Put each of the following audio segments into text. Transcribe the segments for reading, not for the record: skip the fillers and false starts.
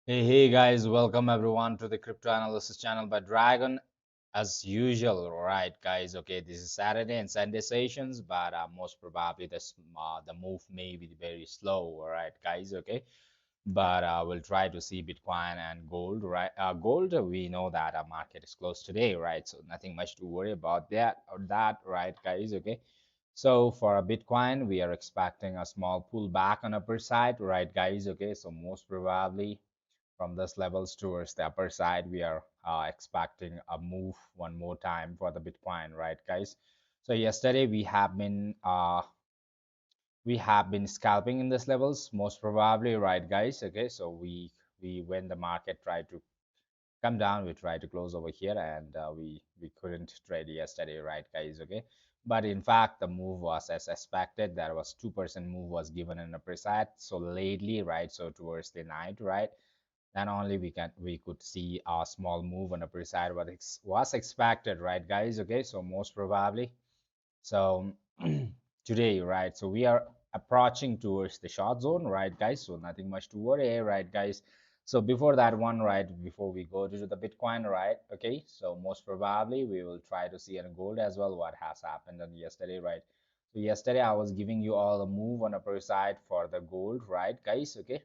Hey guys, welcome everyone to the crypto analysis channel by Dragon. As usual, right, guys? Okay, this is Saturday and Sunday sessions, but most probably the move may be very slow, all right, guys? Okay, but we'll try to see Bitcoin and gold, right? Gold, we know that our market is closed today, right? So nothing much to worry about that, right, guys? Okay. So for a Bitcoin, we are expecting a small pullback on upper side, right, guys? Okay, so most probably from this levels towards the upper side, we are expecting a move one more time for the Bitcoin, right, guys? So yesterday we have been scalping in this levels, most probably, right, guys? Okay, so we when the market tried to come down, we tried to close over here, and we couldn't trade yesterday, right, guys? Okay, but in fact the move was as expected. There was 2% move was given in upper side. So lately, right, so towards the night, right, then only we could see a small move on upper side, what was expected, right, guys? Okay, so most probably, so today, right, so we are approaching towards the short zone, right, guys? So nothing much to worry, right, guys? So before that one, right, before we go to the Bitcoin, right, okay, so most probably we will try to see in gold as well what has happened on yesterday, right? So yesterday I was giving you all a move on upper side for the gold, right, guys? Okay.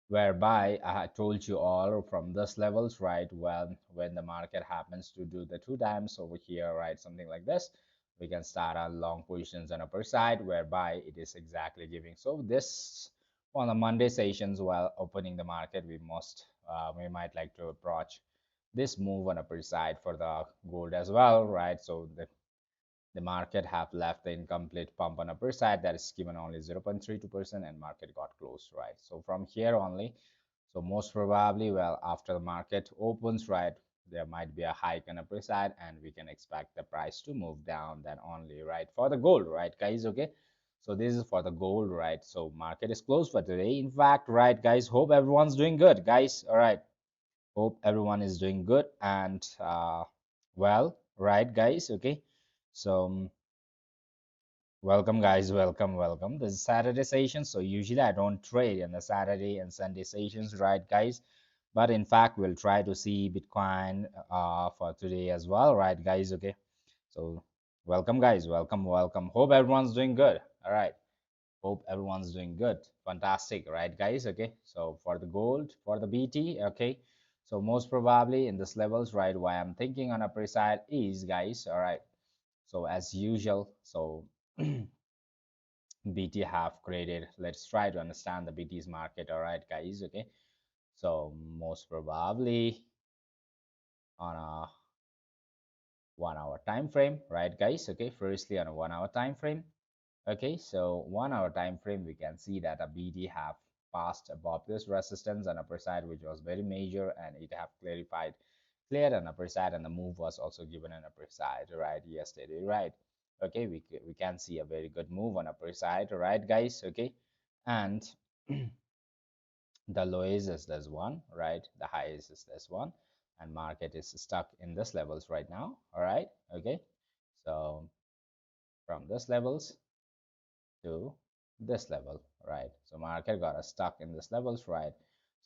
Whereby I had told you all from this levels, right? When the market happens to do the two times over here, right? Something like this, we can start our long positions on upper side, whereby it is exactly giving. So this on the Monday sessions, while opening the market, we might like to approach this move on upper side for the gold as well, right? So the market have left the incomplete pump on upper side that is given only 0.32%, and market got closed, right? So from here only, so most probably, well, after the market opens, right, there might be a hike on upper side, and we can expect the price to move down then only, right, for the gold, right, guys? Okay, so this is for the gold, right? So market is closed for today, in fact, right, guys? Hope everyone's doing good, guys. All right, hope everyone is doing good and well, right, guys? Okay, so welcome, guys. Welcome. This is Saturday session. So usually I don't trade in the Saturday and Sunday sessions, right, guys? But in fact, we'll try to see Bitcoin for today as well, right, guys? Okay. So welcome, guys. Welcome. Hope everyone's doing good. All right. Hope everyone's doing good. Fantastic, right, guys? Okay. So for the gold, for the BT, okay. So most probably in this levels, right, why I'm thinking on upper side is, guys, all right. So as usual, so BT have created. Let's try to understand the BT's market. All right, guys. Okay. So most probably on a 1 hour time frame, right, guys? Okay. Firstly, on a 1 hour time frame. Okay. So 1 hour time frame, we can see that a BT have passed above this resistance on upper side, which was very major, and it have cleared an upper side, and the move was also given an upper side, right, yesterday, right? Okay, we can see a very good move on upper side, right, guys? Okay, and the lowest is this one, right? The highest is this one, and market is stuck in this levels right now. All right, okay, so from this levels to this level, right? So market got stuck in this levels, right?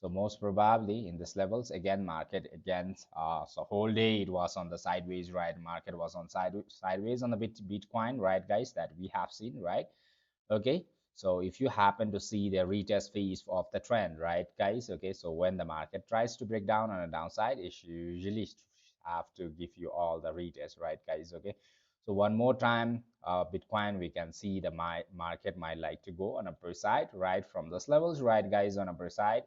So most probably in this levels again, market again, so whole day it was on the sideways, right? Market was on sideways on the Bitcoin, right, guys? That we have seen, right? Okay, so if you happen to see the retest phase of the trend, right, guys? Okay, so when the market tries to break down on a downside, it usually have to give you all the retest, right, guys? Okay, so one more time, Bitcoin, we can see the market might like to go on upper side, right, from those levels, right, guys, on upper side.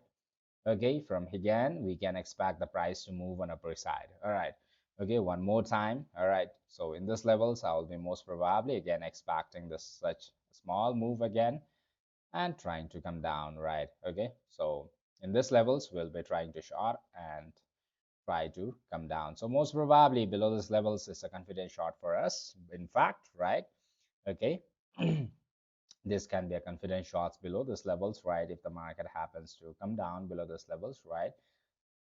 Okay, from again we can expect the price to move on upper side. All right, okay, one more time. All right, so in this levels I will be most probably again expecting this such small move again and trying to come down, right? Okay, so in this levels we'll be trying to short and try to come down. So most probably below this levels is a confident short for us, in fact, right? Okay. This can be a confident shots below this levels, right? If the market happens to come down below this levels, right?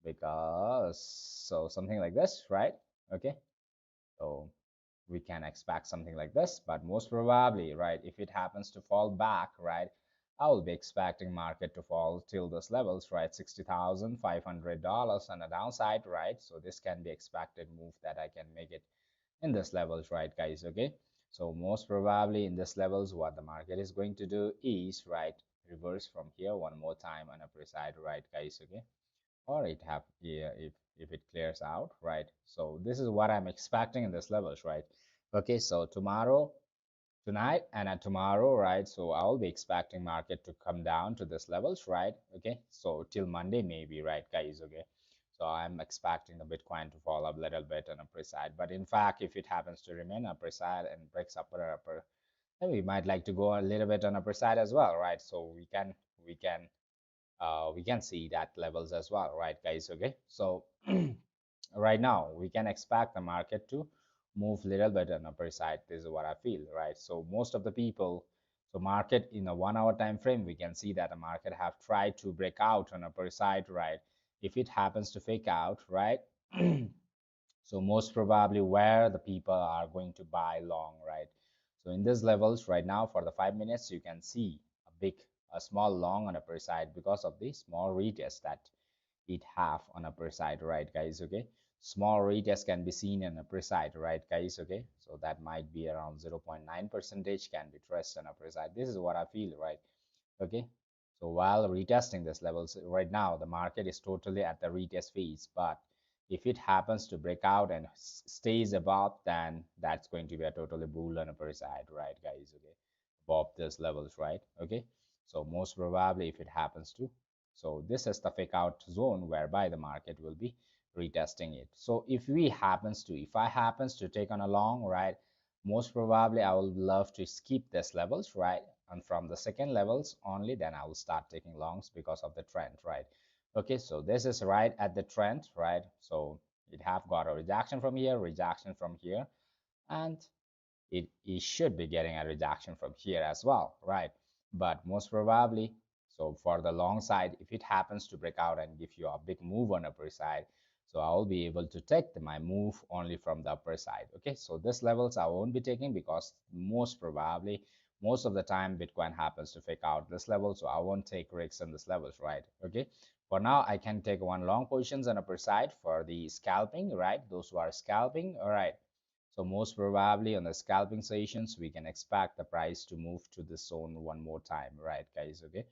Because so something like this, right? Okay, so we can expect something like this, but most probably, right, if it happens to fall back, right, I will be expecting market to fall till this levels, right? $60,500 on the downside, right? So this can be expected move that I can make it in this levels, right, guys? Okay. So most probably in this levels, what the market is going to do is, right, reverse from here one more time on upper side, right, guys? Okay. Or it have, yeah, if it clears out, right? So this is what I'm expecting in this levels, right? Okay. So tomorrow, tonight and at tomorrow, right? So I'll be expecting market to come down to this levels, right? Okay, so till Monday maybe, right, guys? Okay, so I'm expecting the Bitcoin to fall a little bit on upper side, but in fact, if it happens to remain upper side and breaks upper, then we might like to go a little bit on upper side as well, right? So we can see that levels as well, right, guys? Okay, so right now we can expect the market to move little bit on upper side. This is what I feel, right? So most of the people, so market in a 1 hour time frame, we can see that the market have tried to break out on upper side, right? If it happens to fake out, right? So most probably where the people are going to buy long, right? So in these levels right now for the 5 minutes, you can see a small long on upper side because of the small retest that it have on upper side, right, guys? Okay, small retest can be seen on upper side, right, guys? Okay, so that might be around 0.9 percentage can be traced on upper side. This is what I feel, right? Okay, so while retesting this levels right now, the market is totally at the retest phase, but if it happens to break out and stays above, then that's going to be a totally bull on upper side, right, guys? Okay, above this levels, right? Okay, so most probably if it happens to, so this is the fake out zone whereby the market will be retesting it. So if I happens to take on a long, right, most probably I will love to skip this levels, right? And from the second levels only, then I will start taking longs because of the trend, right? Okay, so this is right at the trend, right? So it have got a rejection from here, and it should be getting a rejection from here as well, right? But most probably, so for the long side, if it happens to break out and give you a big move on upper side, so I will be able to take my move only from the upper side. Okay, so this levels I won't be taking because most probably most of the time Bitcoin happens to fake out this level, so I won't take risks on this levels, right? Okay, for now I can take one long positions on upper side for the scalping, right? Those who are scalping, all right. So most probably on the scalping sessions, we can expect the price to move to the zone one more time, right, guys? Okay.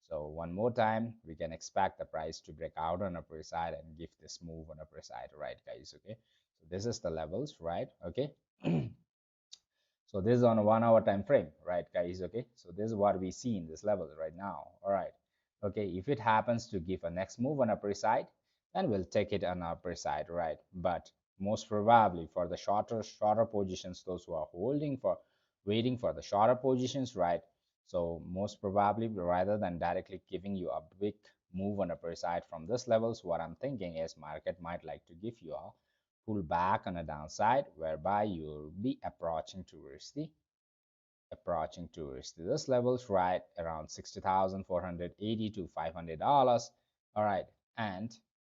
So one more time, we can expect the price to break out on upper side and give this move on upper side, right, guys? Okay. So this is the levels, right? Okay. So this is on a 1 hour time frame, right, guys? Okay, so this is what we see in this level right now. All right, okay, if it happens to give a next move on upper side, then we'll take it on upper side, right? But most probably for the shorter positions, those who are holding for waiting for the shorter positions, right? So most probably rather than directly giving you a big move on upper side from this levels, what I'm thinking is market might like to give you a pull back on a downside whereby you'll be approaching towards this levels right around 60,480 to $500. All right, and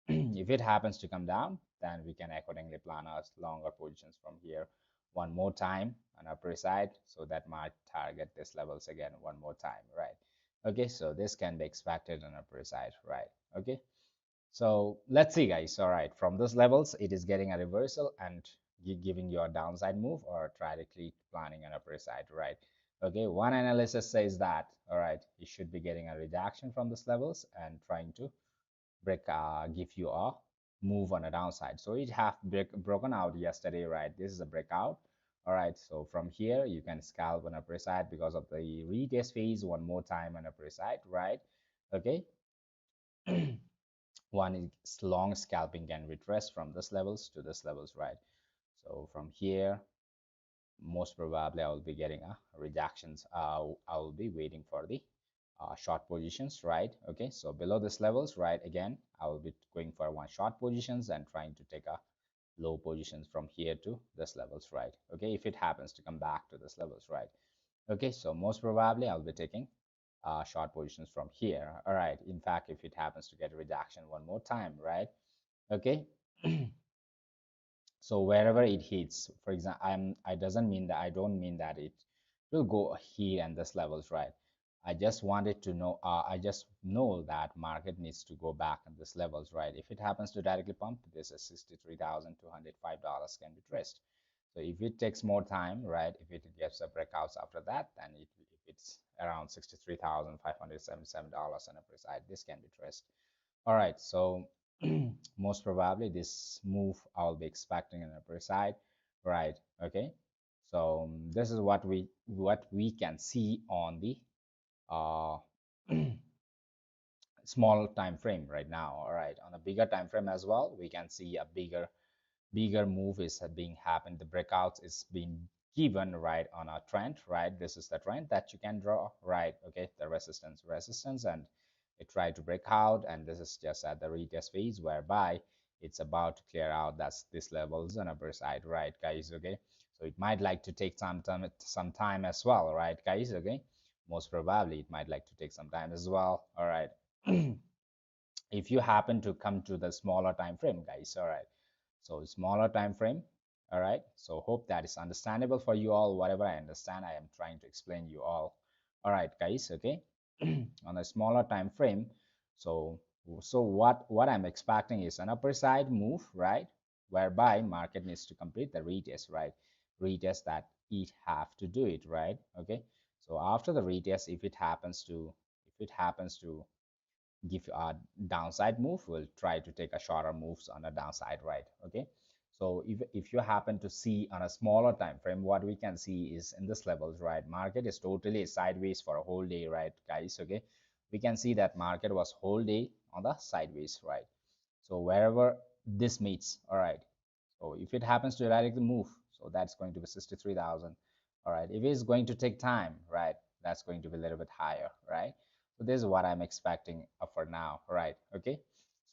if it happens to come down, then we can accordingly plan our longer positions from here one more time on upper side, so that might target this levels again one more time, right? Okay, so this can be expected on upper side, right? Okay, so let's see, guys. All right, from those levels, it is getting a reversal and giving you a downside move or directly planning an upper side, right? Okay, one analysis says that, all right, you should be getting a rejection from these levels and trying to give you a move on a downside. So it have broken out yesterday, right? This is a breakout. All right, so from here, you can scalp on upper side because of the retest phase one more time on upper side, right? Okay. One is long scalping can retrace from this levels to this levels, right? So from here, most probably I will be getting a rejections. I will be waiting for the short positions, right? Okay, so below this levels, right? Again, I will be going for one short positions and trying to take a low positions from here to this levels, right? Okay, if it happens to come back to this levels, right? Okay, so most probably I'll be taking short positions from here. All right, in fact, if it happens to get a rejection one more time, right? Okay. So wherever it hits, for example, I don't mean that it will go here and this levels, right? I just wanted to know, I just know that market needs to go back at this levels, right? If it happens to directly pump, this is $63,205 can be traced. So if it takes more time, right, if it gets a breakouts after that, then if it's around $63,577 on a side, this can be traced. All right, so most probably this move I'll be expecting on upper side, right? Okay, so this is what we can see on the uh, small time frame right now. All right, on a bigger time frame as well, we can see a bigger move is being happened. The breakouts is being given right on a trend, right? This is the trend that you can draw, right? Okay, the resistance, and it tried to break out, and this is just at the retest phase whereby it's about to clear out. That's this levels on upper side, right, guys? Okay, so it might like to take some time as well, right, guys? Okay, most probably it might like to take some time as well. All right. If you happen to come to the smaller time frame, guys, all right, so smaller time frame, all right, so hope that is understandable for you all. Whatever I understand, I am trying to explain you all right, guys. Okay. On a smaller time frame, so what I'm expecting is an upper side move, right, whereby market needs to complete the retest, right? Retest that it have to do it, right? Okay, so after the retest, if it happens to give a downside move, we'll try to take a shorter moves on a downside, right? Okay, so if you happen to see on a smaller time frame, what we can see is in this levels, right, market is totally sideways for a whole day, right, guys? Okay, we can see that market was whole day on the sideways, right? So wherever this meets, all right, so if it happens to directly move, so that's going to be 63,000. All right, if it's going to take time, right, that's going to be a little bit higher, right? So this is what I'm expecting for now, right? Okay,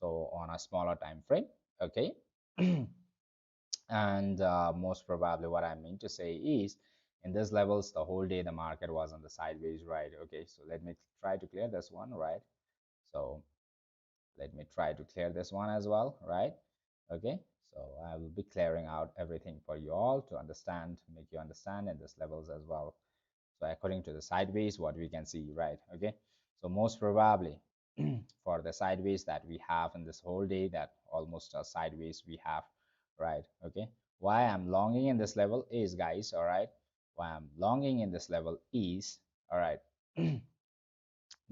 so on a smaller time frame, okay. And most probably what I mean to say is in this levels the whole day the market was on the sideways, right? Okay, so let me try to clear this one, right? So let me try to clear this one as well, right? Okay, so I will be clearing out everything for you all to understand, make you understand in this levels as well. So according to the sideways, what we can see, right? Okay, so most probably for the sideways that we have in this whole day, that almost a sideways we have, right? Okay, why I'm longing in this level is, guys, all right, why I'm longing in this level is, all right,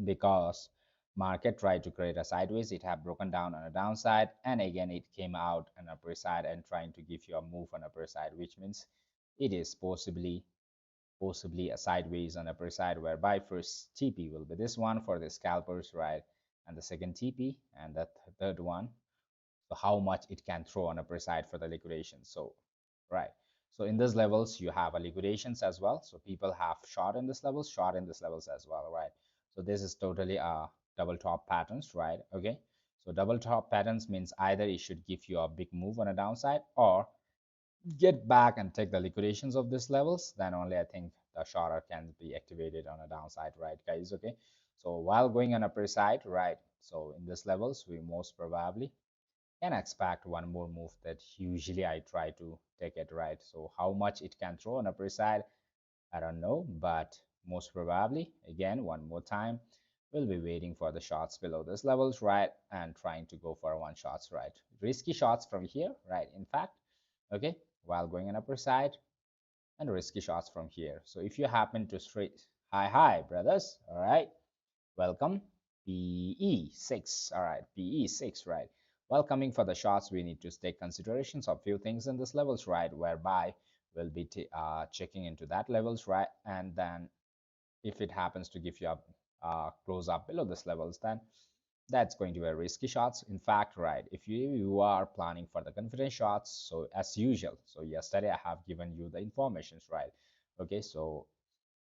because market tried to create a sideways, it have broken down on a downside, and again it came out on upper side and trying to give you a move on upper side, which means it is possibly a sideways on upper side, whereby first TP will be this one for the scalpers, right, and the second TP, and the third one, so how much it can throw on upper side for the liquidation. So right, so in these levels you have a liquidations as well, so people have short in this levels, short in this levels as well, right? So this is totally a double top patterns, right? Okay, so double top patterns means either it should give you a big move on a downside or get back and take the liquidations of these levels, then only I think the shorter can be activated on a downside, right, guys? Okay, so while going on upper side, right, so in these levels we most probably can expect one more move that usually I try to take it, right? So how much it can throw on upper side, I don't know, but most probably again one more time we'll be waiting for the shots below this levels, right, and trying to go for one shots, right? Risky shots from here, right, in fact, okay, while going on upper side, and risky shots from here. So if you happen to straight hi brothers, all right, welcome. PE6, all right, PE6, right? While coming for the shots, we need to take considerations of few things in this levels, right, whereby we'll be checking into that levels, right, and then if it happens to give you a close up below this levels, then that's going to be a risky shots. In fact, right, if you are planning for the confidence shots, so as usual, so yesterday I have given you the informations, right? Okay, so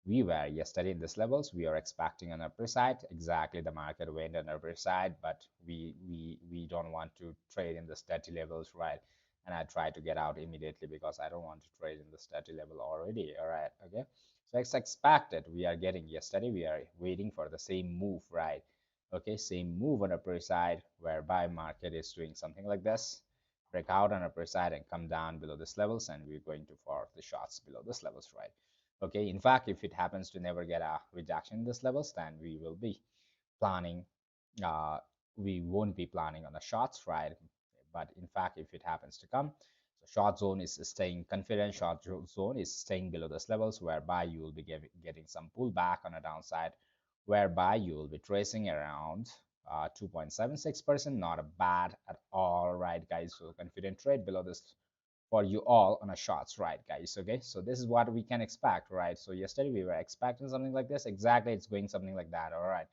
we were yesterday in this levels, we are expecting an upper side, exactly the market went on upper side, but we don't want to trade in the steady levels, right? And I try to get out immediately because I don't want to trade in the steady level already. All right, okay, so it's expected we are getting yesterday, we are waiting for the same move, right? Okay, same move on upper side whereby market is doing something like this, break out on upper side and come down below this levels, and we're going to for the shots below this levels, right? Okay, in fact, if it happens to never get a rejection in this levels, then we will be planning, uh, we won't be planning on a short stride. But in fact, if it happens to come, so short zone is staying confident, zone is staying below this levels, whereby you will be getting some pullback on a downside, whereby you will be tracing around 2.76%. Not a bad at all, right, guys? So confident trade below this for you all on a shots, right, guys? Okay, so this is what we can expect, right? So yesterday we were expecting something like this. Exactly, it's going something like that. All right,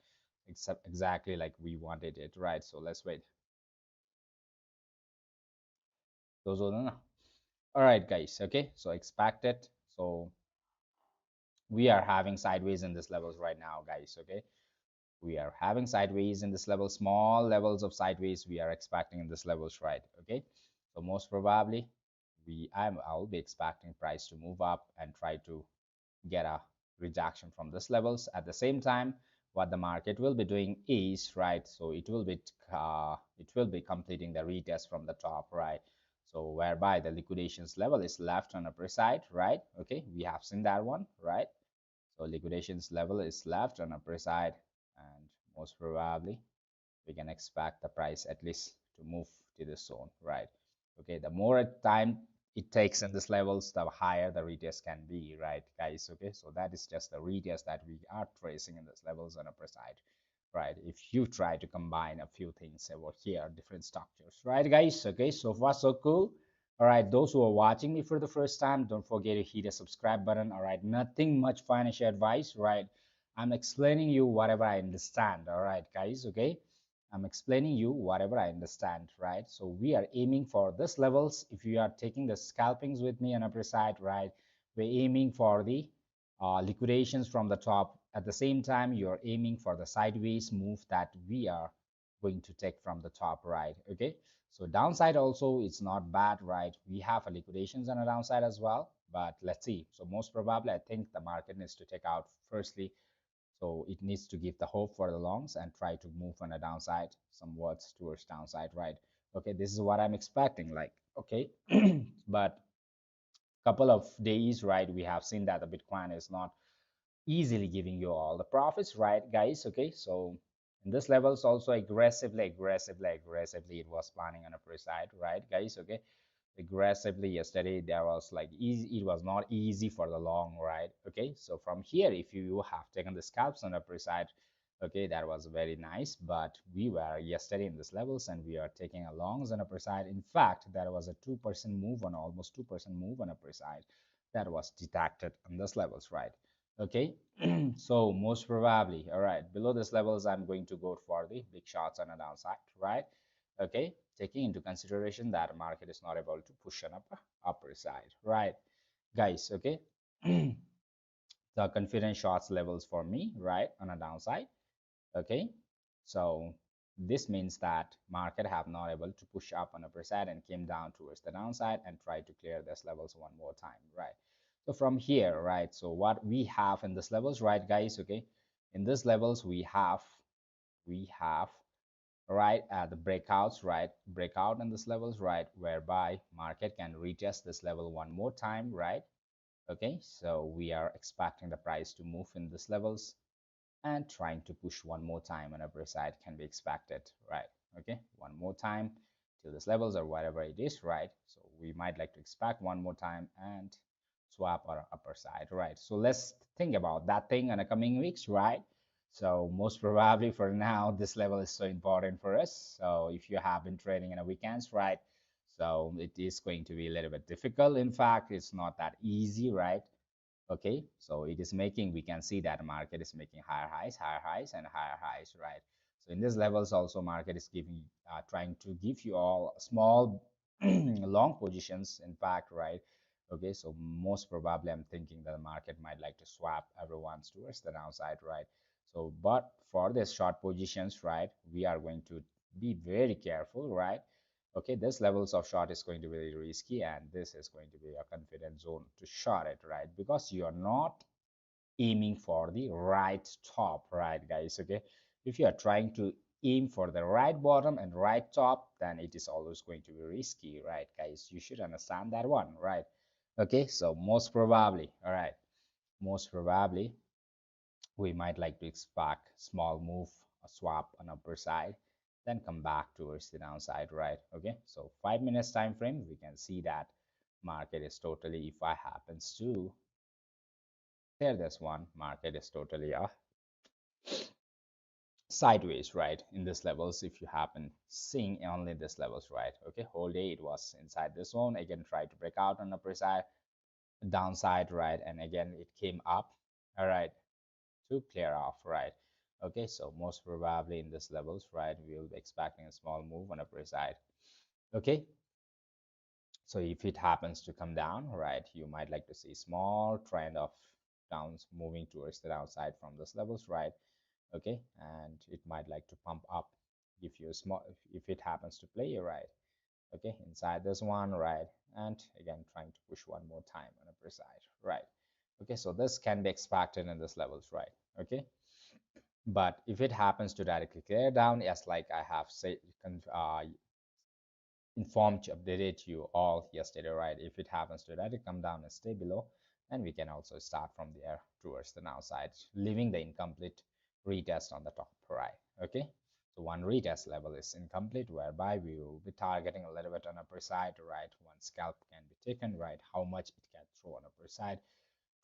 except exactly like we wanted it, right? So let's wait. Those are the, all right, guys. Okay, so expect it. So we are having sideways in this levels right now, guys. Okay, we are having sideways in this level, small levels of sideways we are expecting in this levels, right? Okay, so most probably I'll be expecting price to move up and try to get a rejection from this levels. At the same time, what the market will be doing is, right, so it will be completing the retest from the top, right? So whereby the liquidations level is left on upper side, right? Okay, we have seen that one, right? So liquidations level is left on upper side, and most probably we can expect the price at least to move to this zone, right? Okay, the more time it takes in this levels, the higher the retest can be, right, guys? Okay, so that is just the retest that we are tracing in this levels on upper side, right? If you try to combine a few things over here, different structures, right, guys? Okay, so far so cool. All right, those who are watching me for the first time, don't forget to hit the subscribe button. All right, nothing much financial advice, right? I'm explaining you whatever I understand. All right, guys. Okay, I'm explaining you whatever I understand, right? So we are aiming for this levels. If you are taking the scalpings with me on upper side, right, we're aiming for the liquidations from the top. At the same time, you're aiming for the sideways move that we are going to take from the top, right? Okay, so downside also it's not bad, right? We have a liquidations on a downside as well, but let's see. So most probably I think the market needs to take out firstly, so it needs to give the hope for the longs and try to move on a downside somewhat towards downside, right? Okay, this is what I'm expecting, like, okay. But couple of days, right, we have seen that the Bitcoin is not easily giving you all the profits, right, guys? Okay, so in this levels also aggressively it was planning on a upper side, right, guys? Okay, aggressively yesterday there was like easy, it was not easy for the long, right? Okay, so from here if you have taken the scalps on the upper side, okay, that was very nice, but we were yesterday in this levels and we are taking a longs on upper side. In fact, there was a 2% move on, almost 2% move on upper side that was detected on this levels, right? Okay, so most probably, all right, below this levels I'm going to go for the big shots on a downside, right? Okay, taking into consideration that market is not able to push an upper side, right, guys? Okay, the confidence shots levels for me, right, on a downside. Okay, so this means that market have not able to push up on upper side and came down towards the downside and try to clear this levels one more time, right? So from here, right, so what we have in this levels, right, guys? Okay, in this levels we have right at the breakouts, right, breakout in this levels, right, whereby market can retest this level one more time, right? Okay, so we are expecting the price to move in this levels and trying to push one more time on upper side can be expected, right? Okay, one more time till this levels or whatever it is, right? So we might like to expect one more time and swap our upper side, right? So let's think about that thing in the coming weeks, right? So most probably for now this level is so important for us. So if you have been trading in the weekends, right, so it is going to be a little bit difficult. In fact, it's not that easy, right? Okay, so it is making, we can see that the market is making higher highs and higher highs, right? So in these levels also market is giving trying to give you all small long positions in fact, right? Okay, so most probably I'm thinking that the market might like to swap everyone's towards the downside, right? So but for the short positions, right, we are going to be very careful, right? Okay, this levels of short is going to be really risky and this is going to be a confident zone to short it, right? Because you are not aiming for the right top, right, guys? Okay, if you are trying to aim for the right bottom and right top, then it is always going to be risky, right, guys? You should understand that one, right? Okay, so most probably, all right, most probably we might like to expect small move, a swap on upper side, then come back towards the downside, right? Okay, so 5 minutes time frame, we can see that market is totally, if I happens to clear this one, market is totally sideways, right, in this levels. If you happen seeing only this levels, right? Okay, whole day it was inside this zone, again try to break out on upper side, downside, right, and again it came up, all right, to clear off, right? Okay, so most probably in this levels, right, we will be expecting a small move on upper side. Okay, so if it happens to come down, right, you might like to see small trend of downs moving towards the downside from this levels, right? Okay, and it might like to pump up if you small, if it happens to play you right, okay, inside this one, right, and again trying to push one more time on upper side, right? Okay, so this can be expected in this levels, right? Okay, but if it happens to directly clear down, yes, like I have said, informed you, updated you all yesterday, right? If it happens to directly come down and stay below, then we can also start from there towards the downside, leaving the incomplete retest on the top, right? Okay, so one retest level is incomplete, whereby we will be targeting a little bit on upper side, right? One scalp can be taken, right? How much it can throw on upper side,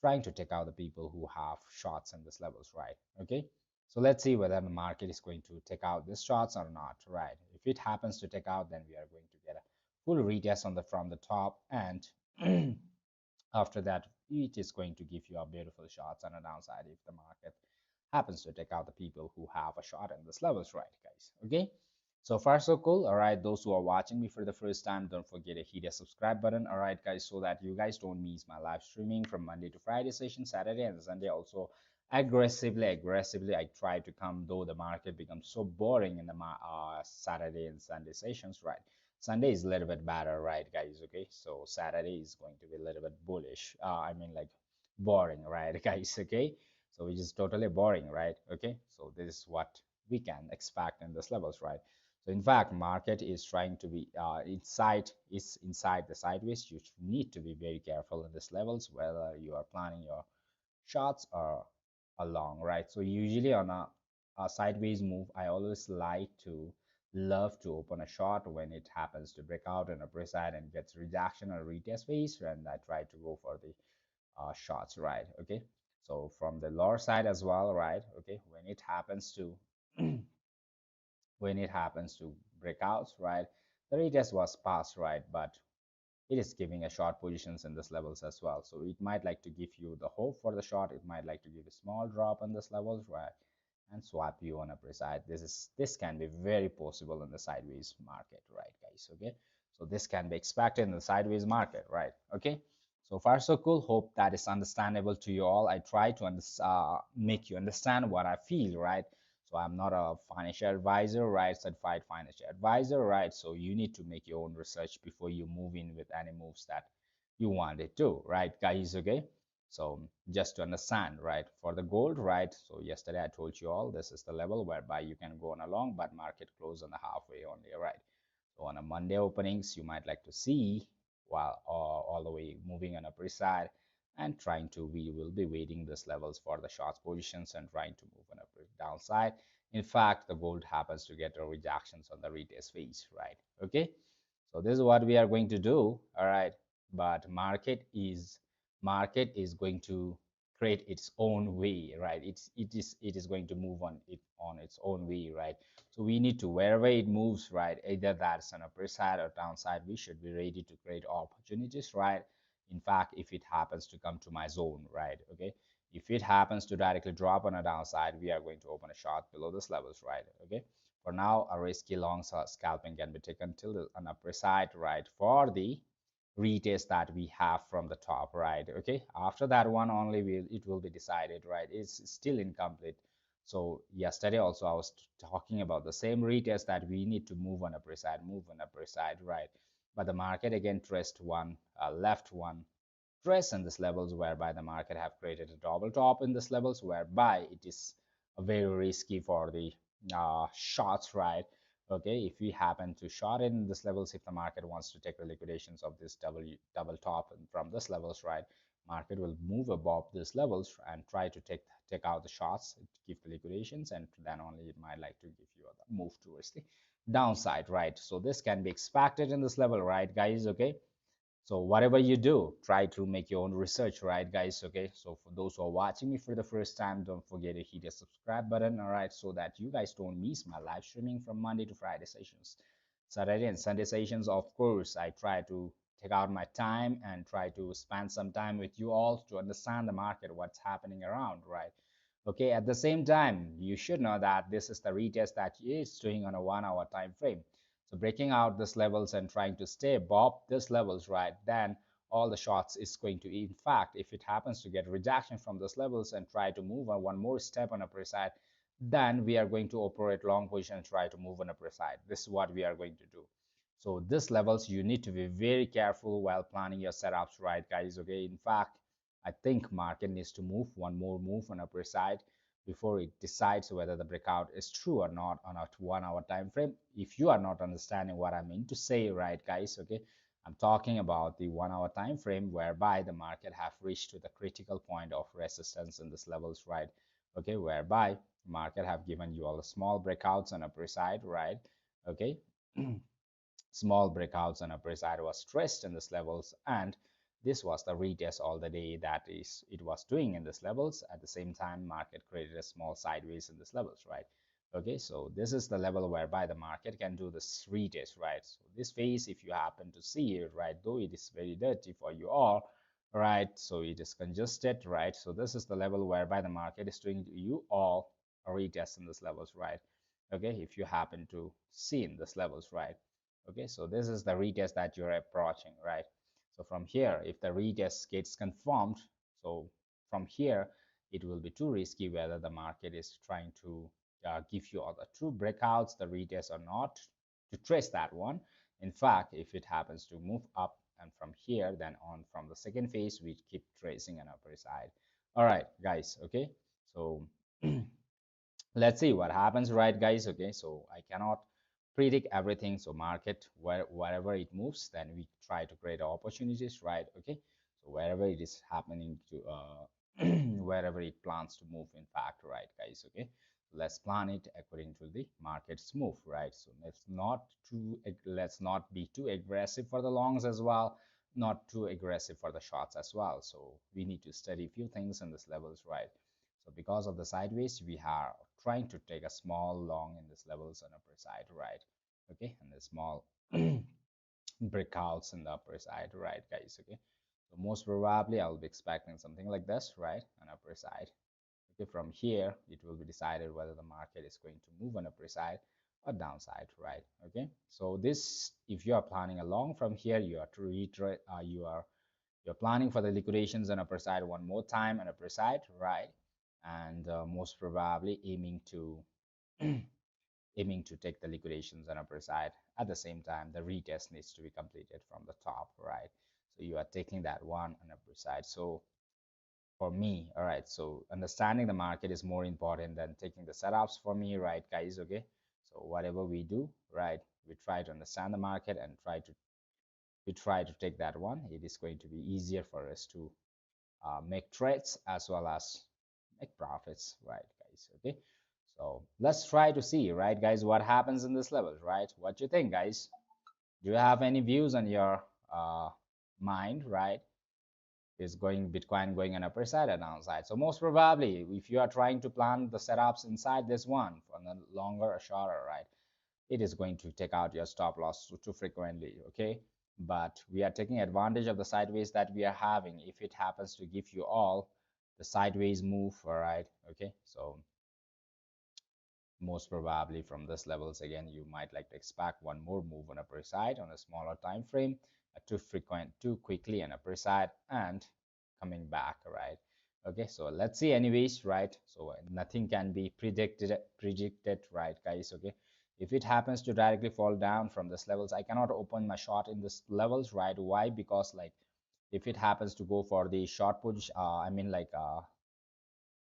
trying to take out the people who have shorts in this levels, right? Okay, so let's see whether the market is going to take out these shorts or not, right? If it happens to take out, then we are going to get a full retest on the from the top, and after that it is going to give you a beautiful shots on a downside if the market happens to take out the people who have a shot in this levels, right, guys? Okay, so far so cool. All right, those who are watching me for the first time, don't forget to hit the subscribe button, all right, guys, so that you guys don't miss my live streaming from Monday to Friday session, Saturday and Sunday also. Aggressively I try to come, though the market becomes so boring in the Saturday and Sunday sessions, right? Sunday is a little bit better, right, guys? Okay, so Saturday is going to be a little bit bullish. I mean, like boring, right, guys? Okay, so which is totally boring, right? Okay, so this is what we can expect in this levels, right? So in fact, market is trying to be inside the sideways. You need to be very careful in this levels whether you are planning your shots or along, right? So usually on a sideways move, I always like to love to open a short when it happens to break out on upper side and gets rejection or retest phase, and I try to go for the shots, right? Okay, so from the lower side as well, right? Okay, when it happens to when it happens to breakouts, right, the retest was passed, right, but it is giving a short positions in this levels as well, so it might like to give you the hope for the short, it might like to give a small drop on this levels, right, and swap you on upper side. This can be very possible in the sideways market, right, guys? Okay, so this can be expected in the sideways market, right? Okay, so far so cool. Hope that is understandable to you all. I try to make you understand what I feel, right? So I'm not a financial advisor, right? Certified financial advisor, right? So you need to make your own research before you move in with any moves that you wanted to, right, guys? Okay, so just to understand, right, for the gold, right, so yesterday I told you all this is the level whereby you can go on along, but market close on the halfway only, right? So on a Monday openings, you might like to see while all the way moving on upper side and trying to, we will be waiting this levels for the short positions and trying to move on upper downside. In fact, the gold happens to get a rejections on the retest phase, right? Okay, so this is what we are going to do, all right? But market is going to create its own way, right? It is going to move on its own way, right? So we need to, wherever it moves, right, either that's an upper side or downside, we should be ready to create opportunities, right? In fact, if it happens to come to my zone, right? Okay, if it happens to directly drop on a downside, we are going to open a short below this levels, right? Okay, for now, a risky long scalping can be taken till an upper side, right, for the retest that we have from the top, right? Okay, after that one only it will be decided, right? It's still incomplete. So yesterday also I was talking about the same retest that we need to move on upper side, right? But the market again traced one left one stress in this levels, whereby the market have created a double top in this levels, whereby it is very risky for the shots, right? Okay, if we happen to short in this levels, if the market wants to take the liquidations of this double top from this levels, right, market will move above these levels and try to take out the shots, give the liquidations, and then only it might like to give you a move towards the downside, right? So this can be expected in this level, right, guys? Okay, so whatever you do, try to make your own research, right, guys? Okay, so for those who are watching me for the first time, don't forget to hit the subscribe button, all right, so that you guys don't miss my live streaming from Monday to Friday sessions. Saturday and Sunday sessions, of course, I try to take out my time and try to spend some time with you all to understand the market, what's happening around, right? Okay, at the same time, you should know that this is the retest that is doing on a 1 hour time frame. So breaking out these levels and trying to stay above these levels, right, then all the shots is going to, in fact, if it happens to get rejection from those levels and try to move on one more step on upper side, then we are going to operate long position and try to move on upper side. This is what we are going to do. So these levels, you need to be very careful while planning your setups, right, guys? Okay, in fact, I think market needs to move one more move on upper side before it decides whether the breakout is true or not on a 1 hour time frame. If you are not understanding what I mean to say, right, guys? Okay, I'm talking about the 1 hour time frame whereby the market have reached to the critical point of resistance in this levels, right? Okay, whereby market have given you all the small breakouts on upper side, right? Okay, small breakouts on upper side was stressed in this levels, and this was the retest all the day that is it was doing in this levels. At the same time, market created a small sideways in this levels, right? Okay, so this is the level whereby the market can do this retest, right? So this phase, if you happen to see it, right, though it is very dirty for you all, right, so it is congested, right? So this is the level whereby the market is doing you all a retest in this levels, right? Okay, if you happen to see in this levels, right? Okay, so this is the retest that you're approaching, right? So from here, if the retest gets confirmed, so from here it will be too risky whether the market is trying to give you all the true breakouts, the retest or not, to trace that one. In fact, if it happens to move up and from here, then on from the second phase, we keep tracing an upper side. All right, guys, okay, so let's see what happens, right, guys? Okay, so I cannot predict everything, so market wherever it moves, then we try to create opportunities, right? Okay, so wherever it is happening to wherever it plans to move, in fact, right, guys? Okay, let's plan it according to the market's move, right? So let's not be too aggressive for the longs as well, not too aggressive for the shorts as well. So we need to study a few things in this levels, right? So because of the sideways, we are trying to take a small long in this levels on upper side, right? Okay, and the small breakouts in the upper side, right, guys? Okay, so most probably I'll be expecting something like this, right, on upper side. Okay, from here it will be decided whether the market is going to move on upper side or downside, right? Okay, so this, if you are planning along from here, you are to reiterate, you're planning for the liquidations on upper side one more time on upper side, right? And most probably aiming to take the liquidations on upper side. At the same time, the retest needs to be completed from the top, right? So you are taking that one on upper side. So for me, all right, so understanding the market is more important than taking the setups for me, right, guys? Okay, so whatever we do, right, we try to understand the market and try to take that one. It is going to be easier for us to make trades as well as make profits, right, guys? Okay, so let's try to see, right, guys, what happens in this level, right? What you think, guys? Do you have any views on your mind, right? Is going Bitcoin going on upper side or downside? So most probably, if you are trying to plan the setups inside this one for the longer or shorter, right, it is going to take out your stop loss too frequently. Okay, but we are taking advantage of the sideways that we are having. If it happens to give you all the sideways move, all right, okay, so most probably from this levels again, you might like to expect one more move on upper side on a smaller time frame, too frequent too quickly on upper side and coming back, right? Okay, so let's see anyways, right? So nothing can be predicted, right, guys? Okay, if it happens to directly fall down from this levels, I cannot open my short in this levels, right? Why? Because like if it happens to go for the short push, I mean like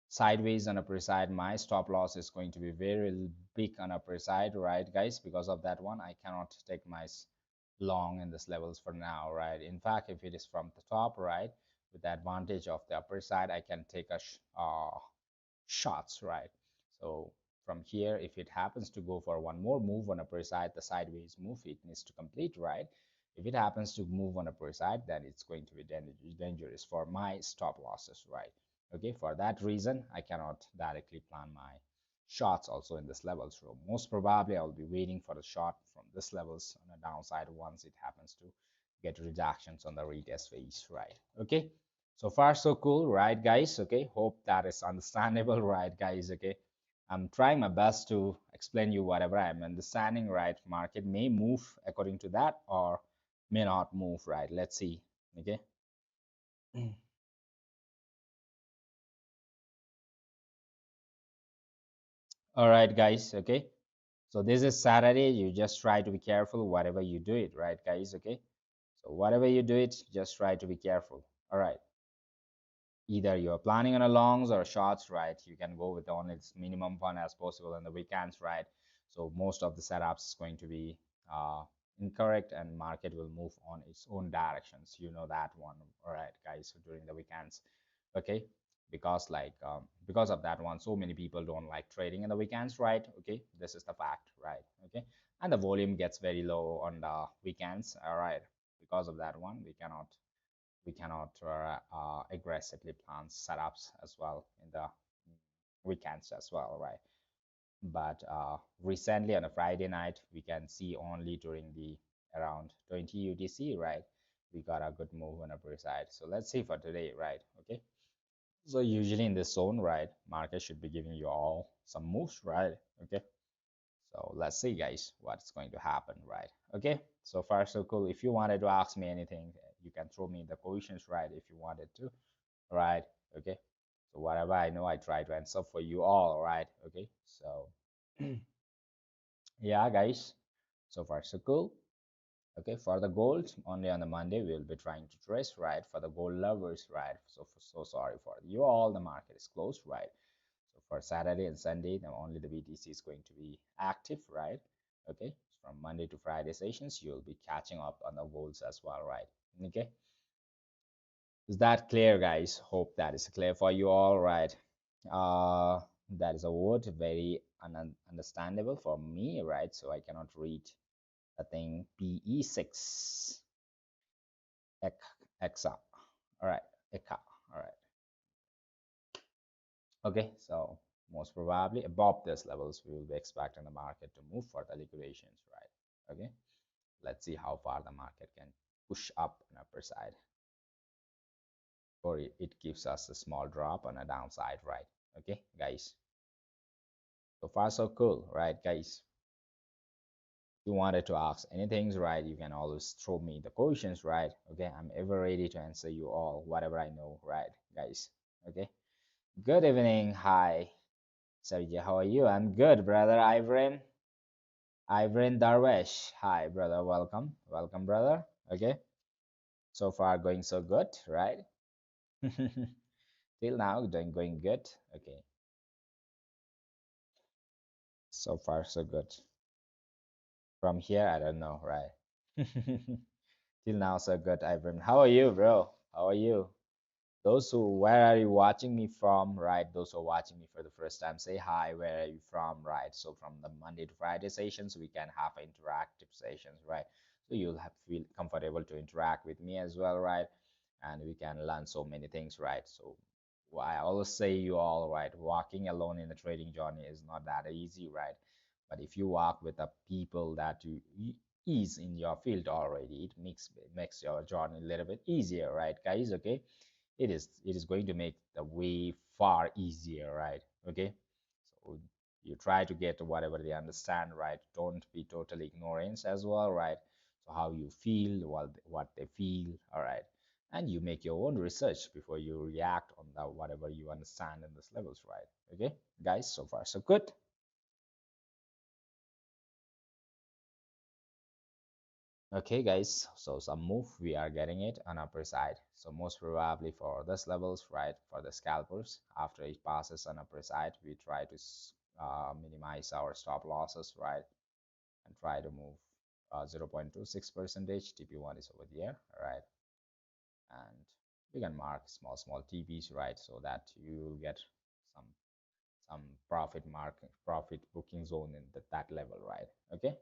sideways on upper side, my stop loss is going to be very big on upper side, right, guys? Because of that one, I cannot take my long in this levels for now, right? In fact, if it is from the top, right, with the advantage of the upper side, I can take a shots, right? So from here, if it happens to go for one more move on upper side, the sideways move, it needs to complete, right? If it happens to move on upper side, then it's going to be dangerous for my stop losses, right? Okay, for that reason, I cannot directly plan my shots also in this level. So most probably I'll be waiting for the shot from this levels on the downside once it happens to get rejections on the retest phase, right? Okay, so far so cool, right, guys? Okay, hope that is understandable, right, guys? Okay, I'm trying my best to explain you whatever I'm understanding, right? Market may move according to that or may not move, right? Let's see. Okay. All right, guys. Okay, so this is Saturday. You just try to be careful whatever you do it, right, guys? Okay, so whatever you do it, just try to be careful. All right, either you're planning on a longs or shorts, right? You can go with only its minimum fund as possible in the weekends, right? So most of the setups is going to be incorrect and market will move on its own directions. You know that one, all right, guys, so during the weekends, okay? Because because of that one, so many people don't like trading in the weekends, right? Okay, this is the fact, right? Okay, and the volume gets very low on the weekends, all right? Because of that one, we cannot aggressively plan setups as well in the weekends as well, right? But recently on a Friday night, we can see only during the around 20 UTC, right? We got a good move on upper side. So let's see for today, right? Okay. So usually in this zone, right, market should be giving you all some moves, right? Okay. So let's see, guys, what's going to happen, right? Okay. So far, so cool. If you wanted to ask me anything, you can throw me the questions, right? If you wanted to, right? Okay. So whatever I know, I try to answer for you all, right? Okay. So yeah, guys. So far, so cool. Okay, for the gold, only on the Monday we'll be trying to trace, right? For the gold lovers, right? So sorry for you all. The market is closed, right? So for Saturday and Sunday, then only the BTC is going to be active, right? Okay, from Monday to Friday sessions, you'll be catching up on the golds as well, right? Okay, is that clear, guys? Hope that is clear for you all, right? Uh, that is a word very understandable for me, right? So I cannot read the thing PE6 exa. All right, eka. All right. Okay, so most probably above these levels, we will be expecting the market to move for the liquidations, right? Okay, let's see how far the market can push up on upper side, or it gives us a small drop on a downside, right? Okay, guys. So far, so cool, right, guys? If you wanted to ask anything, right, you can always throw me the questions, right? Okay, I'm ever ready to answer you all, whatever I know, right, guys? Okay. Good evening. Hi. Savija, how are you? I'm good, brother. Ivrin Darwesh. Hi, brother. Welcome. Welcome, brother. Okay. So far, going so good, right? Till now, going good. Okay. So far, so good. From here, I don't know, right? Till now, so good, Ivrin. How are you, bro? How are you? Those who, where are you watching me from, right? Those who are watching me for the first time, say hi, where are you from, right? So from the Monday to Friday sessions, we can have interactive sessions, right? So you'll have feel comfortable to interact with me as well, right? And we can learn so many things, right? So I always say you all, right, walking alone in the trading journey is not that easy, right? But if you walk with the people that you is in your field already, it makes your journey a little bit easier, right, guys? Okay, it is going to make the way far easier, right? Okay, so you try to get whatever they understand, right? Don't be totally ignorant as well, right? So how you feel, what they feel, all right? And you make your own research before you react on the whatever you understand in these levels, right? Okay, guys, so far so good. Okay, guys, so some move we are getting it on upper side. So most probably for this levels, right, for the scalpers, after it passes on upper side, we try to minimize our stop losses, right, and try to move 0.26 percentage. TP1 is over there, right, and you can mark small TPs, right, so that you will get some some profit booking zone in that level, right? Okay.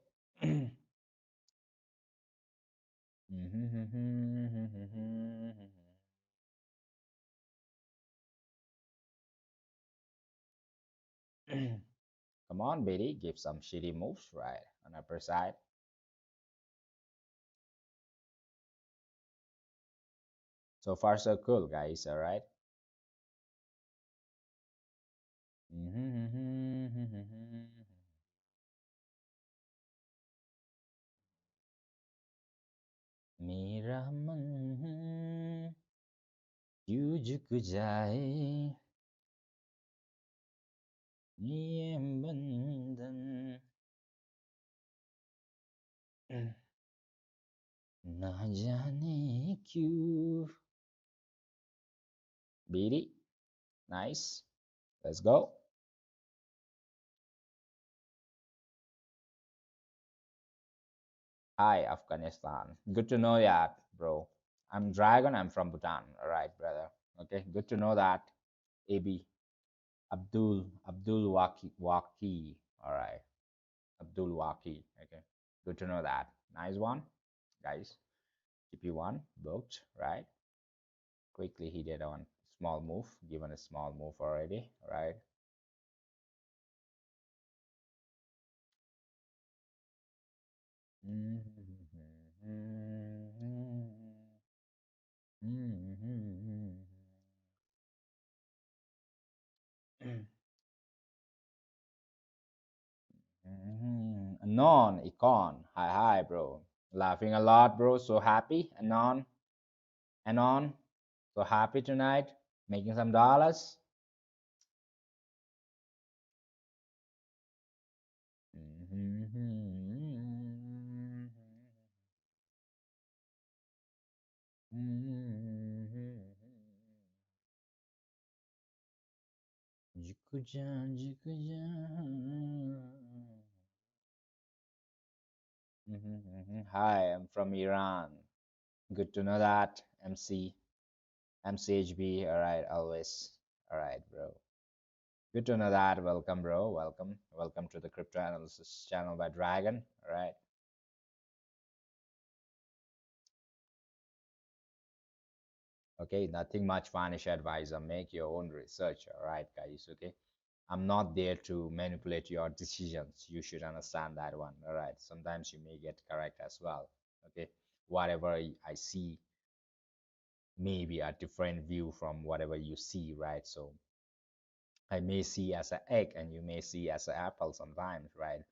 Come on, Betty, give some shitty moves, right? On upper side. So far, so cool, guys. All right. मेरा मन क्यों झुक जाए ये बंधन ना जाने क्यों. Beat nice. Let's go. Hi, Afghanistan. Good to know that, bro. I'm Dragon. I'm from Bhutan. All right, brother. Okay, good to know that. AB Abdul Waki. All right, Abdul Waki. Okay, good to know that. Nice one, guys. TP1 booked, right? Quickly he did on small move, given a small move already, right? Anon, Econ. Hi, hi, bro. Laughing a lot, bro. So happy. Anon. So happy tonight. Making some dollars. Hi, I'm from Iran. Good to know that. MCHB. All right, always. All right, bro. Good to know that. Welcome, bro. Welcome. Welcome to the crypto analysis channel by Dragon. All right. Okay, nothing much financial advisor. Make your own research. All right, guys. Okay. I'm not there to manipulate your decisions. You should understand that one. All right. Sometimes you may get correct as well. Okay. Whatever I see may be a different view from whatever you see, right? So I may see as an egg and you may see as an apple sometimes, right?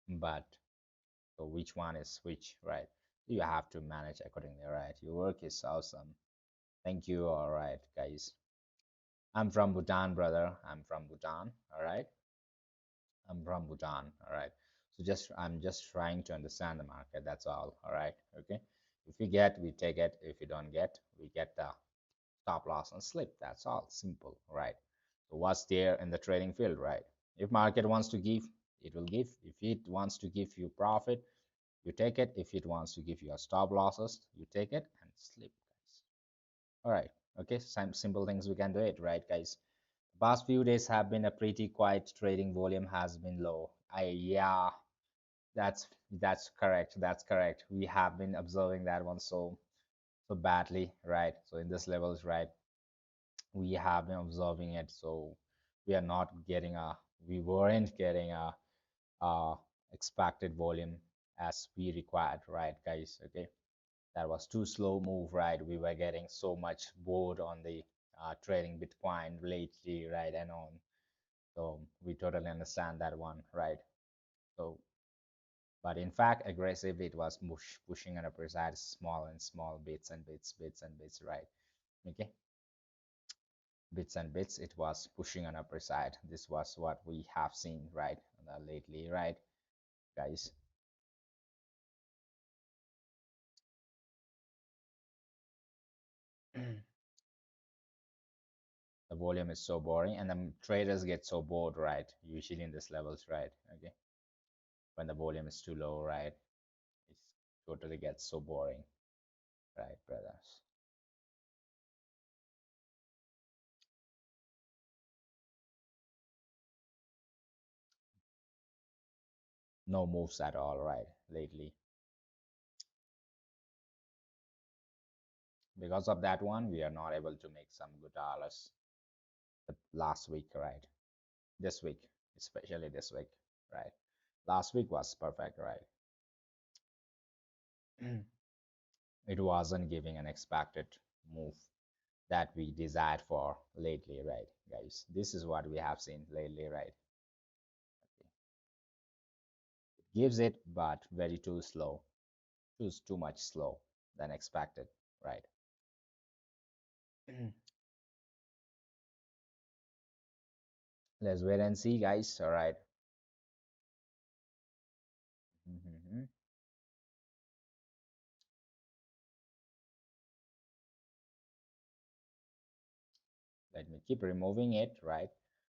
But so which one is which, right? You have to manage accordingly, right? Your work is awesome. Thank you. All right, guys. I'm from Bhutan, brother. I'm from Bhutan. All right. I'm from Bhutan. All right. So I'm just trying to understand the market. That's all. All right. Okay. If we get, we take it. If we don't get, we get the stop loss and slip. That's all. Simple. Right. So what's there in the trading field, right? If market wants to give, it will give. If it wants to give you profit, you take it. If it wants to give you a stop losses, you take it and slip, guys. All right. Okay. Some simple things we can do it, right, guys? Past few days have been a pretty quiet. Trading volume has been low. Yeah, that's correct. That's correct. We have been observing that one so badly, right? So in this levels, right, we have been observing it. So we are not getting a we weren't getting a expected volume as we required, right, guys? Okay, that was too slow move, right? We were getting so much bored on the trading Bitcoin lately, right, and on. So we totally understand that one, right? So, but in fact, aggressive, it was pushing on a precise small and small bits and bits, right? Okay, bits and bits, it was pushing on a precise. This was what we have seen, right, lately, right, guys? The volume is so boring, and the traders get so bored, right? Usually in these levels, right? Okay, when the volume is too low, right? It totally gets so boring, right, brothers? No moves at all, right? Lately, because of that one, we are not able to make some good dollars last week, right? This week, especially this week, right? Last week was perfect, right? It wasn't giving an expected move that we desired for lately, right, guys? This is what we have seen lately, right? It gives it, but very too slow, too much slow than expected, right? Let's wait and see, guys. All right. Mhm. Let me keep removing it, right?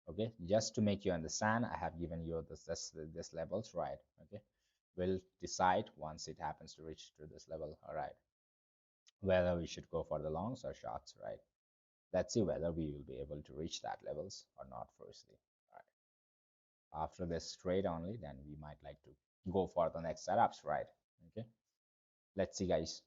Okay, just to make you understand, I have given you this levels, right? Okay, we'll decide once it happens to reach to this level, all right, whether we should go for the longs or shorts, right? Let's see whether we will be able to reach that levels or not firstly. All right, after this trade only, then we might like to go for the next setups, right? Okay, let's see, guys.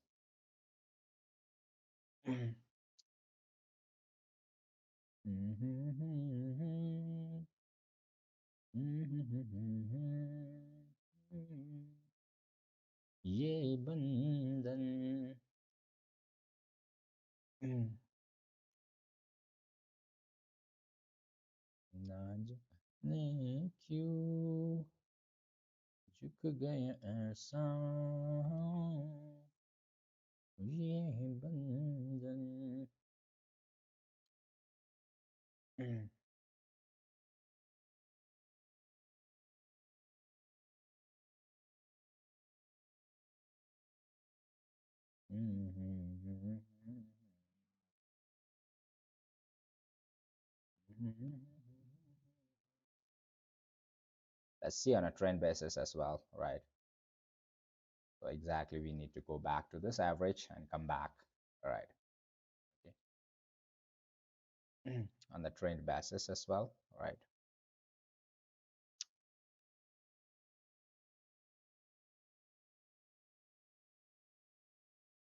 ये बंधन ना जाने क्यों झुक गया ऐसा ये बंधन let's see on a trend basis as well, right? So exactly we need to go back to this average and come back, all right? Okay. On the trend basis as well, right?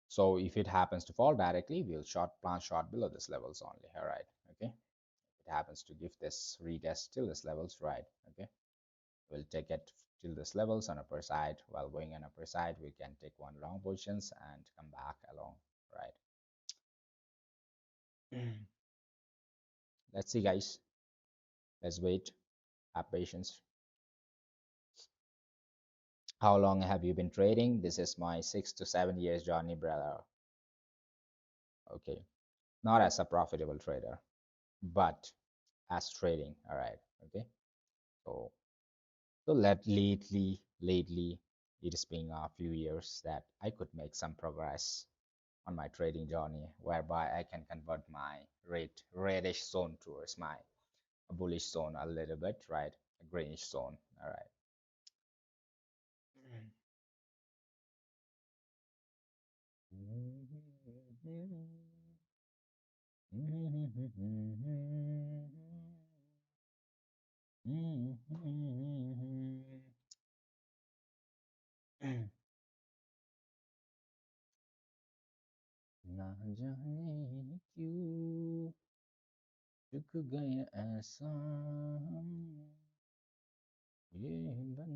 So if it happens to fall directly, we'll plan short below this levels only, all right? Okay. If it happens to give this retest till this levels, right? Okay. We'll take it till this levels on upper side. While going on upper side, we can take one long positions and come back along, right? Let's see, guys. Let's wait. Have patience. How long have you been trading? This is my 6 to 7 years journey, brother. Okay. Not as a profitable trader, but as trading. All right. Okay. So, lately, it has been a few years that I could make some progress on my trading journey, whereby I can convert my reddish zone towards my bullish zone a little bit, right? A greenish zone. All right. ना जाने क्यों झुक गया ऐसा ये बंधन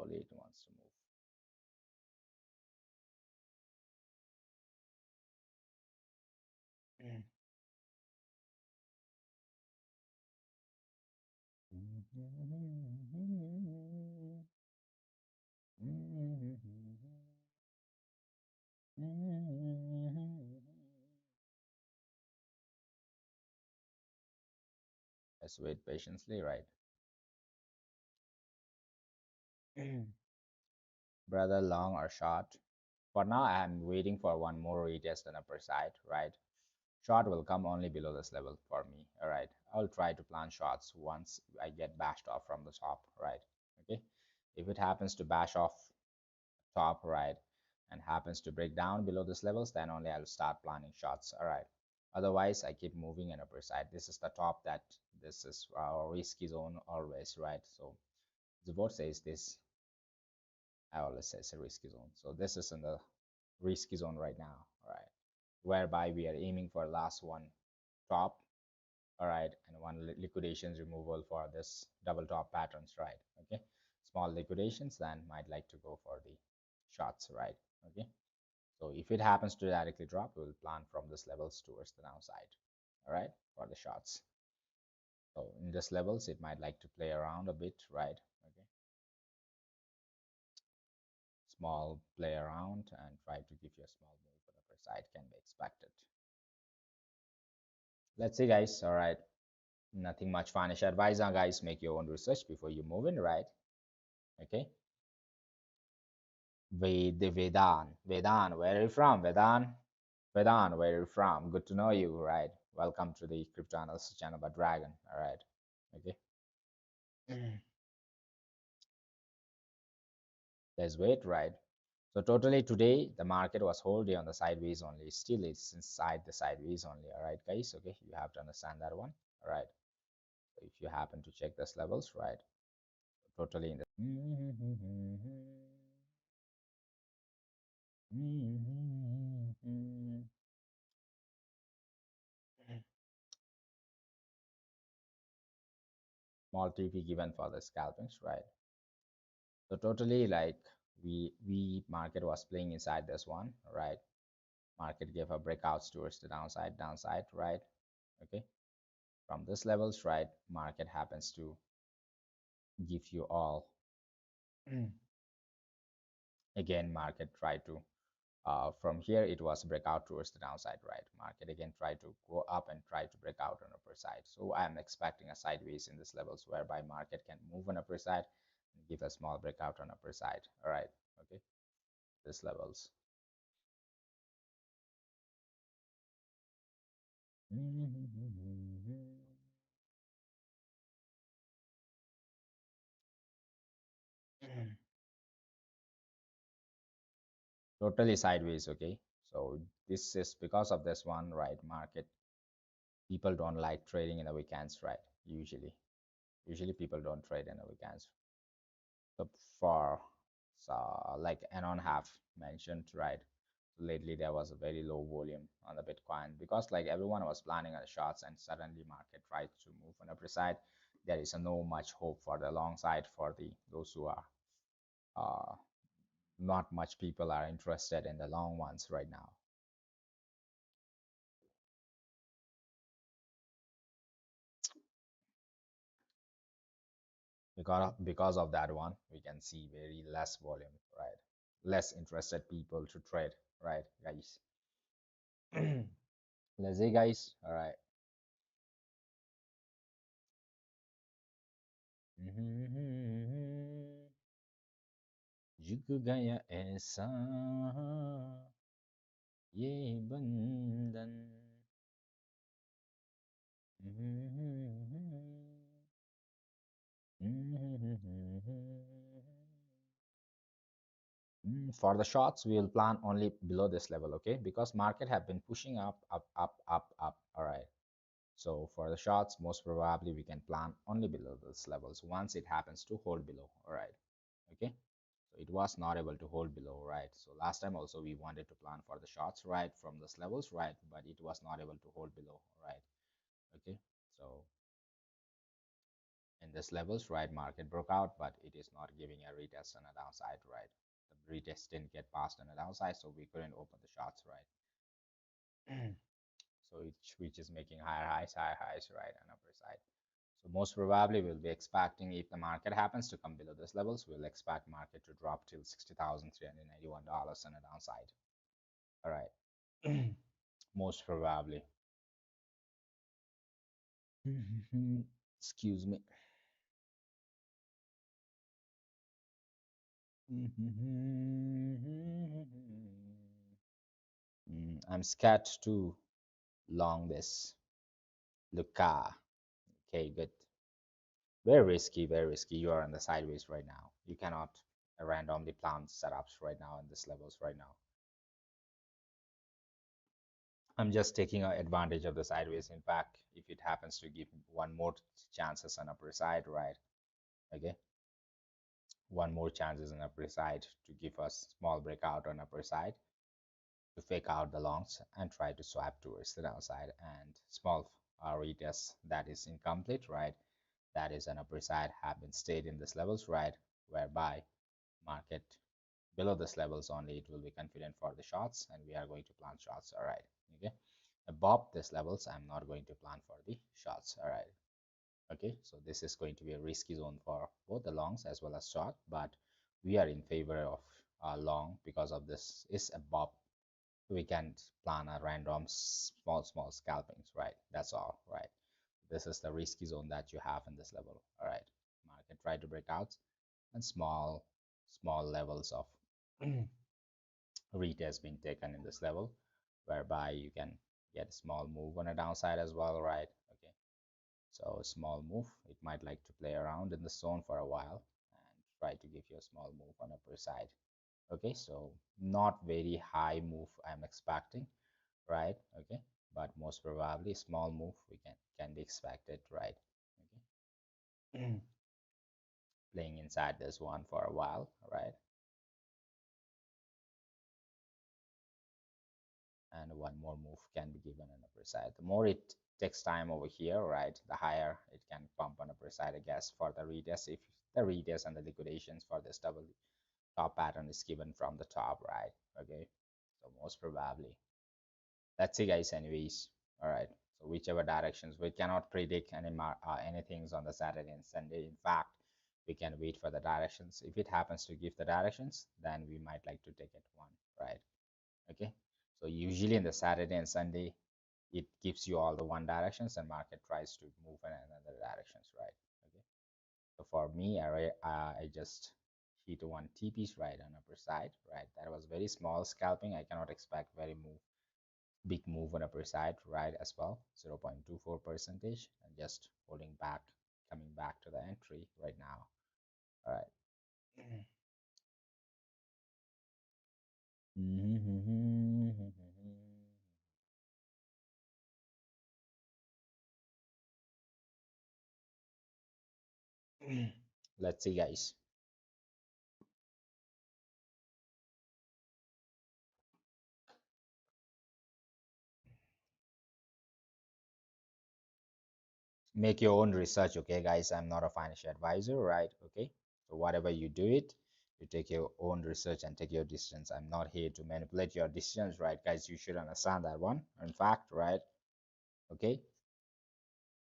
slowly it wants to move. Let's wait patiently, right? Brother, long or short? For now, I'm waiting for one more retest on upper side, right? Short will come only below this level for me, all right? I'll try to plan shorts once I get bashed off from the top, right? Okay. If it happens to bash off top, right, and happens to break down below this levels, then only I'll start planning shots, all right? Otherwise, I keep moving in upper side. This is the top, that this is our risky zone always, right? So the board says this, I always say it's a risky zone. So this is in the risky zone right now, all right? Whereby we are aiming for last one top, all right, and one liquidations removal for this double top patterns, right? Okay, small liquidations, then might like to go for the shots, right? Okay, so if it happens to directly drop, we will plan from this levels towards the downside, all right, for the shots. So in this levels, it might like to play around a bit, right? Okay, small play around and try to give you a small move on the upper side can be expected. Let's see, guys. All right, nothing much financial advice on, guys. Make your own research before you move in, right? Okay. Vedan, where are you from? Vedan, where are you from? Good to know you, right? Welcome to the crypto analysis channel by Dragon. All right. Okay. Let's wait, right? So totally today the market was whole day on the sideways only. Still it's inside the sideways only. All right, guys. Okay, you have to understand that one. All right. So if you happen to check this levels, right? Totally in the small TP given for the scalpings, right? So totally like we market was playing inside this one, right? Market gave a breakouts towards the downside, right? Okay. From this levels, right? Market happens to give you all again. Market try to from here it was breakout towards the downside, right? Market again try to go up and try to break out on upper side. So I'm expecting a sideways in this levels whereby market can move on upper side and give a small breakout on upper side. All right. Okay. This levels. Totally sideways. Okay, so this is because of this one, right? Market people don't like trading in the weekends, right? Usually people don't trade in the weekends. So for so like Anon have mentioned, right? Lately there was a very low volume on the Bitcoin because like everyone was planning on the shots and suddenly market tried to move on the upper side. There is no much hope for the long side for the those who are uh, not much people are interested in the long ones right now. Because of that one, we can see very less volume, right? Less interested people to trade, right, guys? Let's see, guys. All right. झुक गया ऐसा ये बंधन for the shots, we will plan only below this level, okay? Because market have been pushing up, up, up, up, up. All right. So for the shots, most probably we can plan only below those levels once it happens to hold below. All right. Okay. So it was not able to hold below, right? So last time also we wanted to plan for the shots, right, from those levels, right, but it was not able to hold below, right? Okay. So in this levels, right, market broke out, but it is not giving a retest on the downside, right? The retest didn't get past on the downside, so we couldn't open the shots, right? So which is making higher highs, right, on upper side. So most probably we'll be expecting if the market happens to come below this levels, we'll expect market to drop till $60,381 on the downside. All right, most probably. Excuse me. I'm scared to long this. Luca. Okay, good. Very risky, very risky. You are on the sideways right now. You cannot randomly plan setups right now in this levels right now. I'm just taking advantage of the sideways. In fact, if it happens to give one more chances on upper side, right? Okay, one more chances on upper side to give us small breakout on upper side to fake out the longs and try to swap towards the downside, and small retest that is incomplete, right? That is an upper side have been stayed in these levels, right? Whereby market below these levels only it will be confident for the shots, and we are going to plan shots. All right, okay. Above these levels I'm not going to plan for the shots. All right, okay. So this is going to be a risky zone for both the longs as well as short, but we are in favor of long because of this is above. We can plan a random small scalpings, right? That's all, right? This is the risky zone that you have in this level. All right, market try to break out, and small levels of retest being taken in this level, whereby you can get a small move on a downside as well, right? Okay, so small move, it might like to play around in the zone for a while and try to give you a small move on upper side. Okay, so not very high move I'm expecting, right? Okay, but most probably small move we can be expected, right? Okay. Playing inside this one for a while, right? And one more move can be given on upper side. The more it takes time over here, right, the higher it can pump on upper side, I guess, for the retest, if the retest and the liquidations for this double top pattern is given from the top, right? Okay, so most probably, let's see guys, anyways. All right, so whichever directions, we cannot predict anything on the Saturday and Sunday. In fact, we can wait for the directions. If it happens to give the directions, then we might like to take it one, right? Okay, so usually in the Saturday and Sunday it gives you all the one directions, and market tries to move in another directions, right? Okay, so for me I just hit one TPs right on upper side, right? That was very small scalping. I cannot expect very big move on upper side, right? As well, 0.24 percentage, and just holding back, coming back to the entry right now. All right. Let's see guys. Make your own research, okay guys? I'm not a financial advisor, right? Okay, so whatever you do it, you take your own research and take your decisions. I'm not here to manipulate your decisions, right guys? You should understand that one. In fact, right? Okay,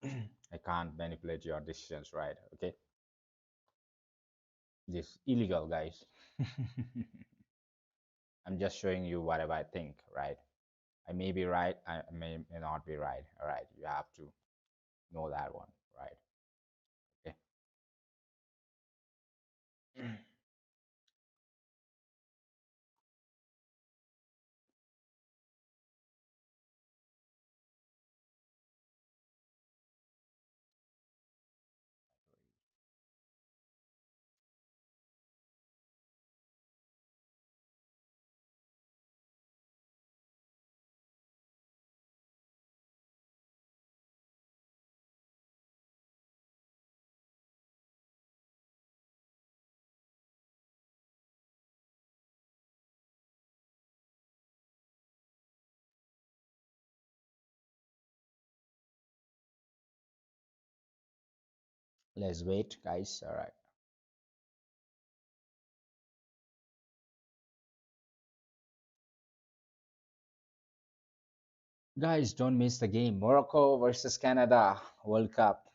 I can't manipulate your decisions, right? Okay, this illegal, guys. I'm just showing you whatever I think, right? I may be right, I may not be right. All right, you have to know that one, right? Okay. Let's wait, guys. All right. Guys, don't miss the game. Morocco versus Canada World Cup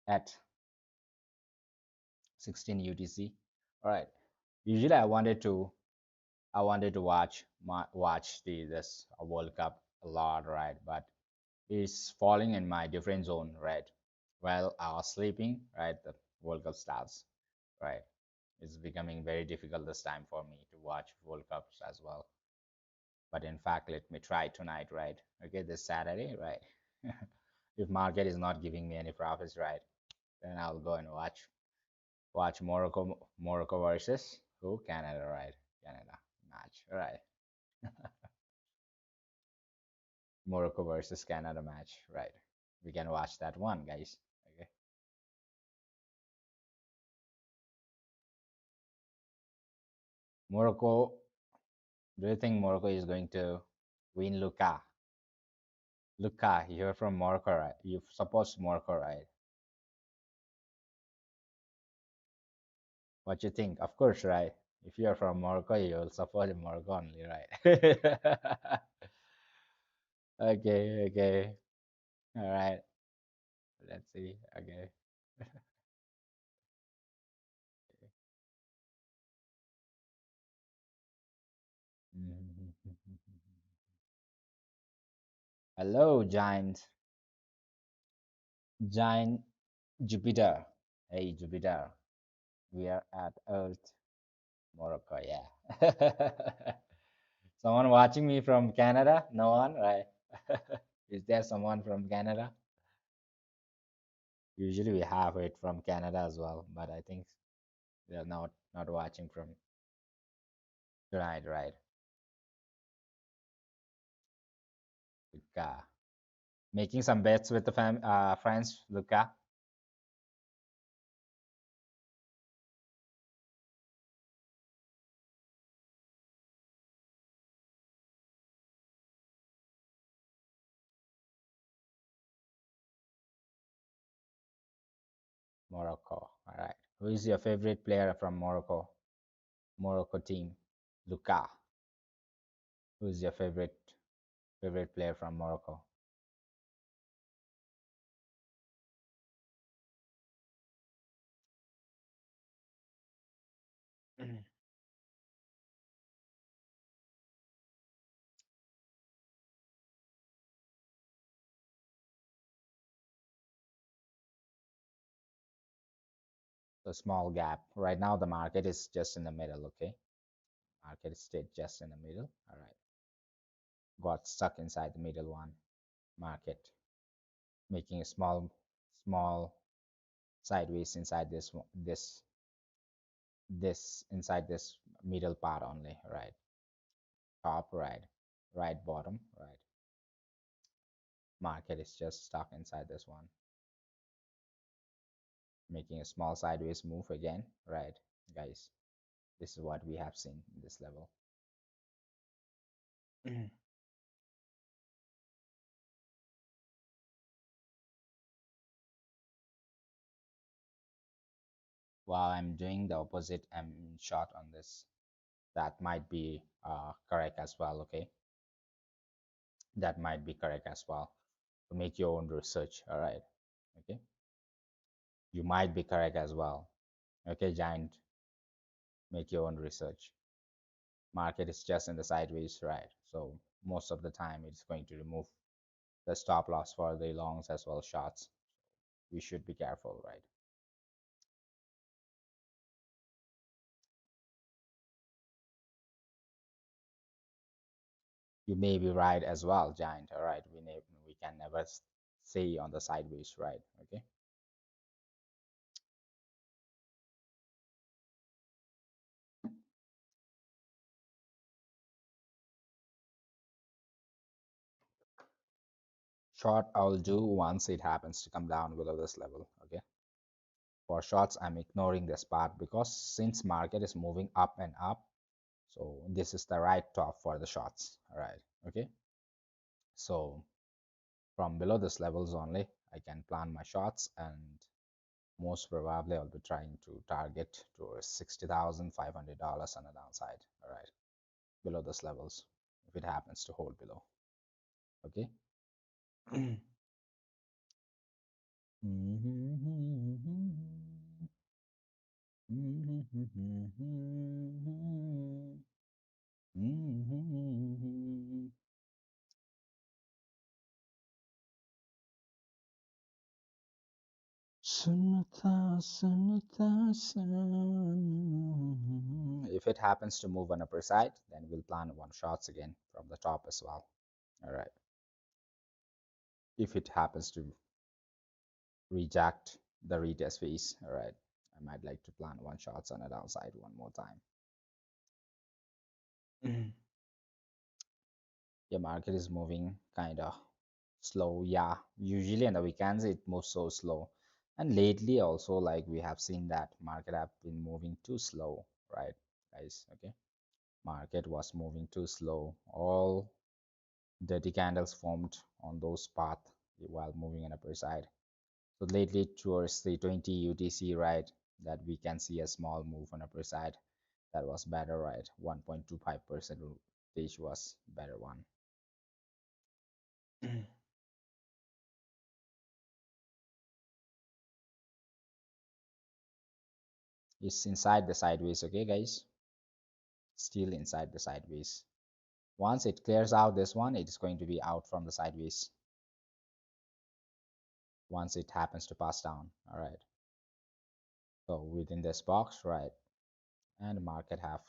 at 16 UTC. All right. Usually I wanted to watch the this World Cup a lot, right? But it's falling in my different zone, right? While I was sleeping, right, the World Cup starts, right? It's becoming very difficult this time for me to watch World Cups as well. But in fact, let me try tonight, right? Okay, this Saturday, right? If market is not giving me any profits, right, then I'll go and watch Morocco versus who? Canada, right? Canada match, right? Morocco versus Canada match, right? We can watch that one, guys. Okay. Morocco, do you think Morocco is going to win Luka? Luka, you're from Morocco, right? You support Morocco, right? What you think? Of course, right? If you're from Morocco, you'll support Morocco only, right? Okay, okay. All right. Let's see. Okay. Hello, giant. Giant Jupiter. Hey, Jupiter. We are at Earth, Morocco. Yeah. Someone watching me from Canada? No one, right? Is there someone from Canada? Usually we have it from Canada as well, but I think they're not watching from. Right, right. Luca. Making some bets with the friends, Luca. Morocco. All right. Who is your favorite player from Morocco? Morocco team. Luca. Who is your favorite player from Morocco? A small gap. Right now the market is just in the middle, okay? Market stayed just in the middle. All right. Got stuck inside the middle one. Market making a small sideways inside this inside this middle part only, right? Top right, right bottom, right. Market is just stuck inside this one, making a small sideways move again, right, guys? This is what we have seen in this level. While I'm doing the opposite, I'm short on this. That might be correct as well, okay? That might be correct as well. To make your own research, all right? Okay, you might be correct as well. Okay, giant, make your own research. Market is just in the sideways, right? So most of the time it's going to remove the stop loss for the longs as well shorts. We should be careful, right? You may be right as well, giant. All right, we can never say on the sideways, right? Okay. Short I'll do once it happens to come down below this level. Okay. For shorts, I'm ignoring this part because since market is moving up and up, so this is the right top for the shorts. All right. Okay. So from below this levels only, I can plan my shots, and most probably I'll be trying to target to $60,500 on the downside. All right, below this levels, if it happens to hold below. Okay. Sunata, sunata, if it happens to move on upper side, then we'll plan one shots again from the top as well. All right. If it happens to reject the retest phase, all right, I might like to plan one shots on the downside one more time. Okay, market is moving kind of slow. Yeah, usually on the weekends it moves so slow, and lately also like we have seen that market have been moving too slow, right, guys? Okay, market was moving too slow. All dirty candles formed on those path while moving on upper side. So lately towards the 20 UTC, right, that we can see a small move on upper side. That was better, right? 1.25% stage was better one. It's inside the sideways, okay, guys? Still inside the sideways. Once it clears out this one, it is going to be out from the sideways once it happens to pass down. All right. So within this box, right, and market have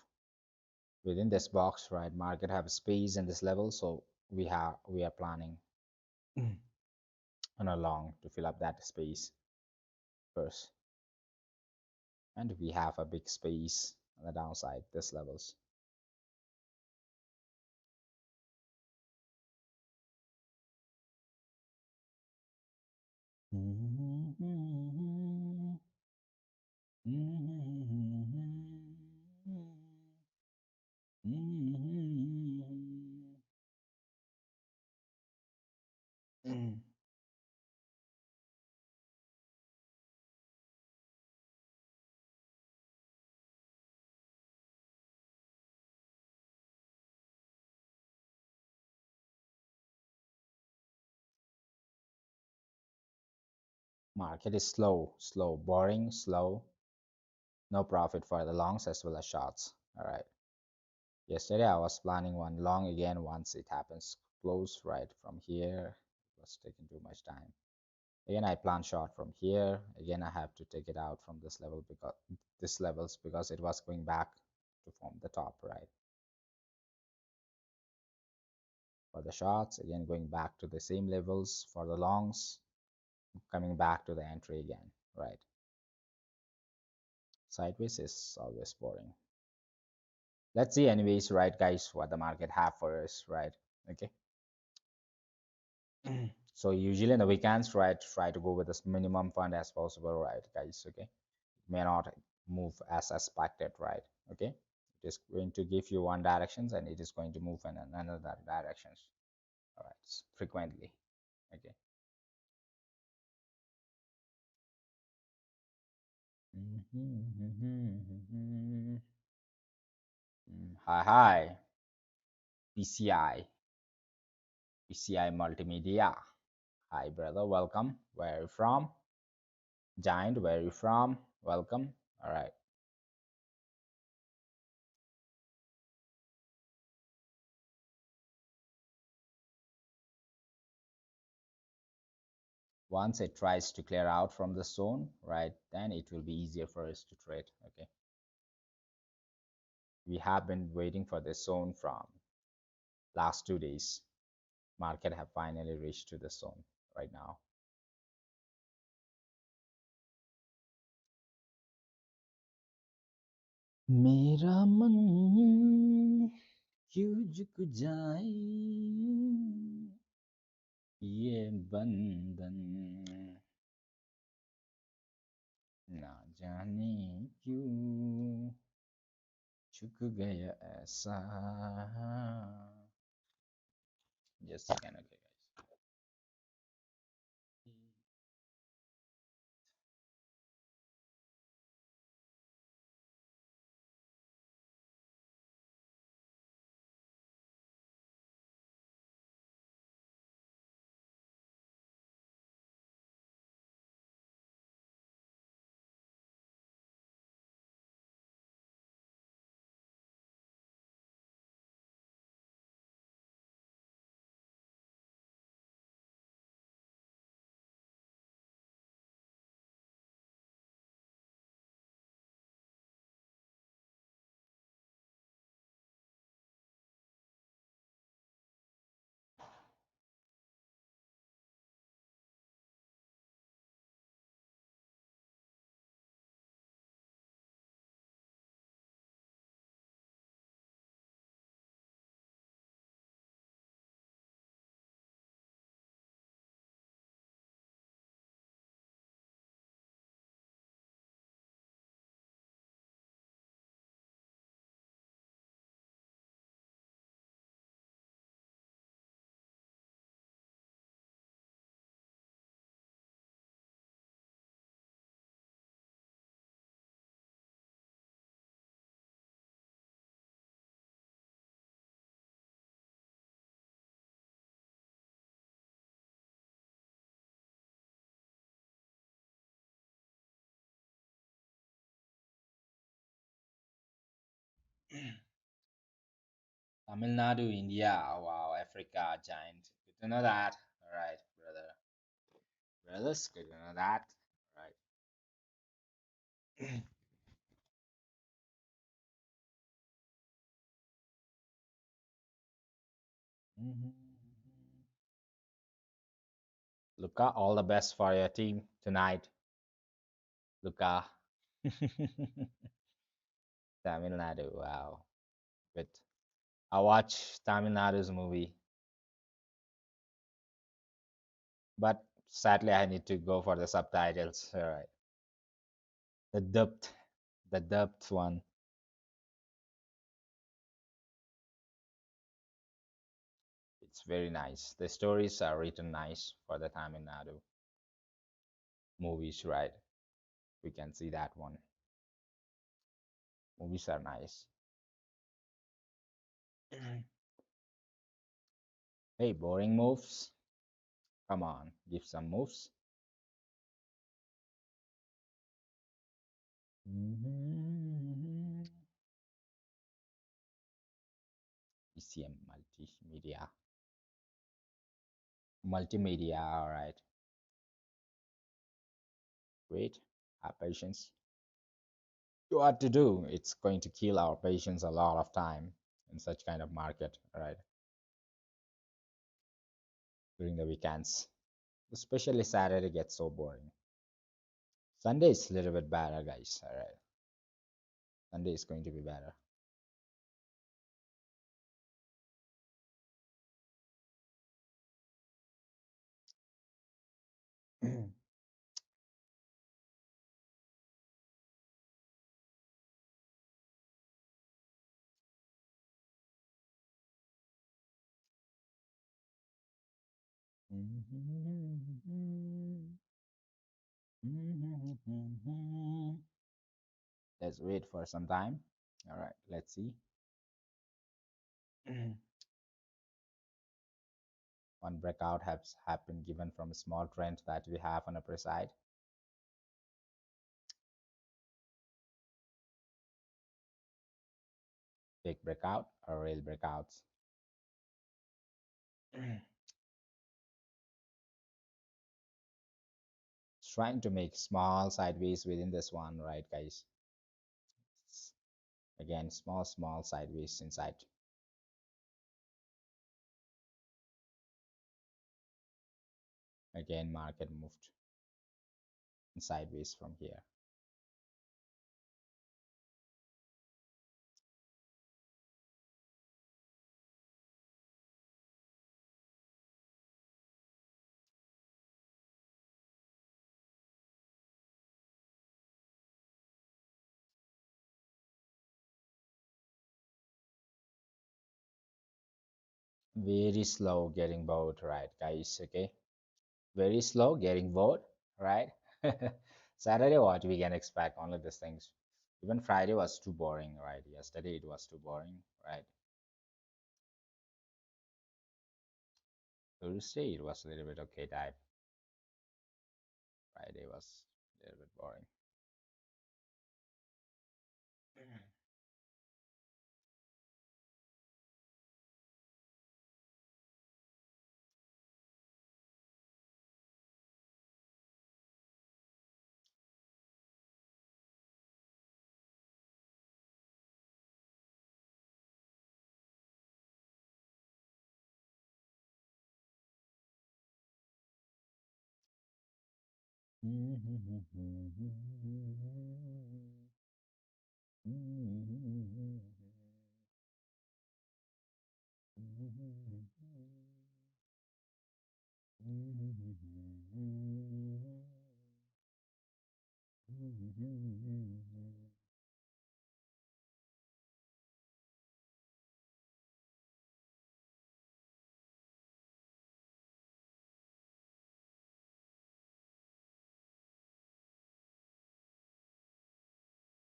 within this box, right, market have space in this level, so we are planning on a long to fill up that space first, and we have a big space on the downside this levels. Market is slow, boring, slow. No profit for the longs as well as shorts. All right. Yesterday I was planning one long again once it happens close right from here. It was taking too much time. Again, I plan short from here. Again, I have to take it out from this level because this levels because it was going back to form the top, right? For the shorts, again going back to the same levels. For the longs, coming back to the entry again, right? Sideways is always boring. Let's see anyways, right, guys, what the market have for us, right? Okay. So usually in the weekends, right, try to go with as minimum fund as possible, right, guys? Okay, it may not move as expected, right? Okay, it is going to give you one directions and it is going to move in another directions, all right, frequently. Okay. Hi, hi, PCI, PCI Multimedia. Hi, brother, welcome. Where are you from? Giant, where are you from? Welcome. All right. Once it tries to clear out from the zone, right, then it will be easier for us to trade. Okay, we have been waiting for this zone from last 2 days. Market have finally reached to the zone right now. मेरा मन क्यों झुक जाए ये बंधन ना जाने क्यों झुक गया ऐसा. Just a second, okay, guys. Tamil Nadu, India. Wow, Africa, giant. Good to know that. All right, brother. Brothers, good to know that. All right. Mhm. Luca, all the best for your team tonight, Luca. Tamil Nadu, wow. Good. I watch Tamil Nadu's movie, but sadly I need to go for the subtitles. All right. The dubbed, the dubbed one. It's very nice. The stories are written nice for the Tamil Nadu movies, right? We can see that one. Movies are nice. Hey, boring moves. Come on, give some moves. Mhm. ECM multimedia. Multimedia, all right. Wait, have patience. What to do? It's going to kill our patience a lot of time in such kind of market, all right? During the weekends. Especially Saturday gets so boring. Sunday is a little bit better, guys. All right. Sunday is going to be better. Let's wait for some time. All right, let's see. One breakout has happened given from a small trend that we have on upper side. Big breakout or real breakouts. It's trying to make small sideways within this one, right, guys? Again, small sideways inside. Again, market moved sideways from here. Very slow getting bored, right, guys? Okay, very slow getting bored, right? Saturday, what we can expect? Only these things. Even Friday was too boring, right? Yesterday it was too boring, right? Thursday it was a little bit okay type. Friday was a little bit boring.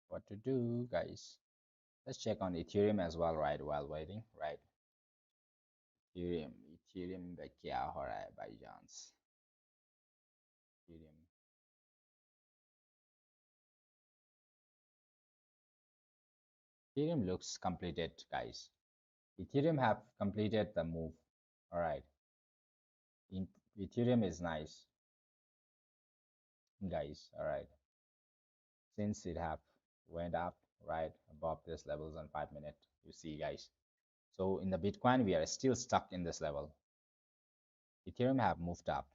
What to do, guys? Let's check on Ethereum as well, right? While waiting, right? Ethereum का क्या हो रहा है by chance? Ethereum. Ethereum looks completed, guys. Ethereum have completed the move. All right. In, Ethereum is nice, guys. All right. Since it have went up right above this levels on 5 minute, you see, guys. So in the Bitcoin, we are still stuck in this level. Ethereum have moved up.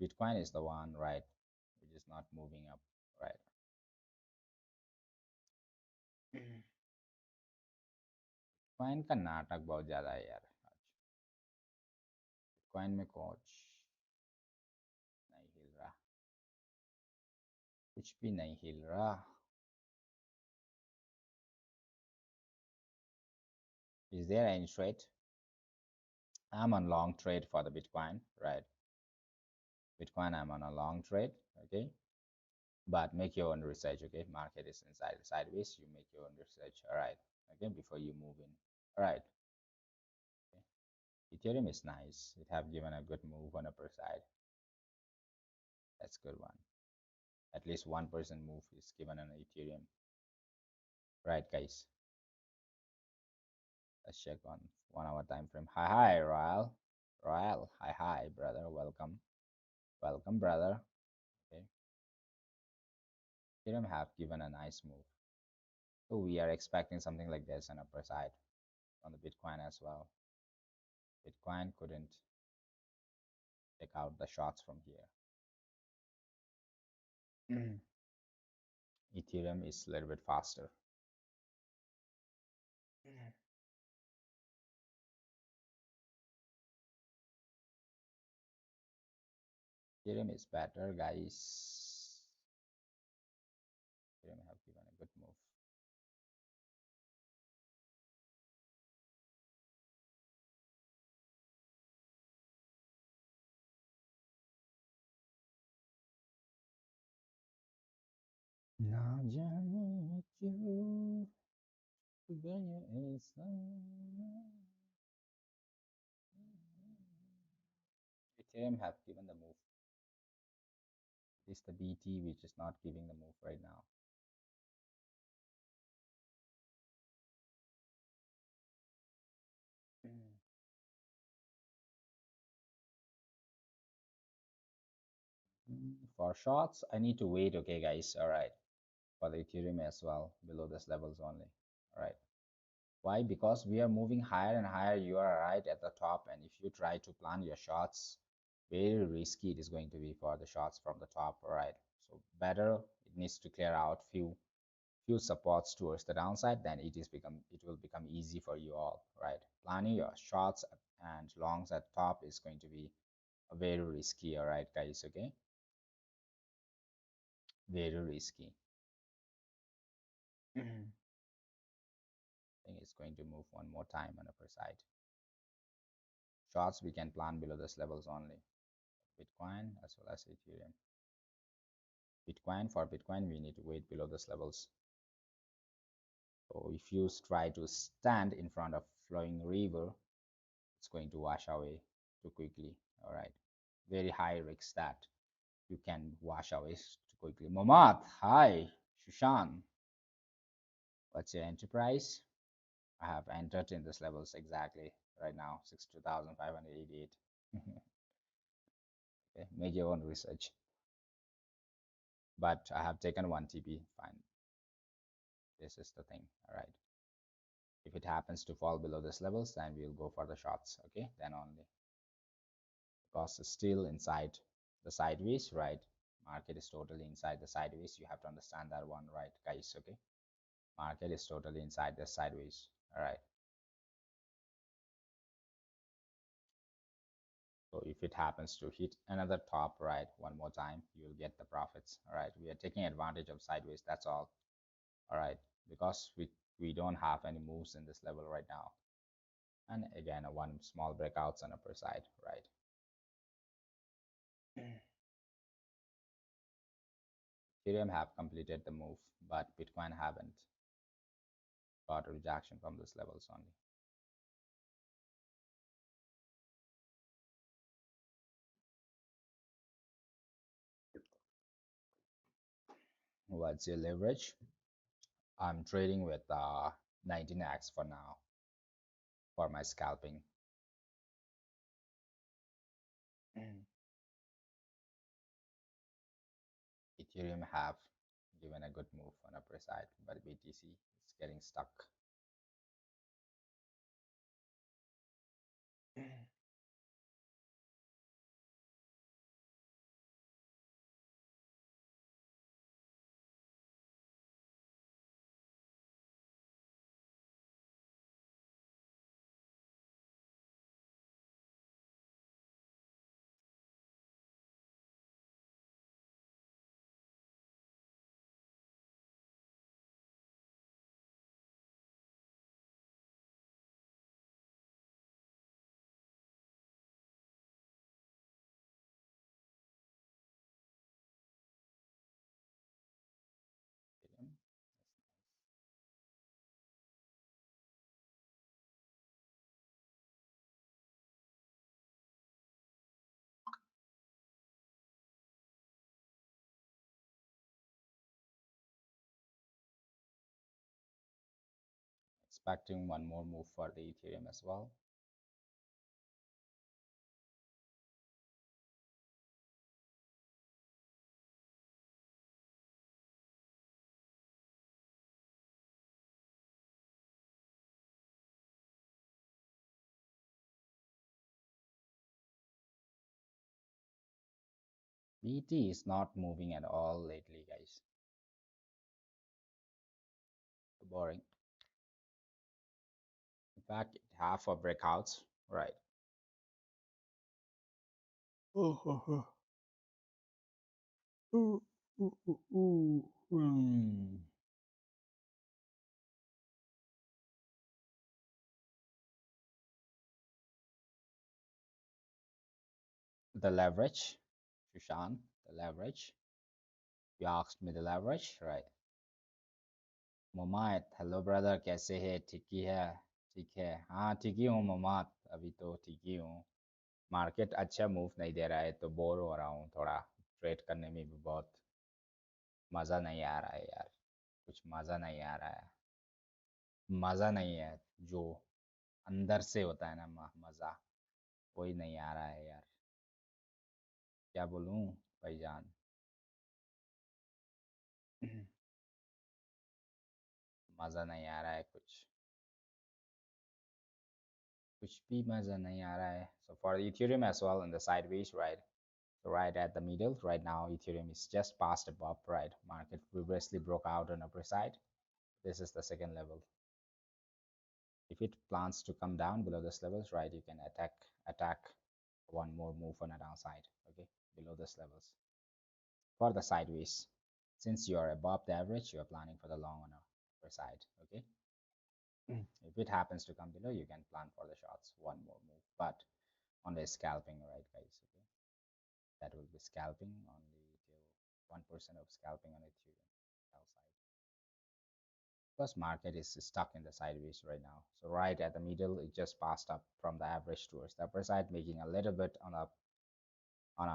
Bitcoin is the one, right, which is not moving up, right? Bitcoin का नाटक बहुत ज्यादा है यार आज। Bitcoin में कुछ नहीं हिल रहा, कुछ भी नहीं हिल रहा. Is there any trade? I'm on long trade for the Bitcoin, right? Bitcoin, I'm on a long trade, okay? But make your own research, okay? Market is inside sideways, you make your own research, all right? Okay, before you move in, all right? Okay. Ethereum is nice. It have given a good move on upper side. That's a good one. At least 1% move is given on Ethereum, right, guys? Let's check on 1 hour time frame. Hi, Royal. Royal, hi, brother. Welcome. Welcome, brother. Okay. Ethereum have given a nice move. So we are expecting something like this on upper side on the Bitcoin as well. Bitcoin couldn't take out the shots from here. Ethereum is a little bit faster. Ethereum is better, guys. Ethereum have given a good move. ना जाने क्यों गए ऐसा. Ethereum have given the move. It's the BT which is not giving the move right now. For shorts, I need to wait. Okay, guys. All right. For the Ethereum as well, below this levels only. All right. Why? Because we are moving higher and higher. You are right at the top, and if you try to plan your shots, very risky it is going to be for the shots from the top. All right. So better it needs to clear out few supports towards the downside, then it will become easy for you all, right? Planning your shots and longs at top is going to be very risky, all right, guys. Okay, very risky. I think it's going to move one more time on upper side. Shots we can plan below this levels only. Bitcoin as well as Ethereum. For Bitcoin we need to wait below this levels. So if you try to stand in front of flowing river, it's going to wash away too quickly. All right, very high risk that you can wash away too quickly. Momat, hi. Shushan, what's your enterprise? I have entered in this levels exactly right now, 62,588. Okay, make your own research. But I have taken 1 TP. Fine. This is the thing. All right. If it happens to fall below this levels, then we'll go for the shots. Okay, then only. Because it's still inside the sideways, right? Market is totally inside the sideways. You have to understand that one, right, guys? Okay. Market is totally inside the sideways. All right. So if it happens to hit another top right one more time, you will get the profits. All right. We are taking advantage of sideways. That's all. All right. Because we don't have any moves in this level right now. And again, one small breakouts on upper side, right? Ethereum have completed the move, but Bitcoin haven't got a rejection from these levels only. What's your leverage? I'm trading with 19x for now for my scalping. Ethereum have given a good move on upper side, but BTC is getting stuck. Ethereum, expecting one more move for the Ethereum as well. BT is not moving at all lately, guys. Boring. In fact, half of breakouts, right? Ooh, ooh, ooh, ooh. The leverage, Shushan, the leverage. You asked me the leverage, right? मोमात hello brother कैसे है ठीक ही है ठीक है हाँ ठीक ही हूँ मोमात अभी तो ठीक ही हूँ मार्केट अच्छा मूव नहीं दे रहा है तो बोर हो रहा हूँ थोड़ा ट्रेड करने में भी बहुत मज़ा नहीं आ रहा है यार कुछ मज़ा नहीं आ रहा है मज़ा नहीं है जो अंदर से होता है ना मज़ा वही नहीं आ रहा है यार क्या बोलूँ भाईजान मज़ा नहीं आ रहा है कुछ भी मज़ा नहीं आ रहा है so for the Ethereum as well in the sideways right. So right at the middle, right now, Ethereum is just past above, right? Market previously broke out on upper side. This is the second level. If it plans to come down below this levels, right, you can attack one more move on a downside, okay, below this levels. For the sideways, since you are above the average, you are planning for the long on upper side, okay? If it happens to come below, you can plan for the shorts, one more move, but on the scalping, right, guys, okay? That will be scalping only till 1% of scalping on Ethereum outside. Plus market is stuck in the sideways right now. So right at the middle, it just passed up from the average towards the upper side, making a little bit on a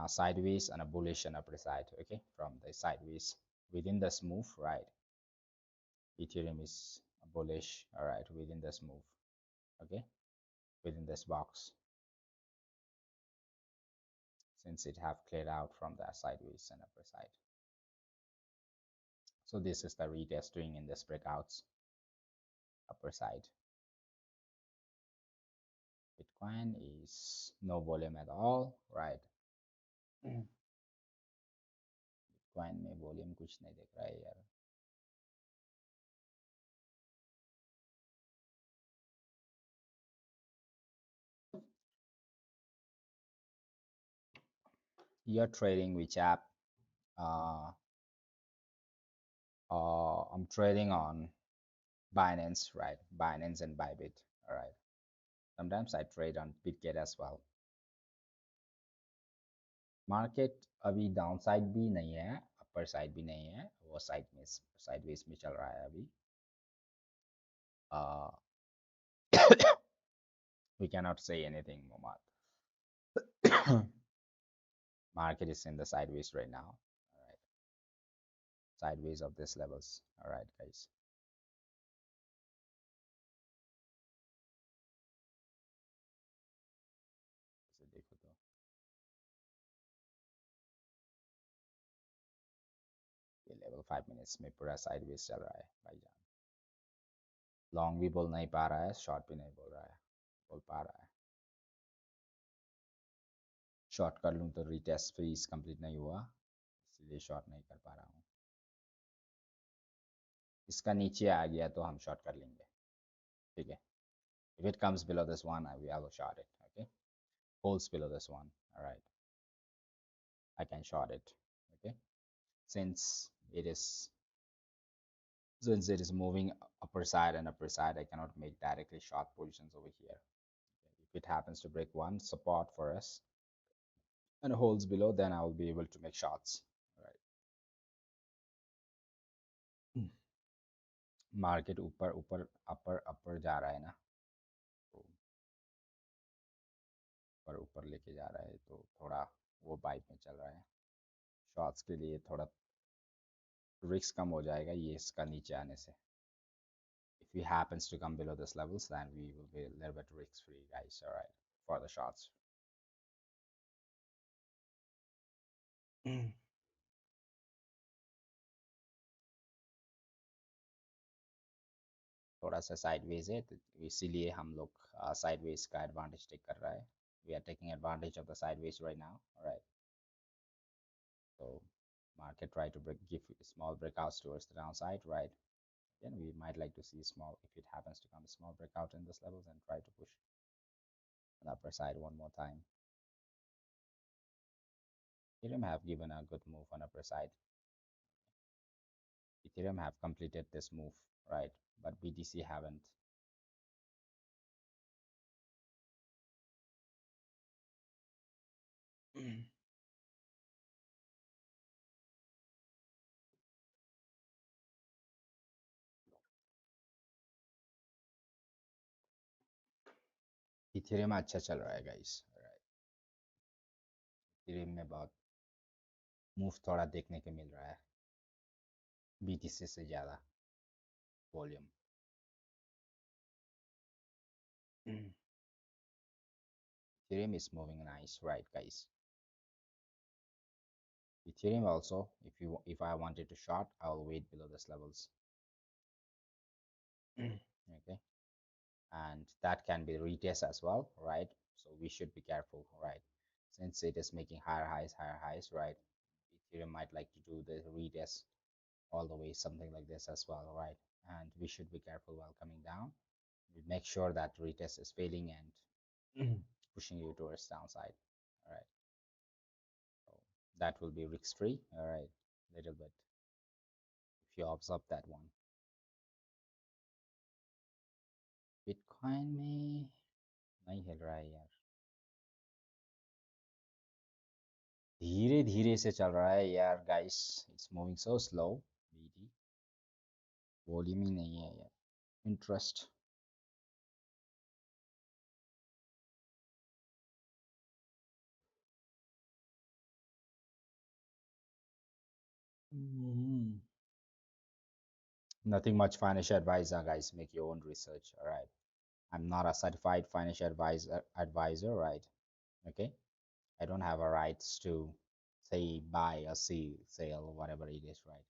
sideways and a bullish on upper side. Okay, from the sideways within this move, right? Ethereum is bullish. All right, within this move. Okay, within this box, since it have cleared out from the sideways and upper side. So this is the retest doing in this breakouts upper side. Bitcoin is no volume at all, right? Bitcoin में volume कुछ नहीं दिख रहा है यार you're trading which app uh, I'm trading on Binance, right? Binance and Bybit, all right. Sometimes I trade on Bitget as well. Market अभी down side भी नहीं है अपर साइड भी नहीं है वो साइडवेज में चल रहा है अभी uh, we cannot say anything Momad. Market is in the sideways right now, all right. sideways of these levels. All right, guys. इसे देखो तो ये लेवल 5 मिनट्स में पूरा साइडवेज चल रहा है भाईजान। लॉन्ग भी बोल नहीं पा रहा है, शॉर्ट भी नहीं बोल रहा है, बोल पा रहा है। शॉर्ट कर लूँ तो रीटेस्ट फेज कंप्लीट नहीं हुआ, इसलिए शॉर्ट नहीं कर पा रहा हूँ। इसका नीचे आ गया तो हम शॉर्ट कर लेंगे, ठीक है। If it comes below this one, I will short it. Okay, holds below this one. All right, I can short it. Okay, since it is since it is moving upper side, I cannot make directly short positions over here. Okay. If it happens to break one support for us and holds below, then I will be able to make shots. All right. Market ऊपर ऊपर अपर अपर जा रहा है ना, तो ऊपर ऊपर लेके जा रहा है, तो थोड़ा वो बाइक में चल रहा है। शॉर्ट्स के लिए थोड़ा रिस्क कम हो जाएगा ये इसका नीचे आने से। If he happens to come below this levels, then we will be a little bit risk free, guys. All right, for the shots. थोड़ा सा साइडवेज है, तो इसीलिए हम लोग साइडवेज का एडवांटेज टेक कर रहा है। We are taking advantage of the sideways right now. All right, so market try to give small breakouts towards the downside, right? Then we might like to see small, if it happens to come a small breakout in this levels, and try to push on the upper side one more time. Ethereum have given a good move on upper side. Ethereum have completed this move, right? But BTC haven't. Ethereum अच्छा चल रहा है guys. Ethereum में बहुत move थोड़ा देखने को मिल रहा है बीटीसी से ज़्यादा volume. Ethereum is moving nice, right, guys? Ethereum also, if I wanted to short, I'll wait below this levels. Okay, and that can be retest as well, right? So we should be careful, right? Since it is making higher highs, right? Ethereum might like to do the retest all the way, something like this as well, right? And we should be careful while coming down. We make sure that retest is failing and pushing you towards downside. All right, so that will be risk free. All right, little bit if you observe that one. Bitcoin में नहीं हिल रहा है यार, धीरे धीरे से चल रहा है यार guys. It's moving so slow, बीटी वॉल्यूम ही नहीं है यार। Interest nothing much financial advisor, guys. Make your own research. All right, I'm not a certified financial advisor, right? Okay, I don't have a rights to say buy or sell or whatever it is, right?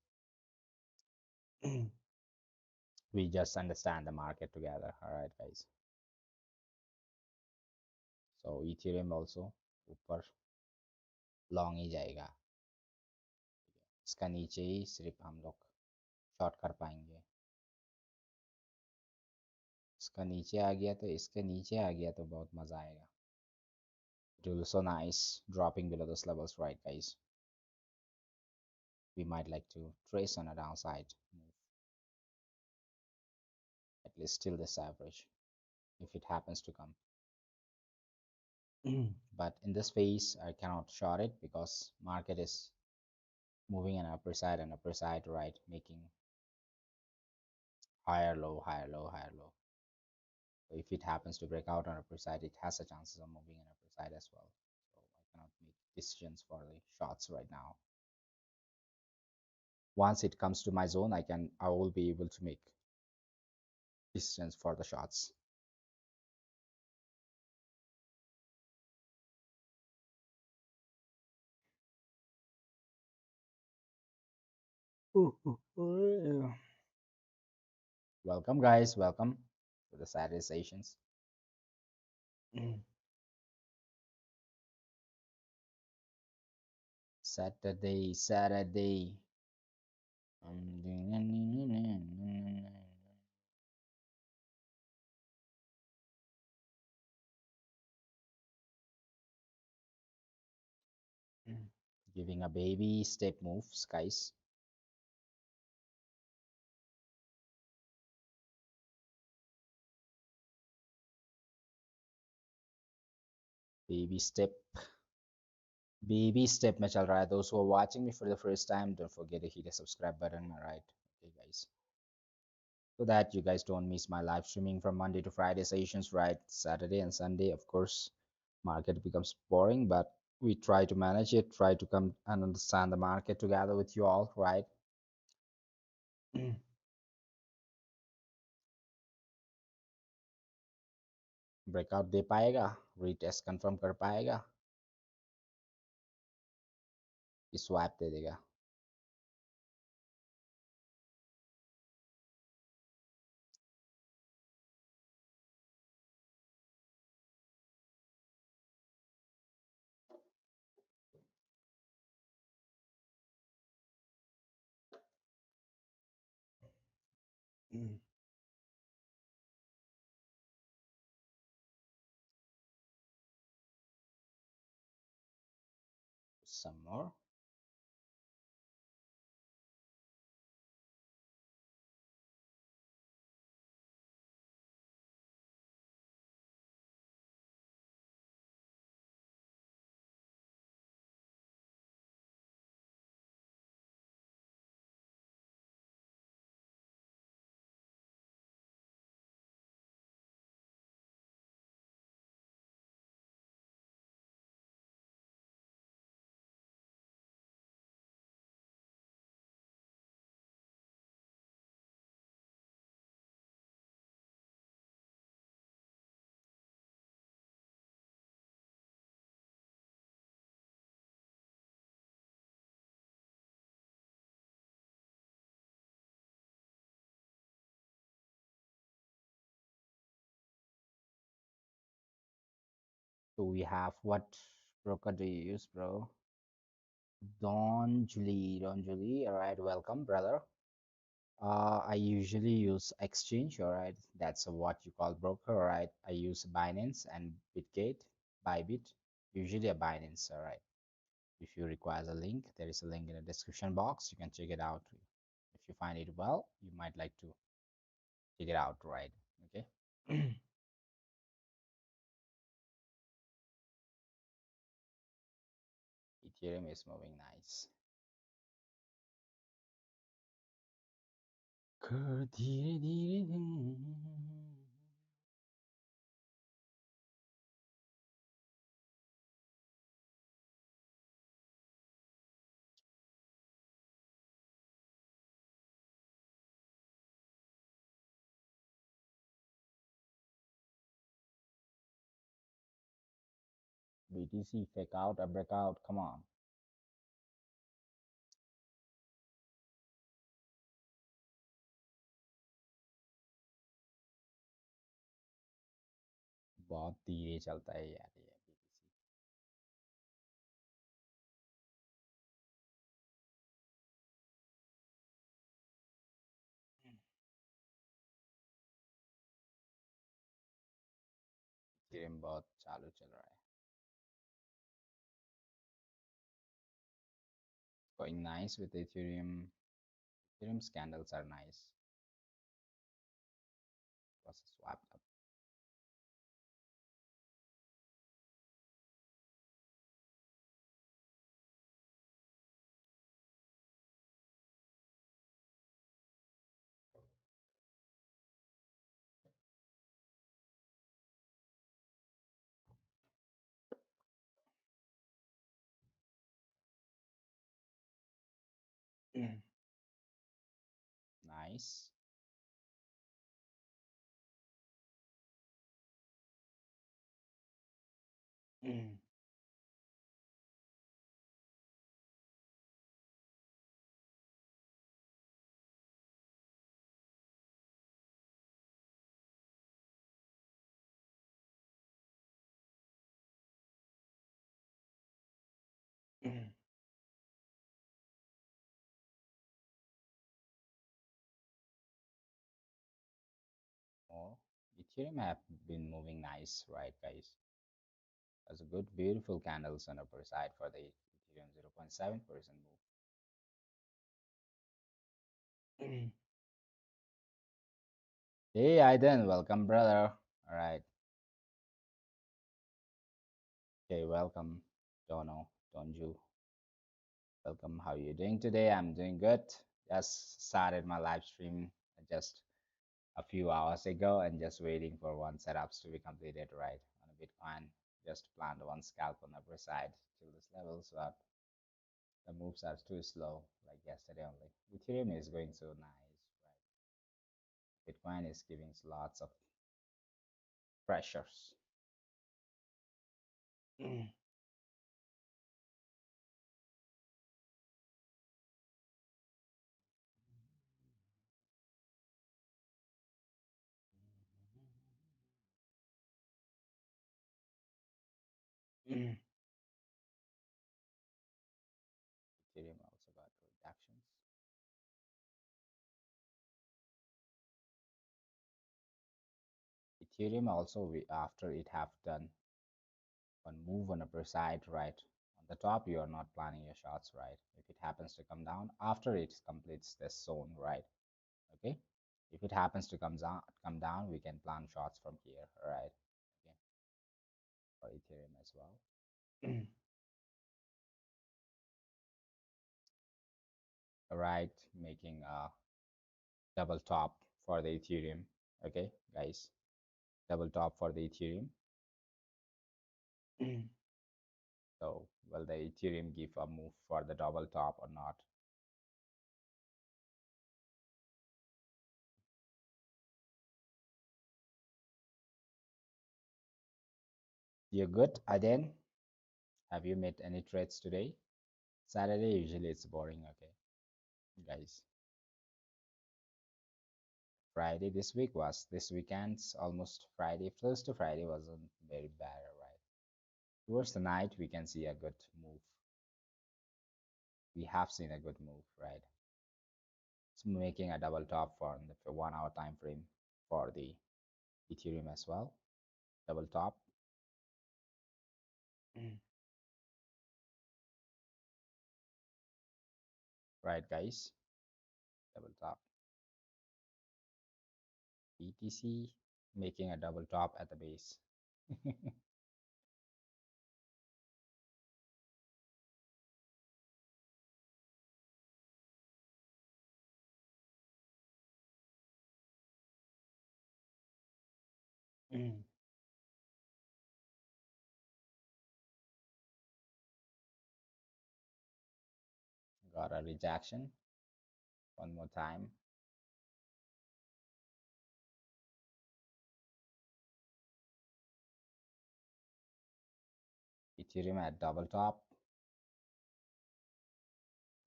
We just understand the market together. All right, guys. So Ethereum also ऊपर long ही जाएगा, इसका नीचे ही सिर्फ हम लोग short कर पाएंगे। इसका नीचे आ गया तो इसके नीचे आ गया तो बहुत मजा आएगा। It will be so nice dropping below those levels, right, guys? We might like to trace on a downside move, at least still this average, if it happens to come. But in this phase, I cannot short it because market is moving an upper side and upper side, right, making higher low, higher low, higher low. So if it happens to break out on upper side, it has a chances of moving an upper side as well. So I cannot make decisions for the shots right now. Once it comes to my zone, I will be able to make decisions for the shots. Welcome, guys. Welcome to the Saturday sessions. Saturday, Saturday. Giving a baby step moves, guys. Baby step. Baby step में चल रहा है. Those who are watching me for the first time, don't forget to hit the subscribe button, alright? Okay, guys. So that you guys don't miss my live streaming from Monday to Friday sessions, right? Saturday and Sunday, of course, market becomes boring, but we try to manage it, try to come and understand the market together with you all, right? Breakout दे पाएगा, retest confirm कर पाएगा, कि swap दे देगा. Some more. So we have what broker do you use, bro? Don Julie, all right, welcome, brother. I usually use exchange, all right. That's what you call broker, all right. I use Binance and Bitgate, Bybit, usually a Binance, all right. If you require a link, there is a link in the description box. You can check it out. If you find it well, you might like to check it out, right? Okay. Ethereum is moving nice. BTC fake out or breakout, come on. बहुत धीरे चलता है यार ये BTC. Ethereum बहुत चालू चल रहा है. Going nice with Ethereum. Ethereum candles are nice. Was swapped up. nice. Mm. Mm. Oh, Ethereum have been moving nice, right, guys? That's a good, beautiful candles on upper side for the Ethereum 0.7% move. Mm. Hey, Aiden, welcome, brother. All right. Okay, welcome. Dono, Donju. Welcome. How are you doing today? I'm doing good. Just started my live stream just a few hours ago and just waiting for one setups to be completed, right? On a Bitcoin. Just planned one scalp on the upper side till this level, so that the moves are too slow, like yesterday only. Ethereum is going so nice, right? Bitcoin is giving lots of pressures. Mm. Mm. Ethereum also got reductions. Ethereum also, after it have done one move on upper side, right? On the top, you are not planning your shots, right? If it happens to come down after it completes this zone, right? Okay. If it happens to come down, we can plan shots from here, right? Okay, for Ethereum as well. Right, making a double top for the Ethereum. Okay, guys, double top for the Ethereum. So, will the Ethereum give a move for the double top or not? You're good, Aden? Have you made any trades today? Saturday usually it's boring, okay, guys. Friday this weekend's almost Friday. Thursday, Friday wasn't very bad, right? Towards the night, we can see a good move. We have seen a good move, right? It's making a double top for the 1 hour time frame for the Ethereum as well. Double top. Mm. Right, guys? Double top. BTC making a double top at the base. Mm. Got a rejection. One more time. Ethereum at double top.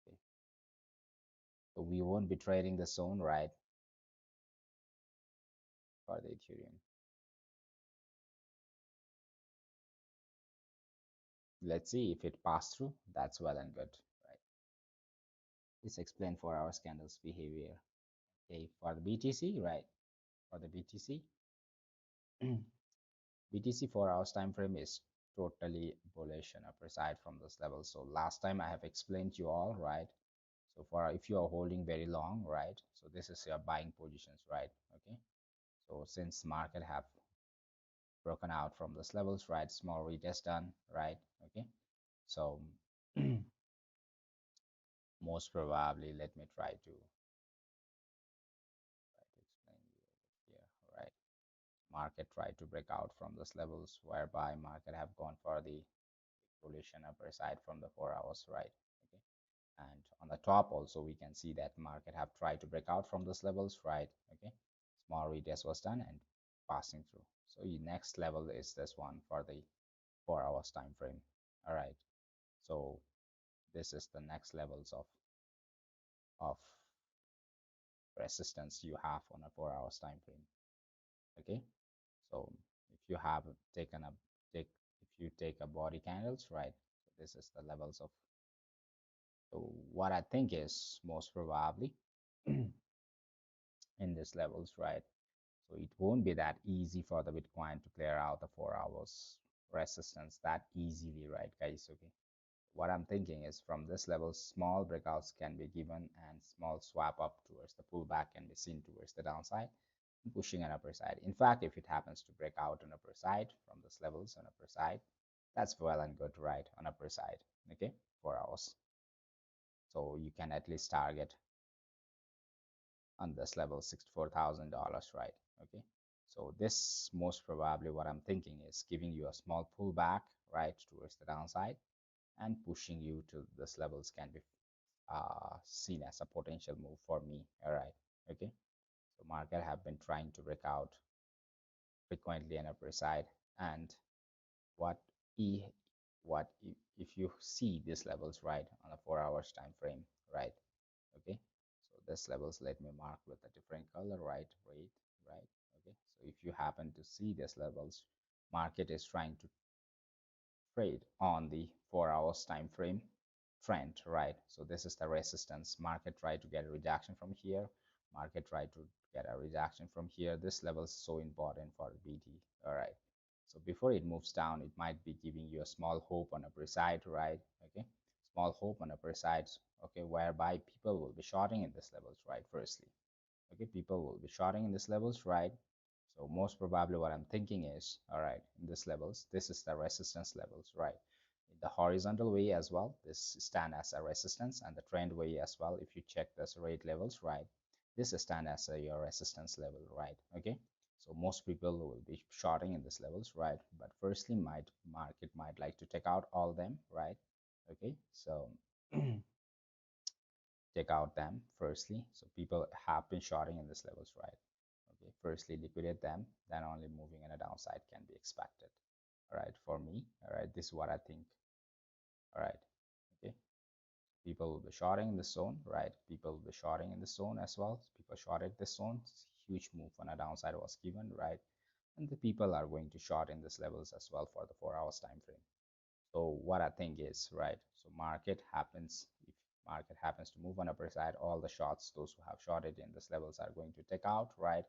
Okay. So we won't be trading the zone, right, for the Ethereum. Let's see if it passed through. That's well and good, right? Let's explain 4 hours candles behavior. Okay, for the BTC, right? For the BTC, BTC 4 hours time frame is totally bullish and upper side from this level. So last time I have explained to you all, right? So for if you are holding very long, right? So this is your buying positions, right? Okay. So since market have broken out from these levels, right? Small retest done, right? Okay. So most probably, let me try to explain you over here, right? Market tried to break out from those levels, whereby market have gone for the bullish and upper side from the 4 hours, right? Okay. And on the top also we can see that market have tried to break out from those levels, right? Okay, small retest was done and passing through. So the next level is this one for the 4 hours time frame. All right, so this is the next levels of resistance you have on a 4 hours time frame. Okay, so if you have taken a take if you take a body candles, right, so this is the levels of, so what I think is most probably in these levels, right? So it won't be that easy for the Bitcoin to clear out the 4 hours resistance that easily, right, guys? Okay. What I'm thinking is from this level, small breakouts can be given and small swap up towards the pullback can be seen towards the downside, pushing an upper side. In fact, if it happens to break out on upper side from this levels on upper side, that's well and good, right? On upper side, okay, 4 hours. So you can at least target on this level $64,000, right? Okay, so this most probably what I'm thinking is giving you a small pullback right towards the downside and pushing you to this levels can be seen as a potential move for me. All right, okay, so market have been trying to break out frequently on upper side, and what e what if you see these levels right on a 4 hours time frame, right? Okay, so this levels, let me mark with a different color, right? Wait, right? Okay, so if you happen to see these levels, market is trying to trade on the 4 hours time frame trend, right? So this is the resistance. Market try to get a rejection from here, market try to get a rejection from here. This level is so important for BT. All right, so before it moves down, it might be giving you a small hope on upper side, right? Okay, small hope on upper sides, okay, whereby people will be shorting in this levels, right? Firstly, okay, people will be shorting in this levels, right? So most probably what I'm thinking is, all right, in this levels, this is the resistance levels, right? In the horizontal way as well, this stand as a resistance, and the trend way as well. If you check this rate levels, right, this stand as your resistance level, right? Okay, so most people will be shorting in this levels, right? But firstly, market might like to take out all them, right? Okay, so take out them firstly. So people have been shorting in this levels, right? Okay, firstly liquidate them, then only moving in a downside can be expected. All right, for me, all right, this is what I think. All right, okay, people will be shorting in the zone, right? People will be shorting in the zone as well. People shorted this zone, huge move on a downside was given, right? And the people are going to short in this levels as well for the 4 hours time frame. So what I think is, right, so market happens, if market happens to move on upper side, all the shots those who have shorted in this levels are going to take out, right?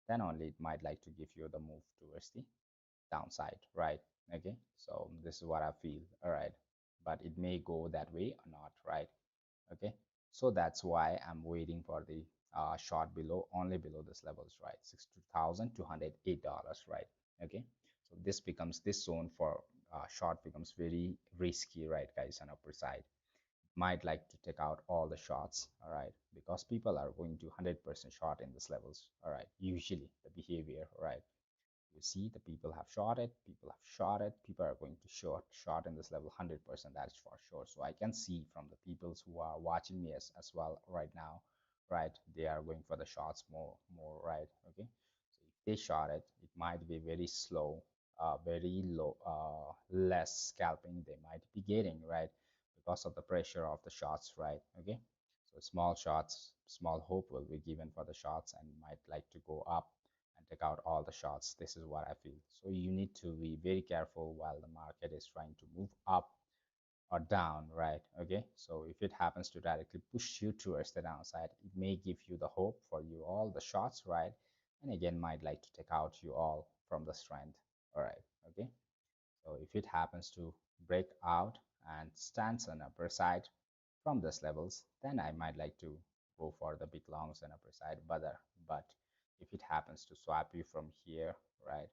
Then only it might like to give you the move towards the downside, right? Okay, so this is what I feel. All right, but it may go that way or not, right? Okay, so that's why I'm waiting for the short below, only below this levels, right? $62,208, right? Okay, so this becomes, this zone for short becomes very risky, right, guys? On upper side might like to take out all the shots, all right, because people are going to 100% short in this levels, all right, usually the behavior, right? You see the people have shorted, people have shorted, people are going to short in this level 100%, that is for sure. So I can see from the peoples who are watching me as well right now, right, they are going for the shots more, right? Okay, so if they short it, it might be very slow, very low, less scalping they might be getting, right, because of the pressure of the shots, right? Okay, so small shots, small hope will be given for the shots and might like to go up and take out all the shots. This is what I feel. So you need to be very careful while the market is trying to move up or down, right? Okay, so if it happens to directly push you towards the downside, it may give you the hope for you all the shots, right? And again might like to take out you all from the strength. All right, okay, so if it happens to break out and stands on upper side from these levels, then I might like to go for the big longs and upper side. But if it happens to swap you from here, right,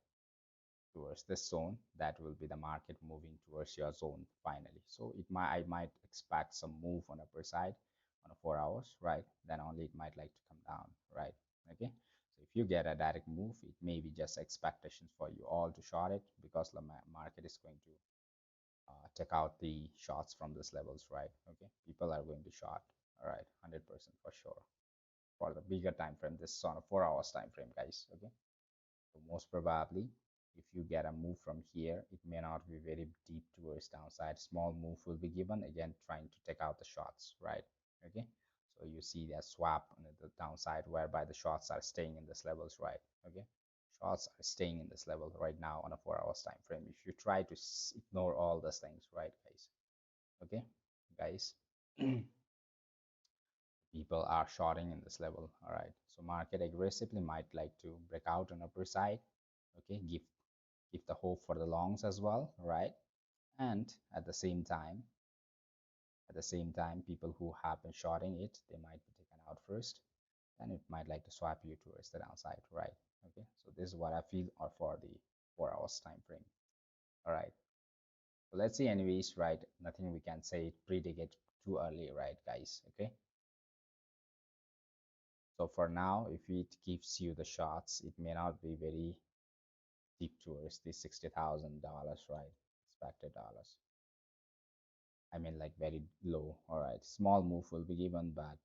towards this zone, that will be the market moving towards your zone finally. So I might expect some move on upper side on a 4 hours, right? Then only it might like to come down, right? Okay. So if you get a direct move, it may be just expectations for you all to short it because the market is going to take out the shots from these levels, right? Okay, people are going to short, all right, 100% for sure. For the bigger time frame, this is on a 4 hours time frame, guys. Okay, so most probably if you get a move from here, it may not be very deep towards downside. Small move will be given, again trying to take out the shots, right? Okay, so you see that swap on the downside whereby the shots are staying in this levels, right? Okay, shots are staying in this level right now on a 4 hours time frame. If you try to ignore all these things, right, guys? Okay, guys, people are shorting in this level, all right? So market aggressively might like to break out on upper side, okay, give the hope for the longs as well, right? And at the same time people who have been shorting it, they might be taken out first, then it might like to swap you towards the downside, right? Okay, so this is what I feel are for the 4 hours time frame. All right, so let's see anyways, right? Nothing we can say predict it too early, right, guys? Okay, so for now, if it gives you the shots, it may not be very deep towards the $60,000, right? Expected dollars. I mean, like very low. All right, small move will be given, but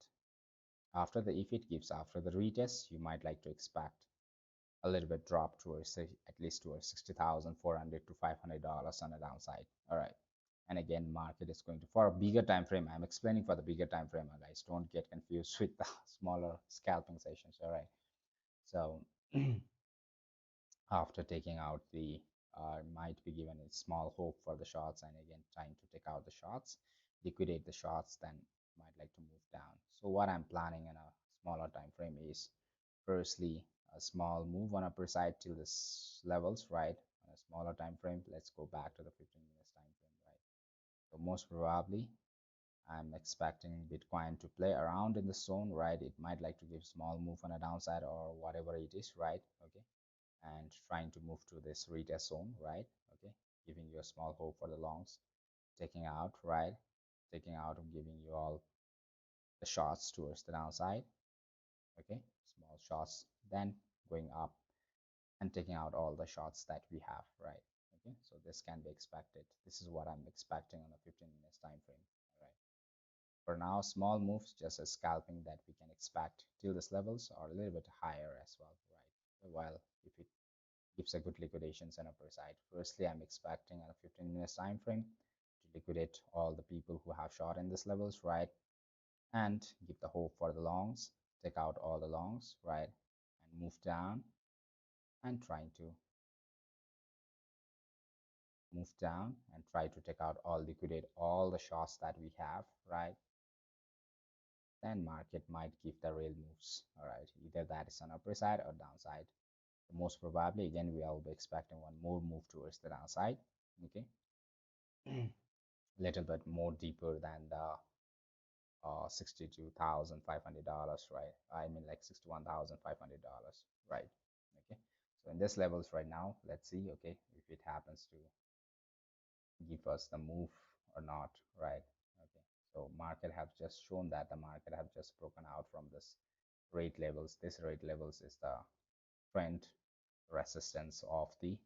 after the if it gives after the retest, you might like to expect a little bit drop towards at least towards 60,400 to $500 on the downside. All right, and again, market is going to for a bigger time frame. I'm explaining for the bigger time frame, guys. Don't get confused with the smaller scalping sessions. All right, so after taking out the might be given a small hope for the shots, and again trying to take out the shots, liquidate the shots, then might like to move down. So what I'm planning in a smaller time frame is firstly a small move on upper side till this levels, right? On a smaller time frame, let's go back to the 15 minutes time frame, right? So most probably I'm expecting Bitcoin to play around in the zone, right? It might like to give small move on a downside or whatever it is, right? Okay, and trying to move to this retest zone, right? Okay, giving you a small hope for the longs, taking out, right? Taking out and giving you all the shots towards the downside, okay? Small shots, then going up and taking out all the shots that we have, right? Okay, so this can be expected. This is what I'm expecting on a 15 minutes time frame, all right? For now, small moves, just a scalping that we can expect till these levels or a little bit higher as well, right? While if it gives a good liquidations and upper side. Firstly, I'm expecting on a 15 minutes time frame to liquidate all the people who have short in these levels, right? And give the hope for the longs, take out all the longs, right? And move down and trying to move down and try to take out all liquidate all the shorts that we have, right? Then market might give the real moves, all right? Either that is on upper side or downside. Most probably, again, we will be expecting one more move towards the downside, okay? Little bit more deeper than the $62,500, right? I mean like $61,500, right? Okay, so in this levels right now, let's see, okay, if it happens to give us the move or not, right? Okay, so market have just shown that the market have just broken out from this rate levels. This rate levels is the trend resistance of the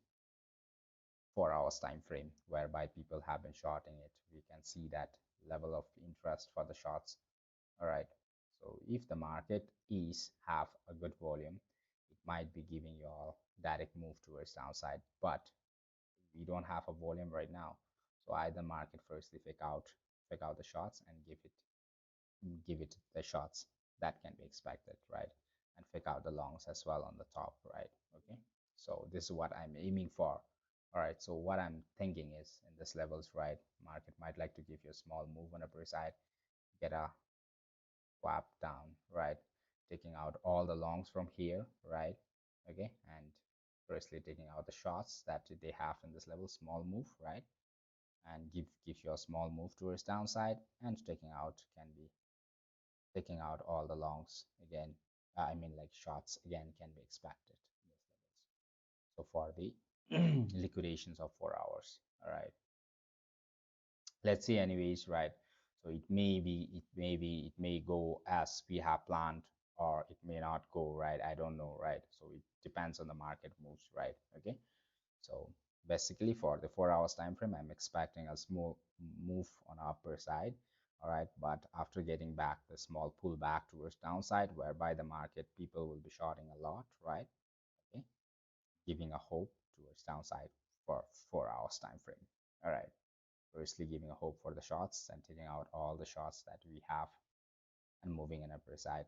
4 hours time frame, whereby people have been shorting it. We can see that level of interest for the shorts. All right, so if the market is have a good volume, it might be giving you all direct move towards downside, but we don't have a volume right now. So either market firstly fake out the shots and give it the shots that can be expected, right? And fake out the longs as well on the top, right? Okay, so this is what I'm aiming for. All right, so what I'm thinking is in this levels, right? Market might like to give you a small move on the upper side, get a swap down, right? Taking out all the longs from here, right? Okay, and firstly taking out the shots that they have in this level, small move, right? And give you a small move towards downside, and taking out can be taking out all the longs again. I mean like shots again can be expected in these levels. So for the liquidations of 4 hours, all right. Let's see anyways, right? So it may go as we have planned, or it may not go, right? I don't know, right? So it depends on the market moves, right? Okay, so basically for the 4 hours time frame, I'm expecting a small move on upper side. All right, but after getting back the small pullback towards downside, whereby the market people will be shorting a lot, right? Okay, giving a hope towards downside for 4 hours time frame. All right, firstly giving a hope for the shots and taking out all the shots that we have and moving in upper side.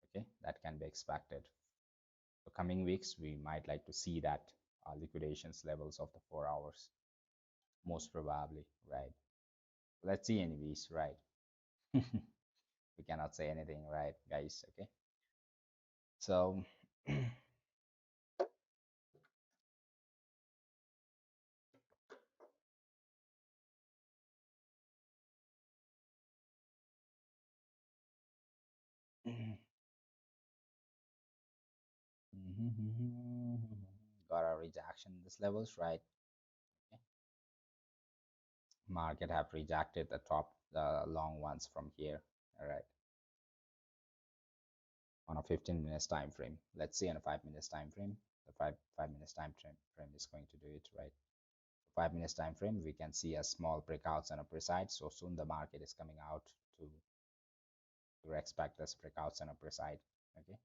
Okay, that can be expected. So coming weeks, we might like to see that liquidations levels of the 4 hours, most probably, right? Let's see anyways, right? We cannot say anything, right, guys? Okay, so got a rejection in this levels, right? Okay. Market have rejected the top, the long ones from here. All right, on a 15 minutes time frame. Let's see on a 5 minutes time frame. The five minutes frame is going to do it, right? 5 minutes time frame, we can see a small breakouts on upper side. So soon the market is coming out to expect this breakouts on upper side. Okay,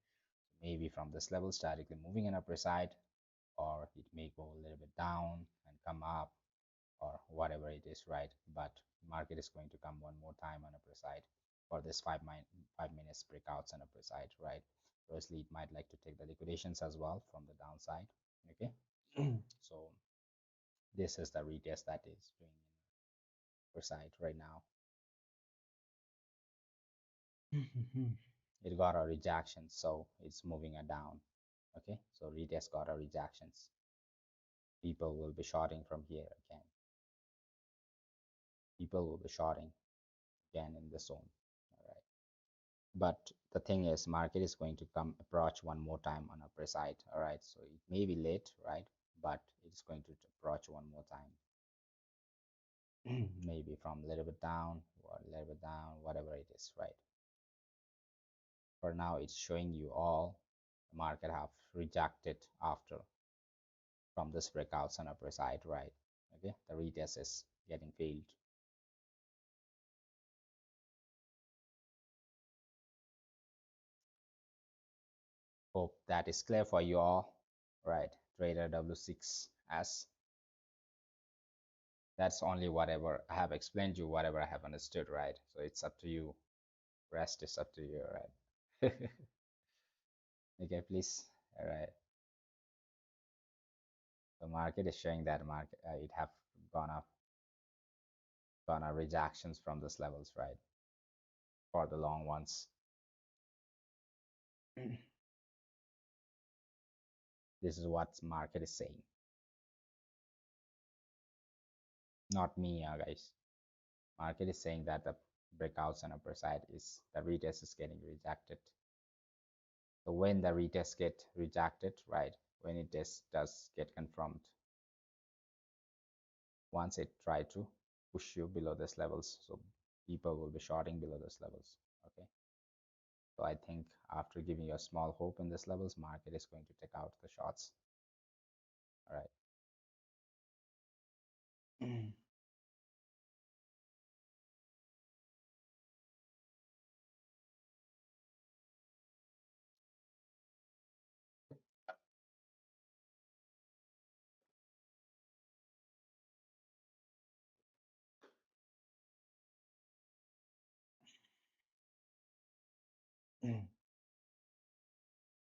maybe from this level statically moving in upper side, or it may go a little bit down and come up, or whatever it is, right? But market is going to come one more time on upper side for this 5 minutes breakouts on upper side, right? Firstly, it might like to take the liquidations as well from the downside. Okay, so this is the retest that is doing in upper side right now. It got a rejection, so it's moving it down. Okay, so retest got a rejections. People will be shorting from here again. People will be shorting again in the zone. All right, but the thing is, market is going to come approach one more time on upper side. All right, so it may be late, right? But it's going to approach one more time. Maybe from a little bit down or a little bit down, whatever it is, right? For now, it's showing you all the market have rejected after from this breakouts on upper side, right? Okay, the retest is getting failed. Hope that is clear for you all, right? Trader W6S. That's only whatever I have explained you, whatever I have understood, right? So it's up to you. Rest is up to you, right? Okay, please. All right. The market is showing that market it have gone up, gone up rejections from these levels, right? For the long ones. This is what market is saying, not me, guys. Market is saying that the breakouts on upper side is the retest is getting rejected. So when the retest get rejected, right? When it does get confirmed, once it try to push you below this levels, so people will be shorting below this levels. Okay. So I think after giving you a small hope in this levels, market is going to take out the shots. All right.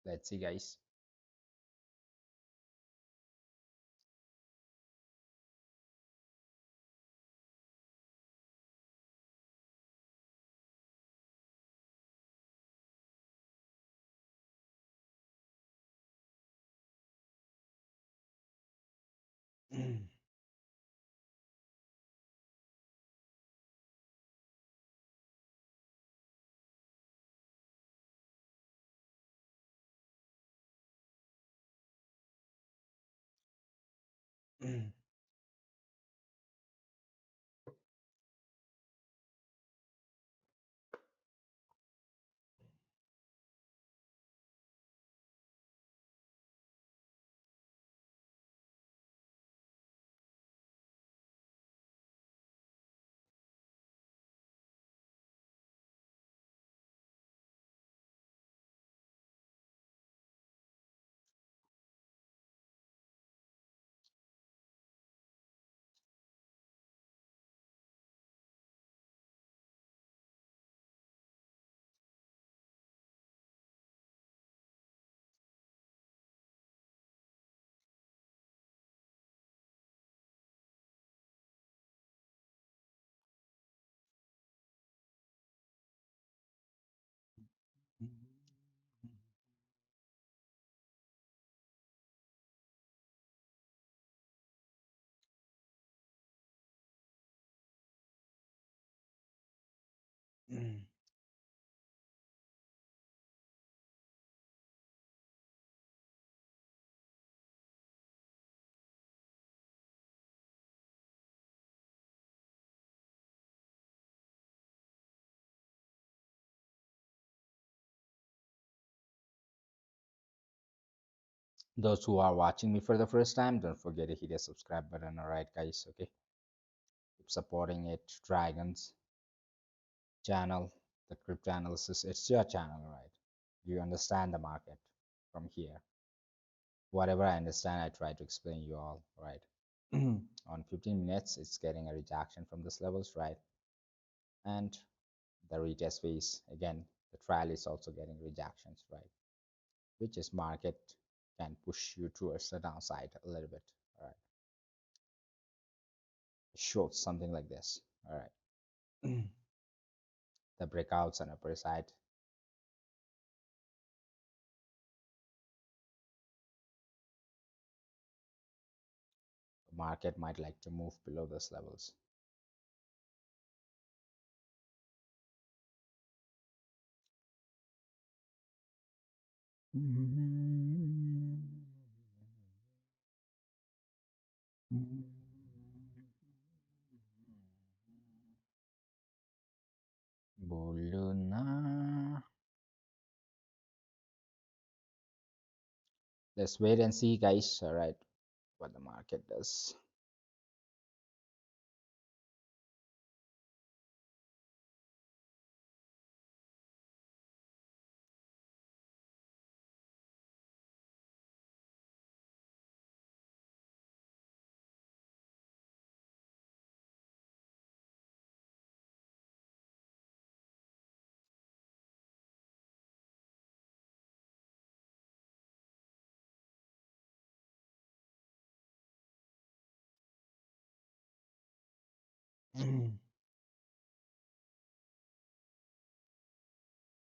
Let's see, guys. Those who are watching me for the first time, don't forget to hit the subscribe button. All right, guys. Okay, keep supporting it. Dragons channel, the crypto analysis. It's your channel, right? You understand the market from here. Whatever I understand, I try to explain you all, right? On 15 minutes, it's getting a rejection from these levels, right? And the retest phase again, the trial is also getting rejections, right? Which is market can push you towards the downside a little bit, all right? Shows something like this, all right? The breakouts on upper side, the market might like to move below those levels. Boluna. Let's wait and see, guys. All right, what the market does.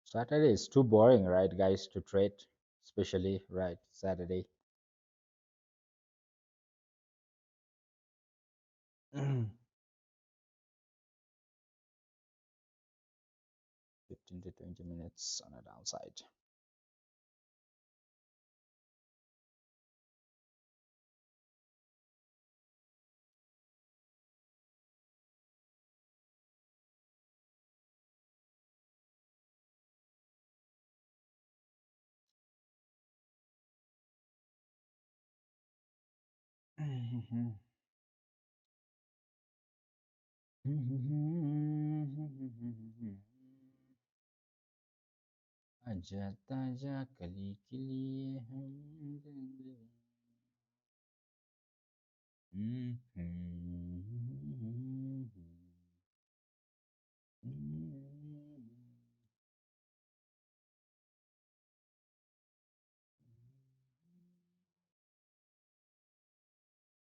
Saturday is too boring, right, guys, to trade, especially right Saturday. 15 to 20 minutes on a downside. आजा ताजा कली के लिए हम जिंदगी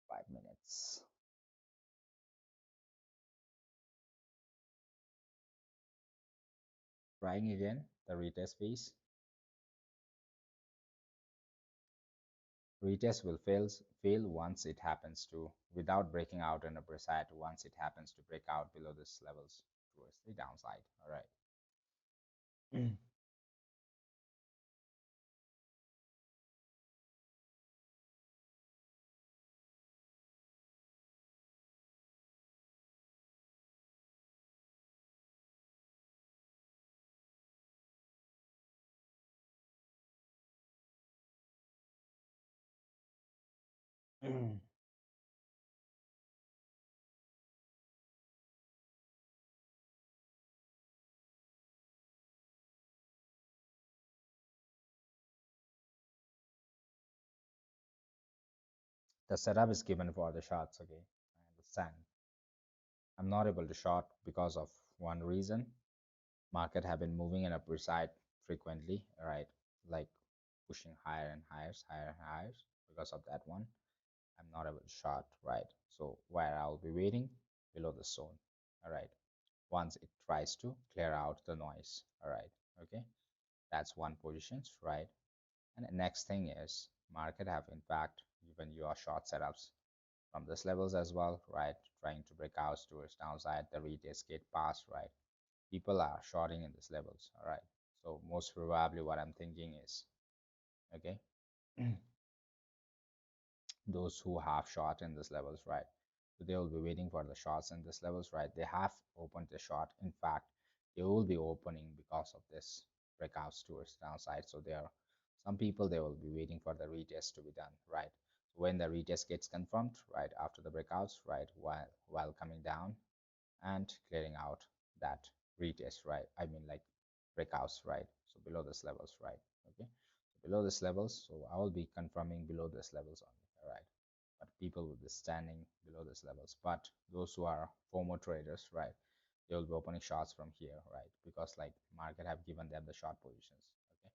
5 minutes. Trying again the retest phase. Retest will fail once it happens to without breaking out on a upside once it happens to break out below this levels towards the downside. All right. The setup is given for the shots. Okay, I understand. I'm not able to short because of one reason. Market have been moving in upward side frequently, right? Like pushing higher and higher, higher and higher. Because of that one, I'm not able to short, right? So where I'll be waiting below the zone, all right? Once it tries to clear out the noise, all right? Okay, that's one positions, right? And the next thing is market have in fact given you a short setups from these levels as well, right? Trying to break out towards downside, the retest get past, right? people are shorting in these levels. All right, so most probably what I'm thinking is, okay, those who have short in these levels, right, so they will be waiting for the shots in these levels, right? They have opened the short. In fact, they will be opening because of this breakouts towards downside. So there are some people, they will be waiting for the retest to be done, right? So when the retest gets confirmed, right, after the breakouts, right, while coming down and clearing out that retest, right, I mean like breakouts, right, so below this levels, right, okay, so below this levels, so I will be confirming below this levels only. All right, but people will be standing below this levels, but those who are former traders, right, they will be opening shots from here, right, because like market have given them the short positions, okay,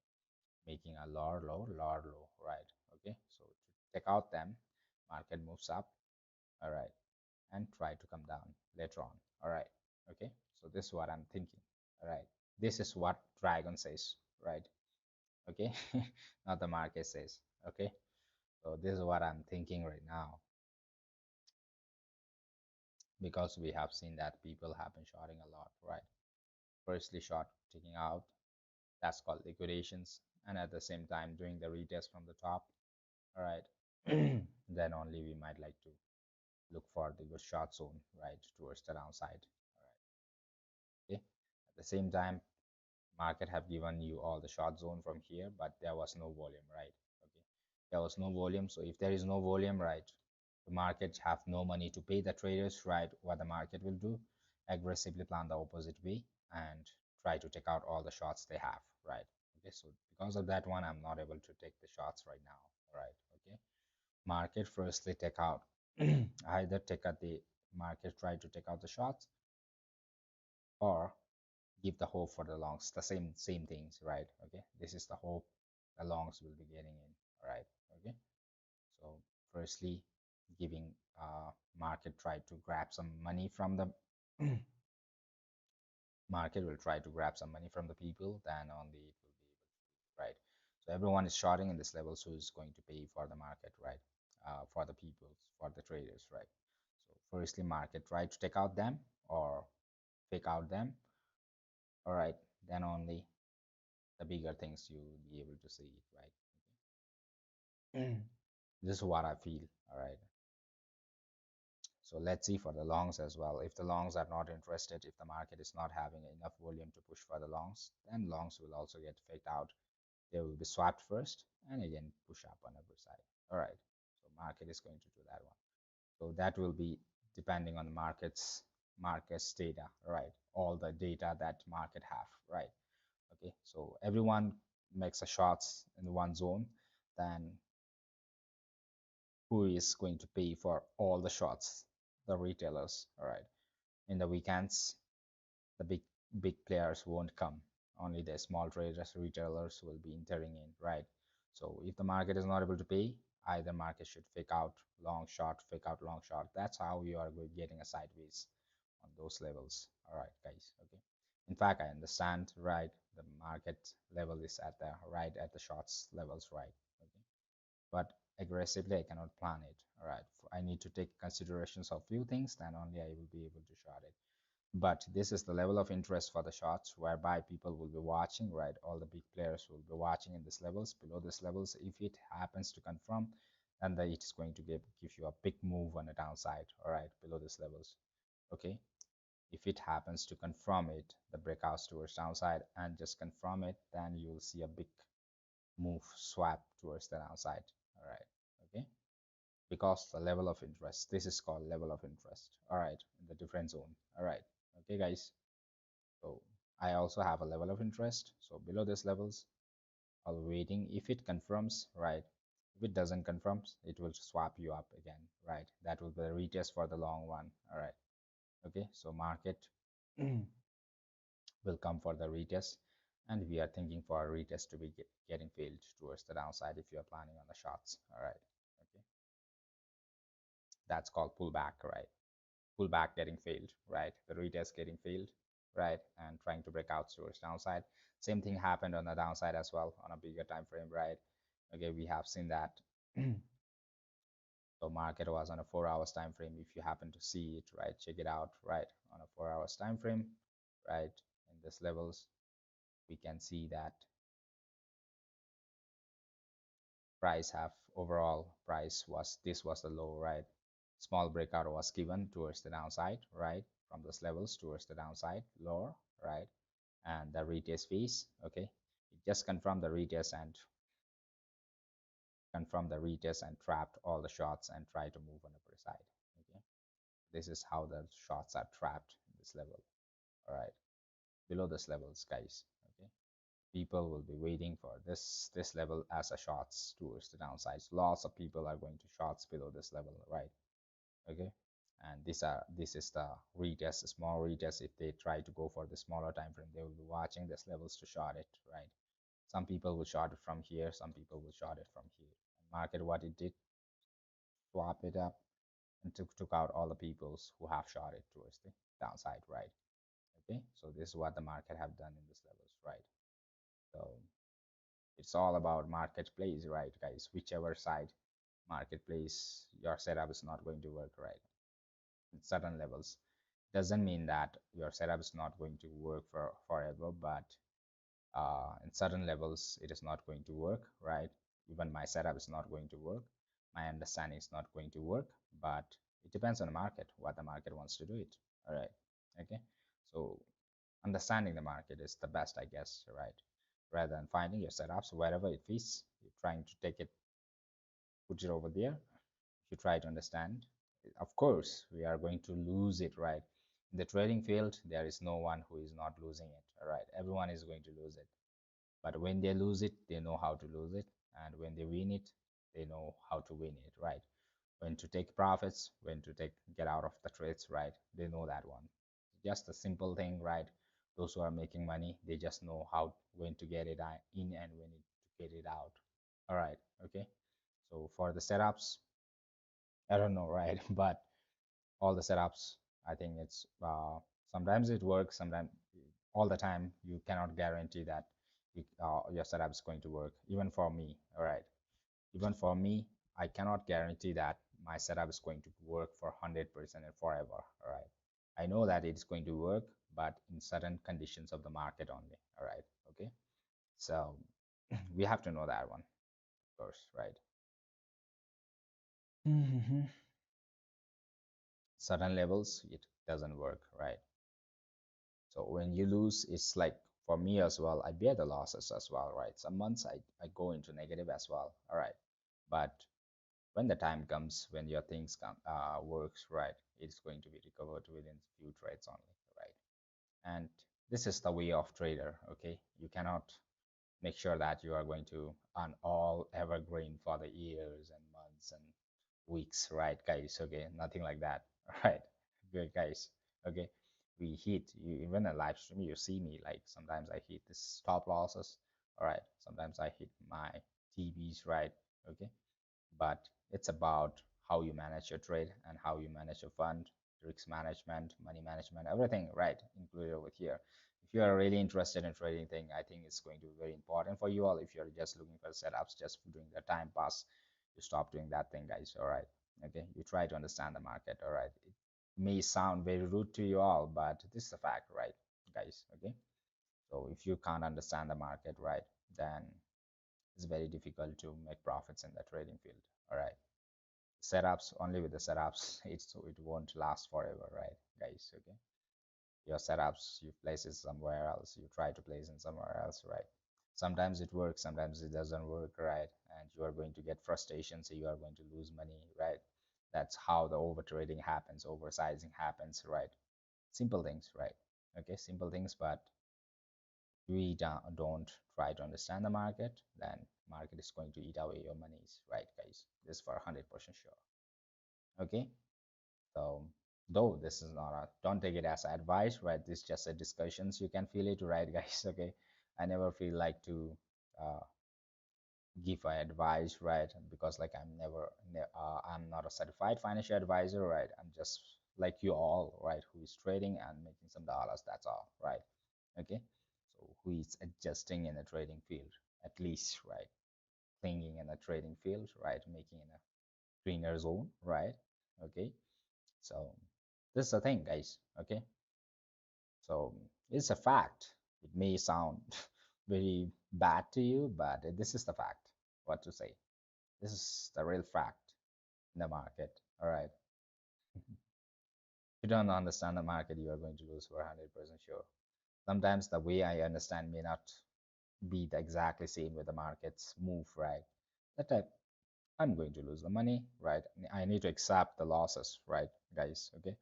making a lower low, right, okay, so to take out them, market moves up, all right, and try to come down later on. All right, okay, so this is what I'm thinking. All right, this is what dragon says, right? Okay, not the market says. Okay, so this is what I'm thinking right now, because we have seen that people have been shorting a lot, right? Firstly short taking out, that's called liquidations, and at the same time doing the retest from the top. All right, then only we might like to look for the good short zone, right, towards the downside. All right, okay, at the same time market have given you all the short zone from here, but there was no volume, right? Okay, there was no volume. So if there is no volume, right, the market have no money to pay the traders, right? What the market will do, aggressively plan the opposite way and try to take out all the shots they have, right? Okay, so because of that one, I'm not able to take the shots right now, right? Okay, market firstly take out either take out the market try to take out the shots, or give the hope for the longs, the same things, right? Okay, this is the hope the longs will be getting in. All right, okay, so firstly giving market try to grab some money from the market will try to grab some money from the people, then only it will be able to, right? So everyone is shorting in this level, so is going to pay for the market, right? For the people, for the traders, right? So firstly market try to take out them or fake out them. All right, then only the bigger things you will be able to see it, right? Okay. This is what I feel. All right, so let's see for the longs as well. If the longs are not interested, if the market is not having enough volume to push for the longs, then longs will also get faked out. They will be swapped first and again push up on every side. All right, so market is going to do that one. So that will be depending on the markets data, right? All the data that market have, right? Okay, so everyone makes a shots in one zone, then who is going to pay for all the shots? The retailers. All right, in the weekends the big players won't come, only the small traders, retailers will be entering in, right? So if the market is not able to pay, either market should fake out long short, fake out long short. That's how you are getting a sideways on those levels. All right, guys, okay, in fact I understand, right, the market level is at the right at the shorts levels, right? Okay, but aggressively I cannot plan it. All right, I need to take considerations of few things, then only I will be able to short it. But this is the level of interest for the shots whereby people will be watching, right? All the big players will be watching in these levels, below these levels. If it happens to confirm, then it is going to give you a big move on the downside, all right, below these levels. Okay, if it happens to confirm it, the breakouts towards downside and just confirm it, then you'll see a big move swap towards the downside. All right, okay, because the level of interest, this is called level of interest, all right, in the different zone. All right, okay guys, so I also have a level of interest, so below these levels I'll be waiting. If it confirms, right, if it doesn't confirm, it will swap you up again, right? That will be the retest for the long one. All right, okay, so market will come for the retest, and we are thinking for a retest to be getting failed towards the downside if you are planning on the shots. All right, okay, that's called pullback, right? Pullback getting failed, right? The retest getting failed, right? And trying to break out towards downside. Same thing happened on the downside as well on a bigger time frame, right? Okay, we have seen that. So market was on a 4 hours time frame. If you happen to see it, right, check it out, right, on a 4 hours time frame, right? this levels, we can see that price have overall price was, this was the low, right? Small breakout was given towards the downside, right? From these levels towards the downside, lower, right? And the retest phase, okay, it just confirmed the retest and trapped all the shots and tried to move on the upper side. Okay, this is how the shots are trapped in this level. All right, below this levels, guys. Okay, people will be waiting for this level as a shots towards the downsides. Lots of people are going to shots below this level, right? Okay, and this is the retest, small retest. If they try to go for the smaller time frame, they will be watching this levels to short it, right? Some people will short it from here, some people will short it from here. And market, what it did, swap it up and took out all the peoples who have shorted towards the downside, right? Okay, so this is what the market have done in this levels, right? So it's all about marketplace, right, guys? Whichever side marketplace your setup is not going to work, right? In certain levels, doesn't mean that your setup is not going to work for forever, but in certain levels it is not going to work, right? Even my setup is not going to work, my understanding is not going to work, but it depends on the market, what the market wants to do it. All right, okay, so understanding the market is the best, I guess, right? Rather than finding your setups wherever it fits, you're trying to take it, put it over there. If you try to understand, of course we are going to lose it, right? In the trading field there is no one who is not losing it. All right, everyone is going to lose it, but when they lose it, they know how to lose it, and when they win it, they know how to win it, right? When to take profits, when to take get out of the trades, right? They know that one. Just a simple thing, right? Those who are making money, they just know how, when to get it in and when to get it out. All right, okay. So for the setups, I don't know, right? But all the setups, I think it's sometimes it works, sometimes, all the time you cannot guarantee that your setup is going to work. Even for me, all right, even for me, I cannot guarantee that my setup is going to work for 100% and forever. All right, I know that it's going to work, but in certain conditions of the market only. All right, okay. So we have to know that one, of course, right? Certain levels it doesn't work, right? So when you lose, it's like, for me as well, I bear the losses as well, right? Some months I go into negative as well, all right. But when the time comes, when your things come works, right, it's going to be recovered within few trades only, right? And this is the way of trader, okay? You cannot make sure that you are going to earn all evergreen for the years and months and weeks, right, guys? Okay, nothing like that. Right, good, guys. Okay, we hit you, even a live stream, you see me, like sometimes I hit the stop losses, all right, sometimes I hit my TBs, right? Okay, but it's about how you manage your trade and how you manage your fund, risk management, money management, everything, right, included over here. If you are really interested in trading thing, I think it's going to be very important for you all. If you're just looking for setups, just doing the time pass, you stop doing that thing, guys. All right, okay, you try to understand the market. All right, it may sound very rude to you all, but this is a fact, right, guys? Okay, so if you can't understand the market, right, then it's very difficult to make profits in the trading field. All right, setups, only with the setups it won't last forever, right, guys? Okay, your setups, you place it somewhere else, you try to place it somewhere else, right? Sometimes it works, sometimes it doesn't work, right? And you are going to get frustration, so you are going to lose money, right? That's how the over trading happens, oversizing happens, right? Simple things, right? Okay, simple things, but we don't try to understand the market, then market is going to eat away your monies, right, guys? This is for 100% sure. Okay, so though this is not a, don't take it as advice, right? This is just a discussions, you can feel it, right, guys? Okay, I never feel like to uh, give advice, right? Because like I'm not a certified financial advisor, right? I'm just like you all, right, who is trading and making some dollars, that's all, right? Okay, so who is adjusting in the trading field, at least, right? Clinging in the trading field, right? Making in a greener zone, right? Okay, so this is the thing, guys. Okay, so It's a fact. It may sound very bad to you, but this is the fact. What to say? This is the real fact in the market. All right. If you don't understand the market, you are going to lose for 100% sure. Sometimes the way I understand may not be the exactly same with the markets move, right? That I'm going to lose the money, right? I need to accept the losses, right, guys? Okay.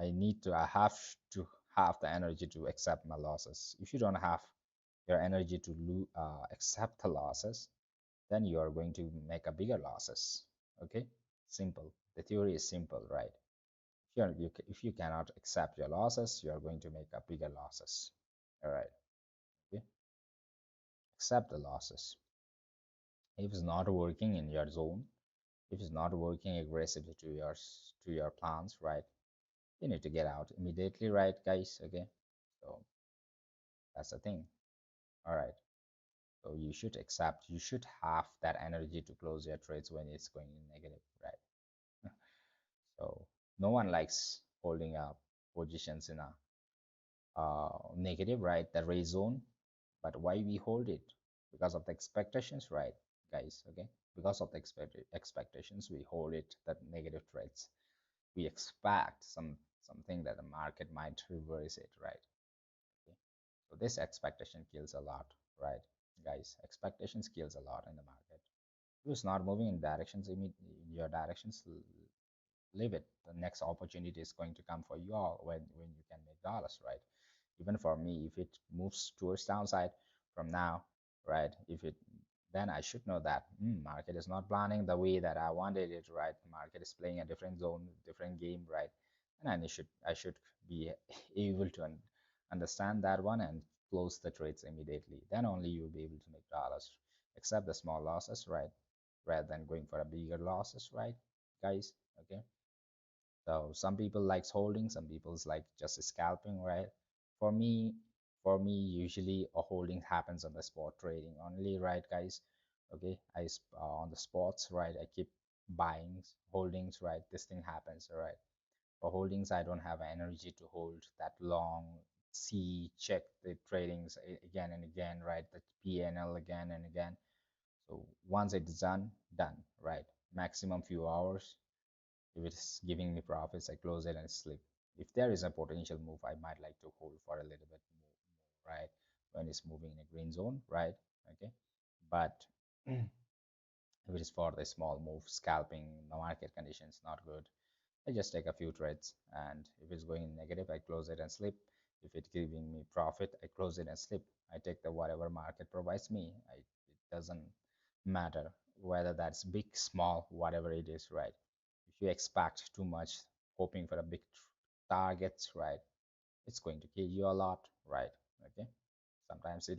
I have to have the energy to accept my losses. If you don't have your energy to accept the losses, then you are going to make a bigger losses. Okay, simple. The theory is simple, right? If you cannot accept your losses, you are going to make a bigger losses. All right. Okay, accept the losses. If it's not working in your zone, if it's not working aggressively to your plans, right? You need to get out immediately, right, guys? Okay, so that's the thing. All right. So you should accept, you should have that energy to close your trades when it's going negative, right? So no one likes holding up positions in a negative, right? The ray zone. But why we hold it? Because of the expectations, right, guys? Okay, because of the expectations, we hold it that negative trades. We expect something that the market might reverse it, right? Okay. So this expectation kills a lot, right, guys? Expectations kills a lot in the market. If it's not moving in directions in your directions, leave it. The next opportunity is going to come for you all when you can make dollars, right? Even for me, if it moves towards downside from now, right? If it then I should know that market is not planning the way that I wanted it, right? Market is playing a different zone, different game, right? And I should be able to understand that one and close the trades immediately. Then only you'll be able to make dollars, accept the small losses, right? Rather than going for a bigger losses, right, guys? Okay. So some people likes holding, some people's like just scalping, right? For me, for me, usually a holding happens on the spot trading only, right, guys? Okay, on the spots, right? I keep buying holdings, right? This thing happens, all right? For holdings, I don't have energy to hold that long. See, check the tradings again and again, right? The PNL again and again. So once it's done, done, right? Maximum few hours, if it's giving me profits, I close it and sleep. If there is a potential move, I might like to hold for a little bit more, right? When it's moving in a green zone, right? Okay. But if it is for the small move, scalping, the market conditions not good, I just take a few trades. And if it's going negative, I close it and sleep. If it's giving me profit, I close it and sleep. I take the whatever market provides me. It doesn't matter whether that's big, small, whatever it is, right? If you expect too much, hoping for a big targets, right, it's going to kill you a lot, right? Okay. Sometimes it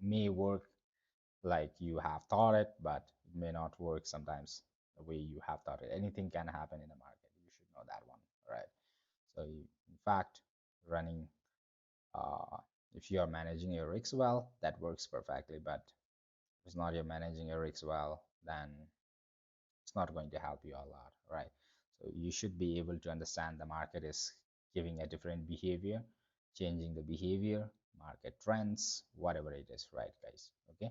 may work like you have thought it, but it may not work sometimes the way you have thought it. Anything can happen in the market. You should know that one, right? So in fact, running, uh, if you are managing your risks well, that works perfectly. But if it's not you're managing your risks well, then it's not going to help you a lot, right? So you should be able to understand the market is giving a different behavior, changing the behavior, market trends, whatever it is, right, guys? Okay.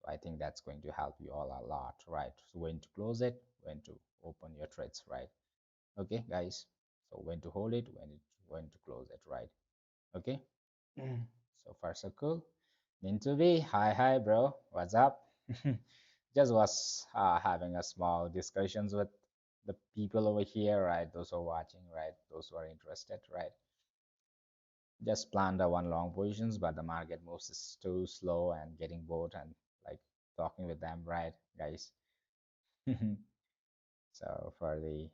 So I think that's going to help you all a lot, right? So when to close it, when to open your trades, right? Okay, guys. So when to hold it, when to close it, right? Okay. So far so cool. Into B, hi bro, what's up? Just was having a small discussions with the people over here, right? Those who are watching, right? Those who are interested, right? Just planned a one long positions, but the market moves is too slow and getting bored and like talking with them, right, guys? So for the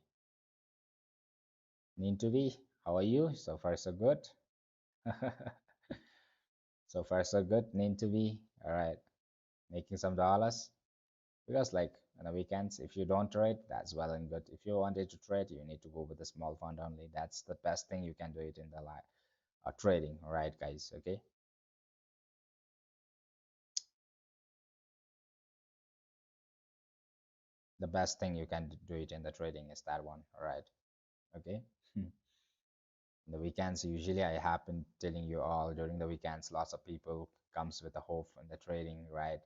need to be, how are you? So far so good. So far so good. Need to be, all right, making some dollars. Because like on the weekends, if you don't trade, that's well and good. If you wanted to trade, you need to go with a small fund only. That's the best thing you can do it in the trading, all right, guys? Okay. The best thing you can do it in the trading is that one, all right? Okay. The weekends, usually I have been telling you all, during the weekends lots of people comes with a hope in the trading, right?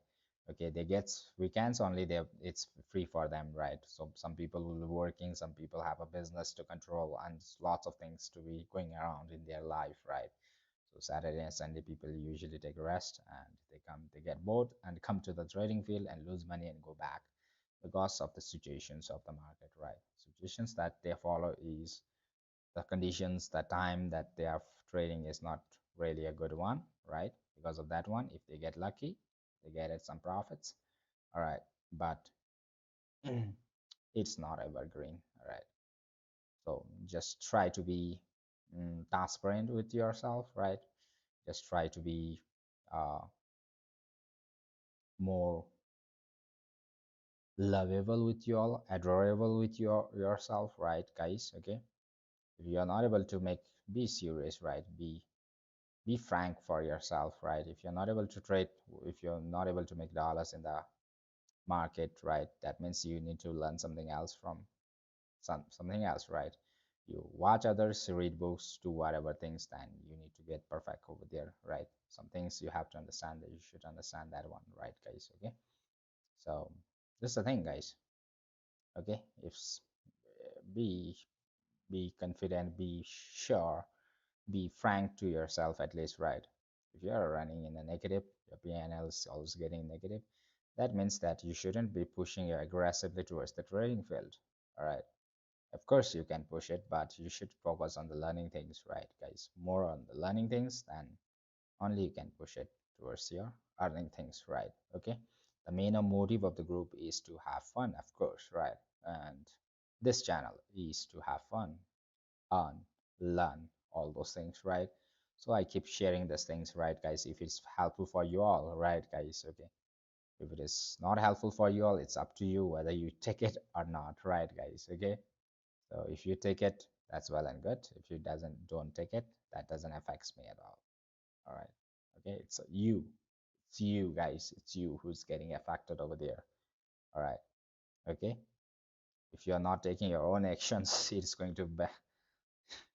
Okay, they get weekends only, they it's free for them, right? So some people will be working, some people have a business to control, and lots of things to be going around in their life, right? So Saturday and Sunday people usually take a rest, and they get bored and come to the trading field and lose money and go back because of the situations of the market, right? Situations that they follow is the conditions, the time that they are trading is not really a good one, right? Because of that one, if they get lucky, they get it some profits, all right. But it's not evergreen, all right. So just try to be transparent with yourself, right? Just try to be uh, more lovable with you all, adorable with yourself, right, guys? Okay, if you are not able to make, be serious, right? Be frank for yourself, right? If you're not able to trade, if you're not able to make dollars in the market, right, that means you need to learn something else from something else, right? You watch others, read books, do whatever things, then you need to get perfect over there, right? Some things you have to understand, that you should understand that one, right, guys? Okay, so this is the thing, guys. Okay, if be be confident, be sure, be frank to yourself at least, right? If you are running in a negative, your PNL is always getting negative, that means that you shouldn't be pushing it aggressively towards the trading field. All right, of course you can push it, but you should focus on the learning things, right, guys? More on the learning things, than only you can push it towards your earning things, right? Okay, the main motive of the group is to have fun, of course, right? And this channel is to have fun, earn, learn, all those things, right? So I keep sharing these things, right, guys? If it's helpful for you all, right, guys? Okay, if it is not helpful for you all, it's up to you whether you take it or not, right, guys? Okay, so if you take it, that's well and good. If you doesn't, don't take it, that doesn't affect me at all right. Okay, it's you guys, it's you who's getting affected over there, all right. Okay, if you're not taking your own actions, it's going to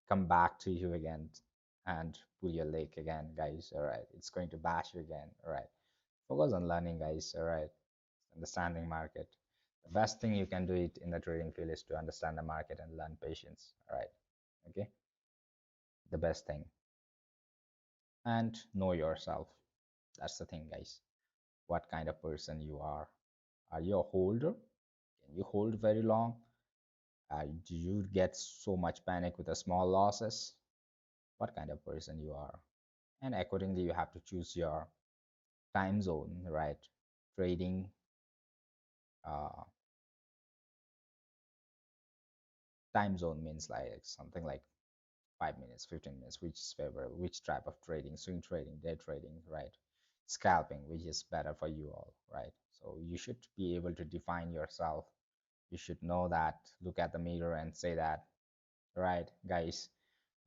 come back to you again and pull your leg again, guys, all right. It's going to bash you again, all right. Focus on learning, guys, all right. Understanding market, the best thing you can do it in the trading field is to understand the market and learn patience, all right. Okay, the best thing. And know yourself, that's the thing, guys. What kind of person you are you a holder? Can you hold very long? Do you get so much panic with the small losses? What kind of person you are? And accordingly you have to choose your time zone, right? Trading, uh, time zone means like something like 5 minutes, 15 minutes, which is favorable, which type of trading, swing trading, day trading, right? Scalping, which is better for you all, right? So you should be able to define yourself. You should know that, look at the mirror and say that, right, guys?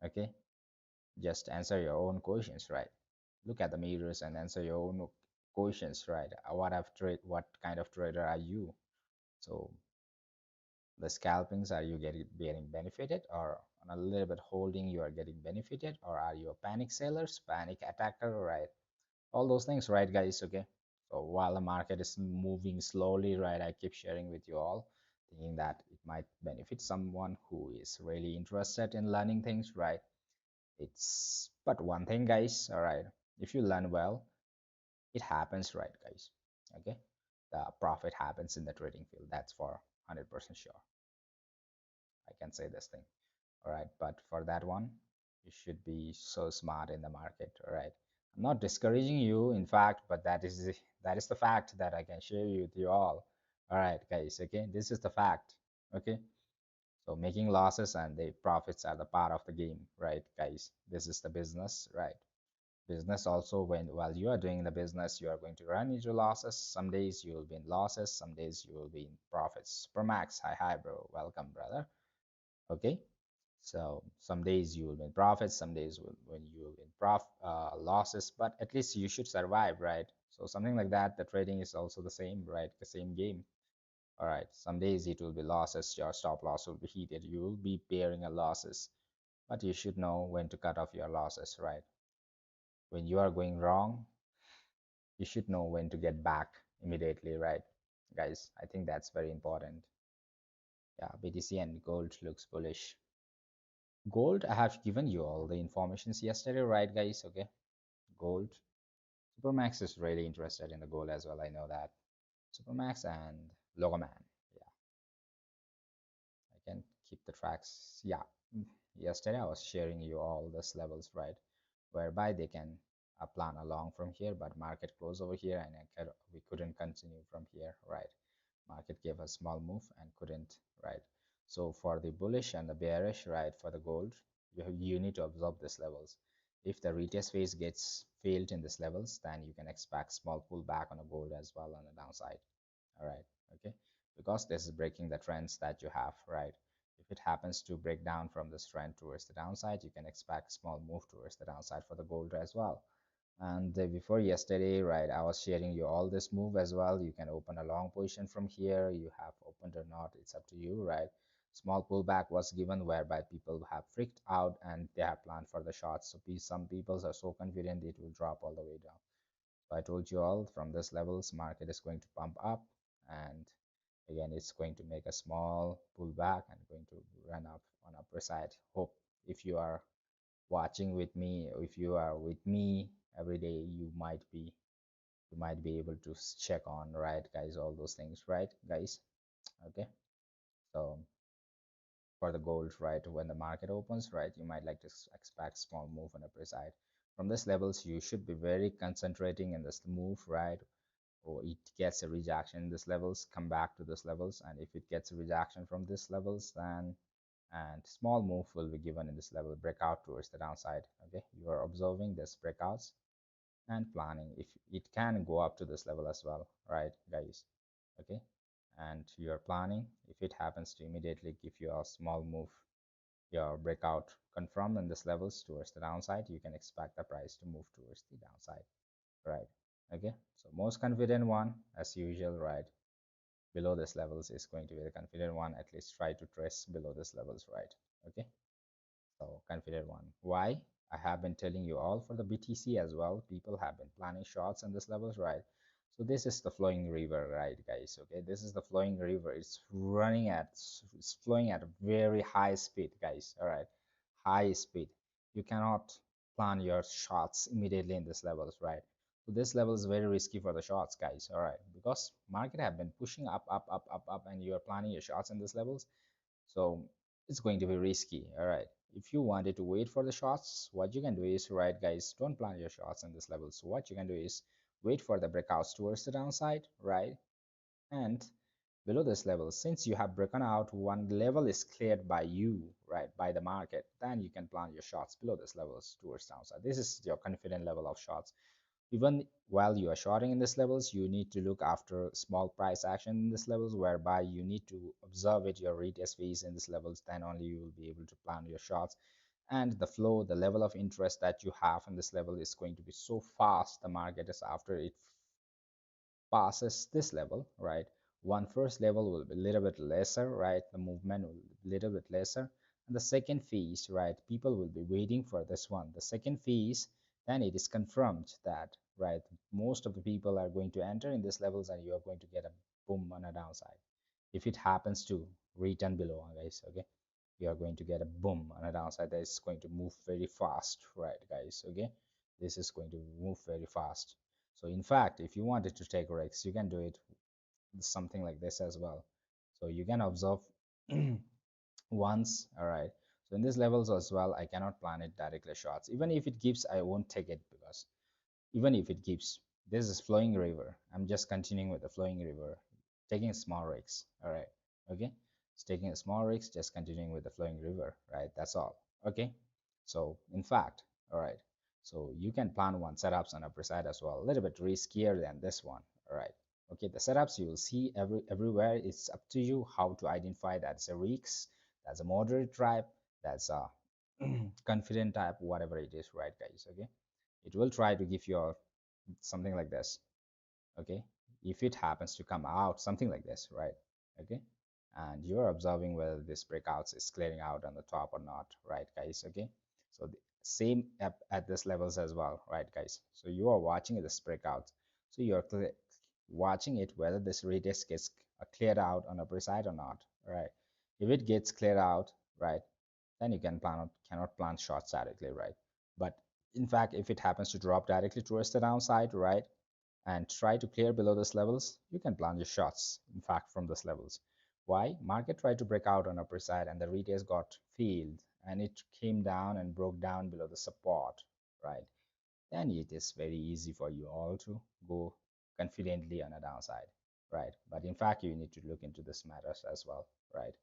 Okay, just answer your own questions, right? Look at the mirrors and answer your own questions, right? What kind of trader are you? So the scalpings, are you getting benefited, or on a little bit holding you are getting benefited, or are you a panic sellers, panic attacker, right? All those things, right, guys? Okay, so while the market is moving slowly, right, I keep sharing with you all, thinking that it might benefit someone who is really interested in learning things, right? It's but one thing, guys, all right, if you learn well, it happens, right, guys? Okay, the profit happens in the trading field, that's for 100% sure. I can say this thing, all right. But for that one, you should be so smart in the market, all right. I'm not discouraging you, in fact, but that is the fact that I can share with you all right, guys. Okay, this is the fact. Okay, so making losses and the profits are the part of the game, right, guys? This is the business, right? Business also, when while you are doing the business, you are going to run into losses. Some days you will be in losses, some days you will be in profits. Supermax, hi bro, welcome brother. Okay, so some days you will be in profits, some days when you will be in losses, but at least you should survive, right? So something like that, the trading is also the same, right? The same game. All right, some days it will be losses, your stop loss will be heated, you will be bearing a losses. but you should know when to cut off your losses, right? When you are going wrong, you should know when to get back immediately, right? Guys, I think that's very important. Yeah, BTC and gold looks bullish. Gold, I have given you all the informations yesterday, right, guys? Okay, gold. Supermax is really interested in the gold as well. I know that. Supermax and Logoman. Yeah, I can keep the tracks. Yeah, yesterday I was sharing you all these levels, right? Whereby they can plan along from here, but market closed over here and we couldn't continue from here, right? Market gave a small move and couldn't, right? So for the bullish and the bearish, right, for the gold, you need to observe these levels. If the retest phase gets failed in these levels, then you can expect small pullback on the gold as well on the downside. All right, okay, because this is breaking the trends that you have, right? If it happens to break down from this trend towards the downside, you can expect small move towards the downside for the gold as well. And before yesterday, right, I was sharing you all this move as well. You can open a long position from here. You have opened or not, it's up to you, right? Small pullback was given whereby people have freaked out and they have planned for the shots. So some people are so confident it will drop all the way down. So I told you all from this levels, market is going to pump up, and again it's going to make a small pullback and going to run up on upper side. Hope if you are watching with me, if you are with me every day, you might be able to check on, right, guys, all those things, right, guys? Okay, so for the gold, right, when the market opens, right, you might like to expect small move on the upper side. From this levels, you should be very concentrating in this move, right? Or it gets a rejection in this levels, come back to this levels, and if it gets a rejection from this levels, then and small move will be given in this level breakout towards the downside. Okay, you are observing this breakouts and planning if it can go up to this level as well, right, guys? Okay, and you are planning if it happens to immediately give you a small move, your breakout confirmed in this levels towards the downside, you can expect the price to move towards the downside, right? Okay, so most confident one as usual, right, below this levels is going to be the confident one. At least try to trace below this levels, right? Okay, so confident one. Why? I have been telling you all for the BTC as well. People have been planning shorts on this levels, right? So this is the flowing river, right, guys? Okay, this is the flowing river. It's flowing at a very high speed, guys. All right, high speed. You cannot plan your shots immediately in this levels, right? So this level is very risky for the shots, guys. All right, because market have been pushing up, up, up, up, up, and you are planning your shots in this levels, so it's going to be risky. All right, if you wanted to wait for the shots, what you can do is, right, guys, don't plan your shots in this level. So what you can do is wait for the breakouts towards the downside, right? And below this level, since you have broken out, one level is cleared by you, right, by the market, then you can plan your shots below this levels towards downside. This is your confident level of shots. Even while you are shorting in these levels, you need to look after small price action in these levels, whereby you need to observe it your retest phase in these levels, then only you will be able to plan your shots. And the flow, the level of interest that you have in this level is going to be so fast. The market is after it passes this level, right, one first level will be a little bit lesser, right, the movement will be a little bit lesser, and the second phase, right, people will be waiting for this one, the second phase, then it is confirmed that, right, most of the people are going to enter in these levels and you are going to get a boom on a downside. If it happens to return below, guys, okay, you are going to get a boom on a downside that is going to move very fast, right, guys? Okay, this is going to move very fast. So in fact, if you wanted to take risks, you can do it something like this as well. So you can observe once. All right, so in these levels as well, I cannot plan it directly shots. Even if it gives, I won't take it, because even if it gives, this is flowing river, I'm just continuing with the flowing river, taking small risks. All right, okay, it's taking a small risks, just continuing with the flowing river, right? That's all. Okay, so in fact, all right, so you can plan one setups on upper side as well, a little bit riskier than this one. All right, okay, the setups you will see everywhere. It's up to you how to identify that's a risk, that's a moderate type, that's a confident type, whatever it is, right, guys? Okay, it will try to give you something like this. Okay, if it happens to come out something like this, right? Okay, and you're observing whether this breakouts is clearing out on the top or not, right guys? Okay, so the same at this levels as well, right guys? So you are watching this breakout, so you're watching it whether this retest gets cleared out on upper side or not, right? If it gets cleared out, right, then you cannot plant shorts directly, right? But in fact, if it happens to drop directly towards the downside, right, and try to clear below these levels, you can plan your shots, in fact, from these levels. Why? Market tried to break out on upper side and the retest got filled and it came down and broke down below the support, right? Then it is very easy for you all to go confidently on a downside, right? But in fact, you need to look into this matters as well, right?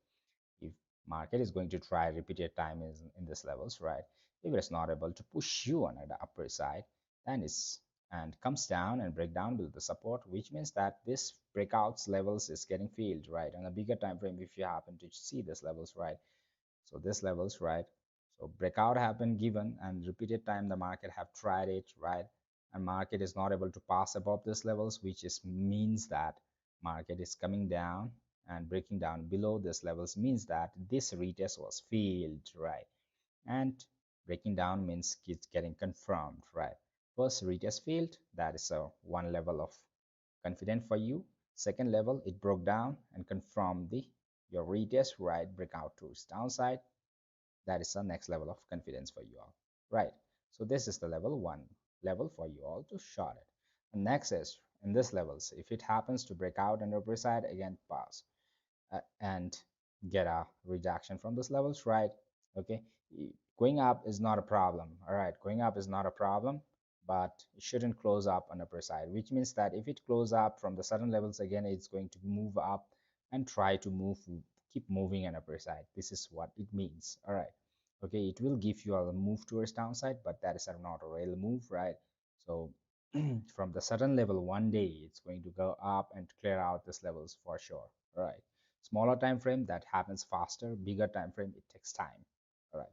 If market is going to try repeated time in these levels, right? If it's not able to push you on the upper side, then it's and comes down and break down below the support, which means that this breakouts levels is getting filled, right? On a bigger time frame, if you happen to see these levels, right? So this levels, right? So breakout have been given and repeated time the market have tried it, right? And market is not able to pass above this levels, which is means that market is coming down and breaking down below this levels, means that this retest was failed, right? And breaking down means it's getting confirmed, right? First retest failed, that is a one level of confident for you. Second level, it broke down and confirmed the your retest, right? Breakout to its downside, that is the next level of confidence for you all, right? So this is the level one level for you all to short it. And next is in this levels, if it happens to break out and upper side, again pass and get a rejection from these levels, right? Okay, going up is not a problem. All right, going up is not a problem, but it shouldn't close up on upper side, which means that if it close up from the certain levels again, it's going to move up and try to move, keep moving on upper side. This is what it means. All right, okay, it will give you a move towards downside, but that is not a real move, right? So from the certain level, one day it's going to go up and clear out these levels for sure. All right, smaller time frame that happens faster, bigger time frame it takes time. All right,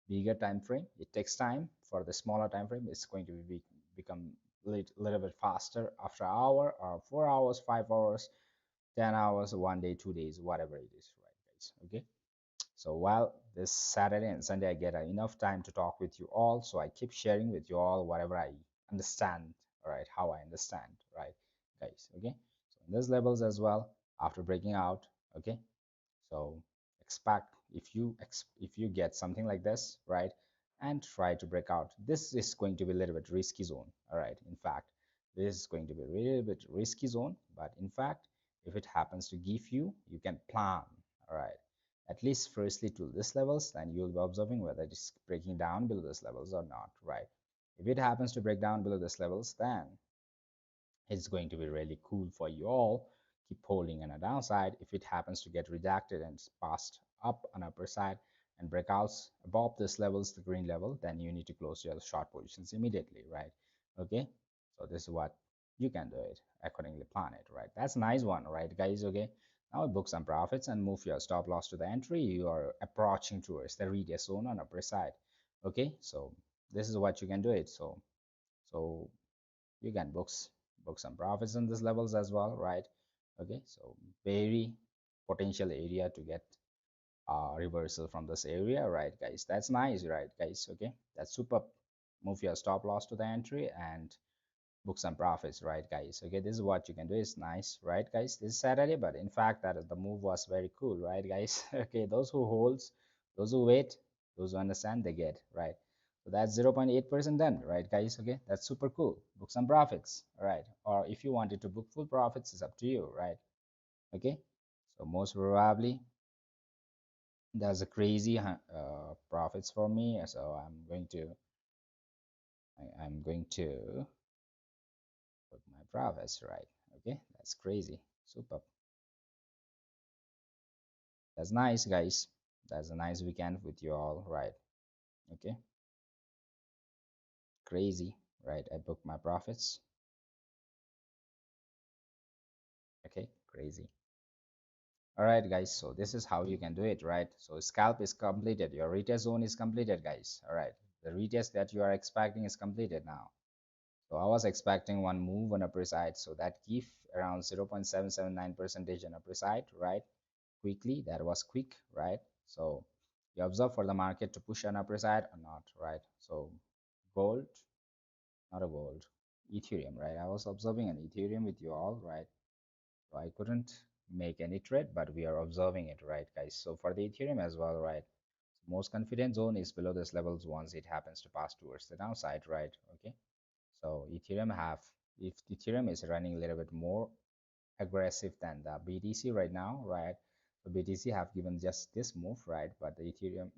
bigger time frame it takes time. For the smaller time frame, it's going to become little bit faster after an hour or 4 hours, 5 hours, 10 hours, one day, 2 days, whatever it is, right guys? Okay, so while this Saturday and Sunday I get enough time to talk with you all, so I keep sharing with you all whatever I understand, all right, how I understand, right guys? Okay, so in these levels as well, after breaking out, okay, so expect if you get something like this, right, and try to break out, this is going to be a little bit risky zone. All right, in fact, this is going to be a little bit risky zone, but in fact, if it happens to give you, you can plan, all right, at least firstly to this levels, then you'll be observing whether it is breaking down below this levels or not, right? If it happens to break down below this levels, then it's going to be really cool for you all. Keep holding on a downside. If it happens to get rejected and passed up on upper side and breakouts above this levels, the green level, then you need to close your short positions immediately, right? Okay, so this is what you can do it accordingly, plan it, right? That's a nice one, right guys? Okay, now book some profits and move your stop loss to the entry. You are approaching towards the retest zone on upper side. Okay, so this is what you can do it. So you can book some profits in these levels as well, right? Okay, so very potential area to get reversal from this area, right guys? That's nice, right guys? Okay, that's super. Move your stop loss to the entry and book some profits, right guys? Okay, this is what you can do. It's nice, right guys? This is Saturday, but in fact that the move was very cool, right guys? Okay, those who holds, those who wait, those who understand, they get, right? So that's 0.8% done, right guys? Okay, that's super cool. Book some profits, all right? Or if you wanted to book full profits, it's up to you, right? Okay, so most probably that's a crazy profits for me, so I'm going to book my profits, right? Okay, that's crazy, super. That's nice, guys. That's a nice weekend with you all, right? Okay, crazy, right? I booked my profits. Okay, crazy. All right, guys. So this is how you can do it, right? So scalp is completed. Your retest zone is completed, guys. All right. The retest that you are expecting is completed now. So I was expecting one move on upper side. So that give around 0.779 percentage on upper side, right? quickly. That was quick, right? So you observe for the market to push an upper side or not, right? So gold, not a gold, Ethereum, right? I was observing an Ethereum with you all, right? So I couldn't make any trade, but we are observing it, right, guys? So for the Ethereum as well, right? Most confident zone is below this levels once it happens to pass towards the downside, right? Okay. So Ethereum have, if Ethereum is running a little bit more aggressive than the BTC right now, right? So BTC have given just this move, right? But the Ethereum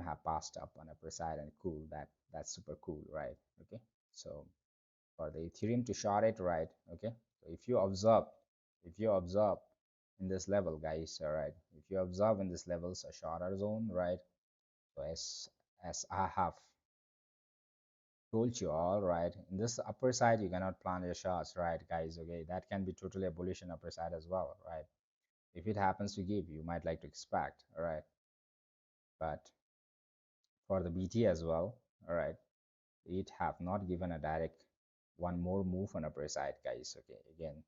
have passed up on upper side and cool. That's super cool, right? Okay. So for the Ethereum to short it, right? Okay. So if you observe in this level, guys, all right. If you observe in this levels a shorter zone, right? So as I have told you all, right, in this upper side you cannot plan your shots, right, guys? Okay, that can be totally a bullish in upper side as well, right? If it happens to give, you might like to expect, all right? But for the BT as well, all right, it have not given a direct one more move on upper side, guys. Okay, again,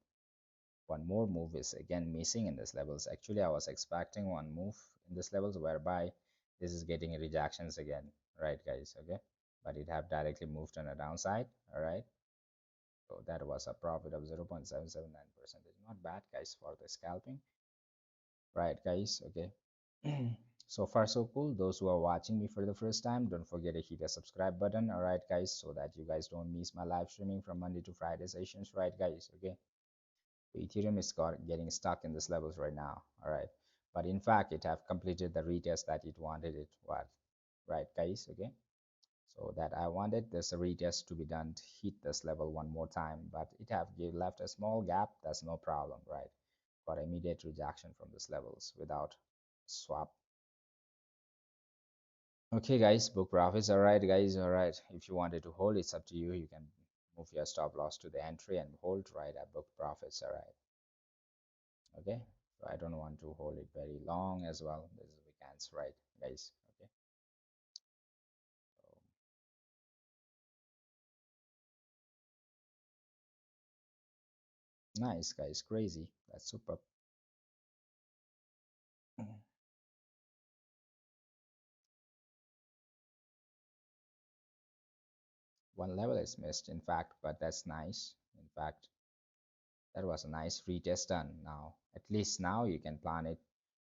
one more move is again missing in this levels. Actually, I was expecting one move in this levels whereby this is getting rejections again, right, guys? Okay, but it have directly moved on a downside, all right? So that was a profit of 0.779%. Not bad, guys, for the scalping, right, guys? Okay. So far so cool. Those who are watching me for the first time, don't forget to hit the subscribe button, all right, guys, so that you guys don't miss my live streaming from Monday to Friday sessions, right, guys? Okay. Ethereum is getting stuck in these levels right now, all right, but in fact it have completed the retest that it wanted it what, right, guys? Okay. So that I wanted this retest to be done to hit this level one more time, but it have left a small gap. That's no problem, right? Got immediate rejection from these levels without swap. Okay, guys, book profits. All right, guys. All right. If you wanted to hold, it's up to you. You can move your stop loss to the entry and hold right at book profits. All right. Okay. So I don't want to hold it very long as well. This is weekends, right, guys? Okay. So nice, guys. Crazy. That's super. One level is missed, in fact, but that's nice. In fact, that was a nice retest done. Now, at least now you can plan it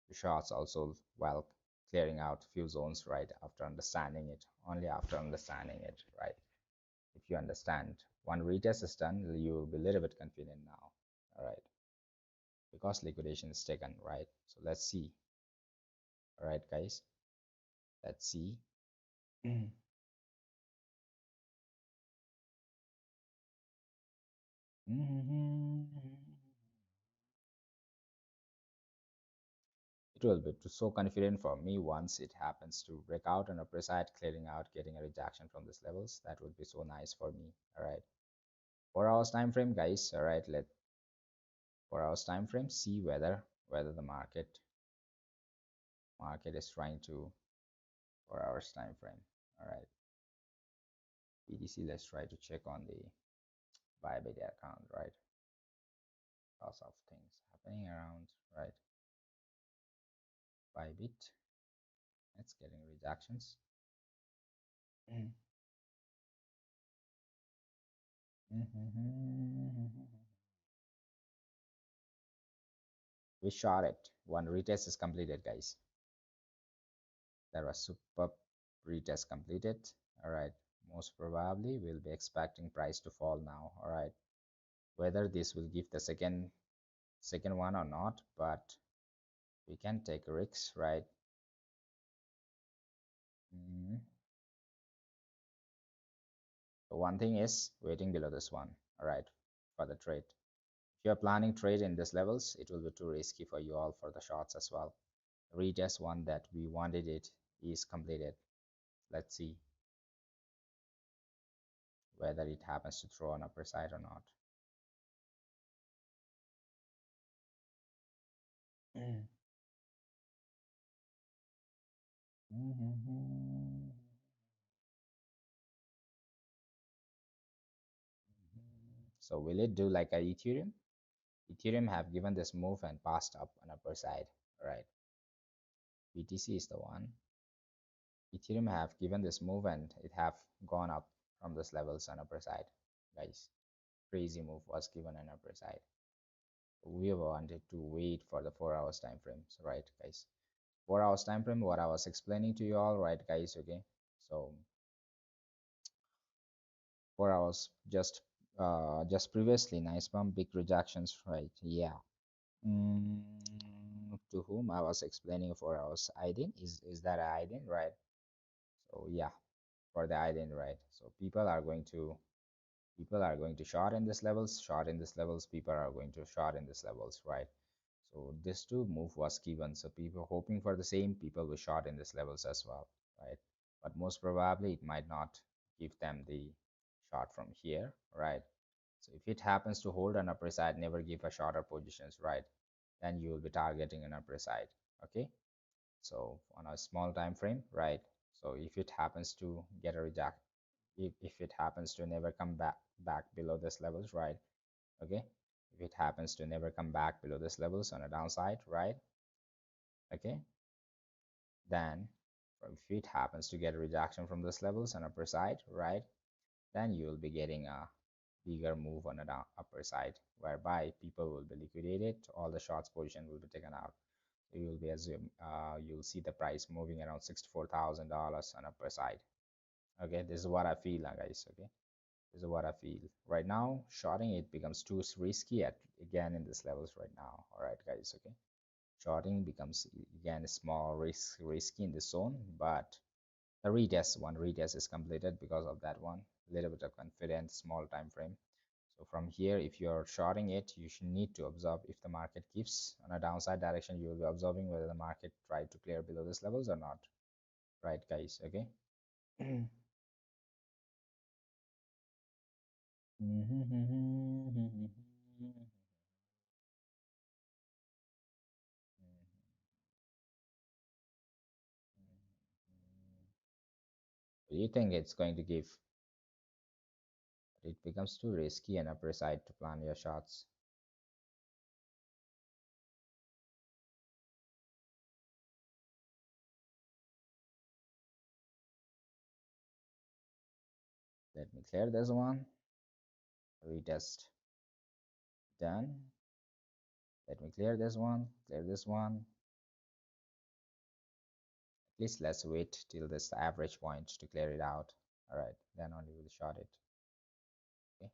to shots also while clearing out few zones, right? After understanding it, only after understanding it, right? If you understand one retest is done, you will be a little bit confident now, all right? Because liquidation is taken, right? So let's see, all right, guys. Let's see. It will be so confident for me once it happens to break out on upper side, clearing out, getting a rejection from these levels. That would be so nice for me. All right. 4 hours time frame, guys. All right. Let 4 hours time frame see whether the market is trying to 4 hours time frame. All right. BTC. Let's try to check on the Bybit account. Right. Lots of things happening around. Right. Bybit. It's getting rejections. We shot it. One retest is completed, guys. That was superb retest completed. All right. Most probably we'll be expecting price to fall now. All right. Whether this will give the second one or not, but we can take risks, right? Mm. So one thing is waiting below this one. All right, for the trade. If you're planning trade in these levels, it will be too risky for you all for the shorts as well. Retest one that we wanted it is completed. Let's see whether it happens to throw on upper side or not. So will it do like a Ethereum? Ethereum have given this move and passed up on upper side, right? BTC is the one. Ethereum have given this move and it have gone up from this levels on upper side, guys. Crazy move was given on upper side. We wanted to wait for the 4 hours time frames, right, guys? 4 hours time frame, what I was explaining to you all, right, guys? Okay, so 4 hours just previously, nice pump, big rejections, right? Yeah. To whom I was explaining 4 hours idling, is that idling, right? So yeah, for the idling, right? So people are going to short in this levels, short in this levels, people are going to short in this levels, right? So this two move was given, so people hoping for the same, people will short in this levels as well, right? But most probably it might not give them the short from here, right? So if it happens to hold an upper side, never give a shorter positions, right? Then you will be targeting an upper side, okay? So on a small time frame, right? So if it happens to get a reject, if it happens to never come back below this levels, right? Okay, if it happens to never come back below this levels on a downside, right? Okay, then if it happens to get a rejection from this levels on upper side, right? Then you will be getting a bigger move on the upper side, whereby people will be liquidated, all the shorts position will be taken out. So you will be assume you'll see the price moving around $64,000 on upper side. Okay, this is what I feel, guys. Okay, this is what I feel right now. Shorting it becomes too risky at again in this levels right now. All right, guys. Okay, shorting becomes again small risky in this zone, but the retest one retest is completed because of that one. A little bit of confidence, small time frame. So from here, if you're shorting it, you should need to observe if the market keeps on a downside direction. You will be observing whether the market tried to clear below these levels or not. Right, guys? Okay. Do you think it's going to give? It becomes too risky and upper side to plan your shots. Let me clear this one. Retest done. Let me clear this one. Clear this one. At least let's wait till this average point to clear it out. All right, then only we'll short it. Okay,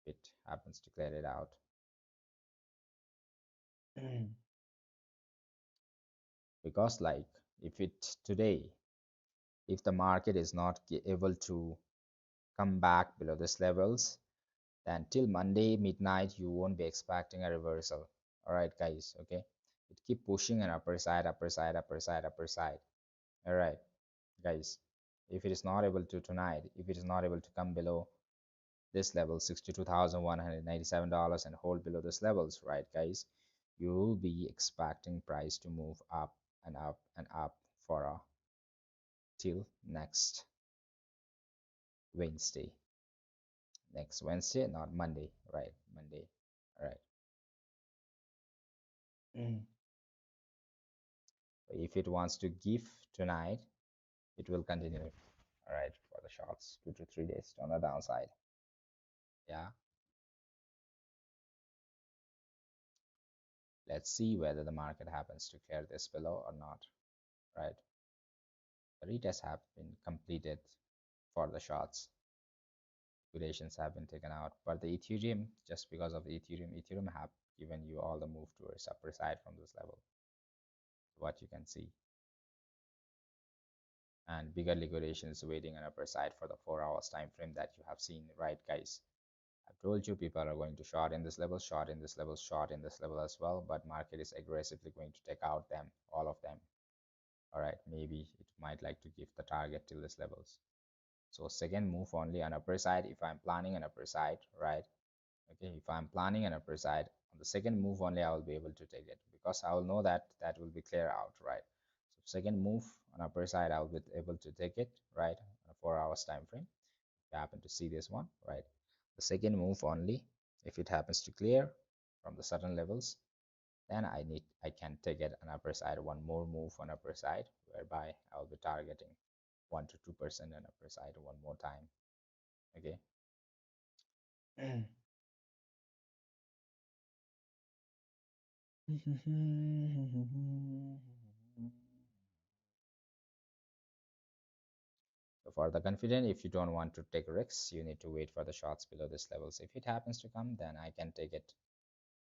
if it happens to clear it out. Because like if it today, if the market is not able to come back below these levels, then till Monday midnight you won't be expecting a reversal. All right, guys. Okay, it keep pushing an upper side, upper side, upper side, upper side. All right, guys. If it is not able to tonight, if it is not able to come below this level, $62,197, and hold below this levels, right, guys, you will be expecting price to move up and up and up for a till Wednesday next Wednesday, not Monday, right? Monday, all right. If it wants to give tonight, it will continue, all right, for the shorts 2 to 3 days on the downside. Yeah, let's see whether the market happens to clear this below or not, right? The retests have been completed for the shorts. Liquidations have been taken out, but the Ethereum, just because of the Ethereum have given you all the move towards upper side from this level, what you can see, and bigger liquidations waiting on upper side for the 4 hours time frame that you have seen, right, guys? I've told you people are going to short in this level, short in this level, short in this level as well, but market is aggressively going to take out them, all of them. All right, maybe it might like to give the target till this levels. So second move only on upper side if I'm planning an upper side, right? Okay, if I'm planning an upper side on the second move only, I will be able to take it because I will know that that will be clear out, right? So second move on upper side, I will be able to take it, right, on a 4 hours time frame. If you happen to see this one, right? The second move only, If it happens to clear from the certain levels, then I can take it an upper side, one more move on upper side, whereby I'll be targeting 1 to 2% on upper side one more time. Okay. So for the confident, if you don't want to take risks, you need to wait for the shots below this levels. If it happens to come, then I can take it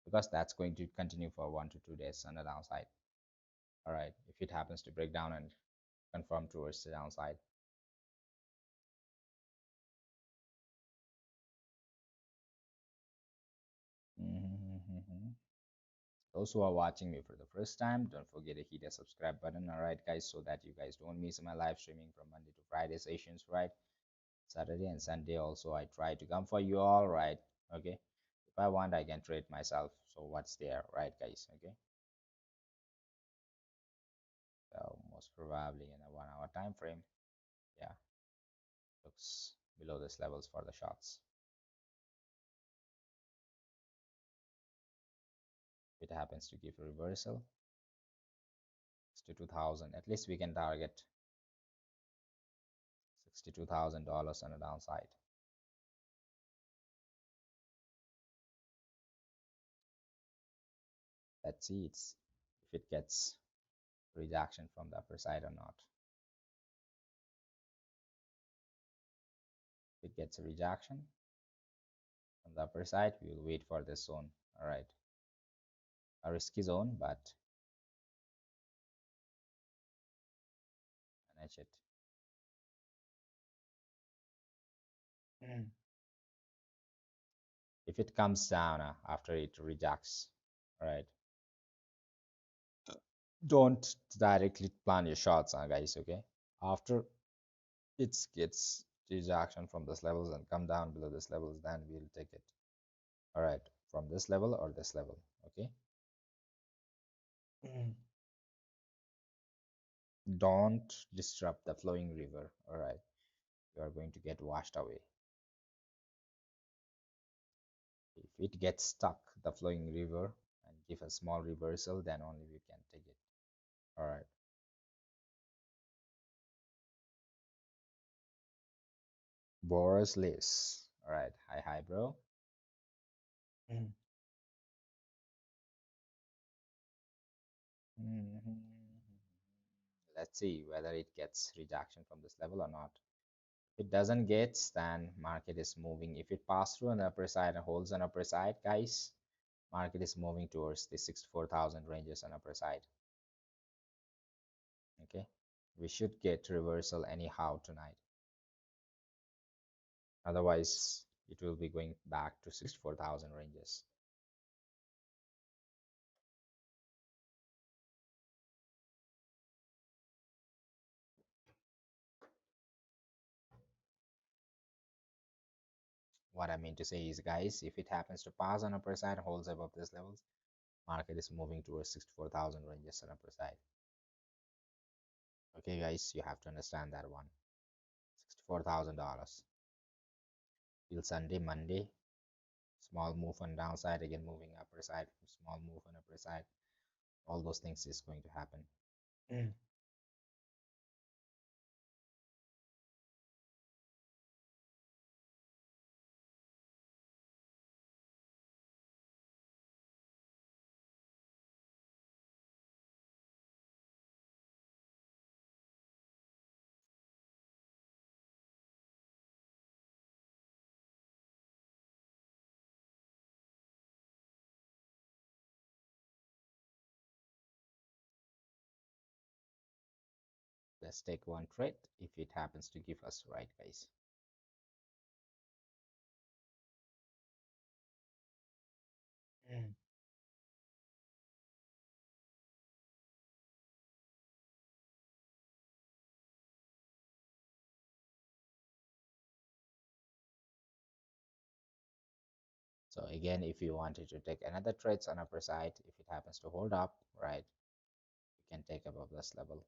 because that's going to continue for 1 to 2 days on the downside. All right. If it happens to break down and confirm towards the downside. Those who are watching me for the first time, don't forget to hit the subscribe button, all right, guys, so that you guys don't miss my live streaming from Monday to Friday sessions, right? Saturday and Sunday also I try to come for you all, right? Okay. If I want, I can trade myself. So what's there, right, guys? Okay. So most probably in a 1 hour time frame, yeah, looks below this levels for the shots. If it happens to give a reversal, 62,000. At least we can target $62,000 on the downside. Let's see if it gets rejection from the upper side or not. If it gets a rejection from the upper side, we will wait for this zone. All right, a risky zone, but manage it. If it comes down after it rejects, all right, don't directly plan your shots, guys. Okay, after it gets rejection from this levels and come down below this levels, then we'll take it. All right, from this level or this level. Okay. Don't disrupt the flowing river. All right, you are going to get washed away. If it gets stuck the flowing river and give a small reversal, then only we can take it. All right. Boris Liz. All right. Hi, bro. Mhm. Let's see whether it gets rejection from this level or not. If it doesn't get, then market is moving. If it passes through an upper side and holds an upper side, guys, market is moving towards the 64,000 ranges on upper side. Okay, we should get reversal anyhow tonight. Otherwise, it will be going back to 64,000 ranges. What I mean to say is, guys, if it happens to pass on upper side, holds above these levels, market is moving towards 64,000 ranges on upper side. Okay, guys, you have to understand that one. $64,000 till Sunday, Monday, small move on downside, again moving upper side, small move on upper side. All those things is going to happen. Let's take one trade if it happens to give us right, guys. So again, if you wanted to take another trades on upper side, if it happens to hold up, right, you can take above this level.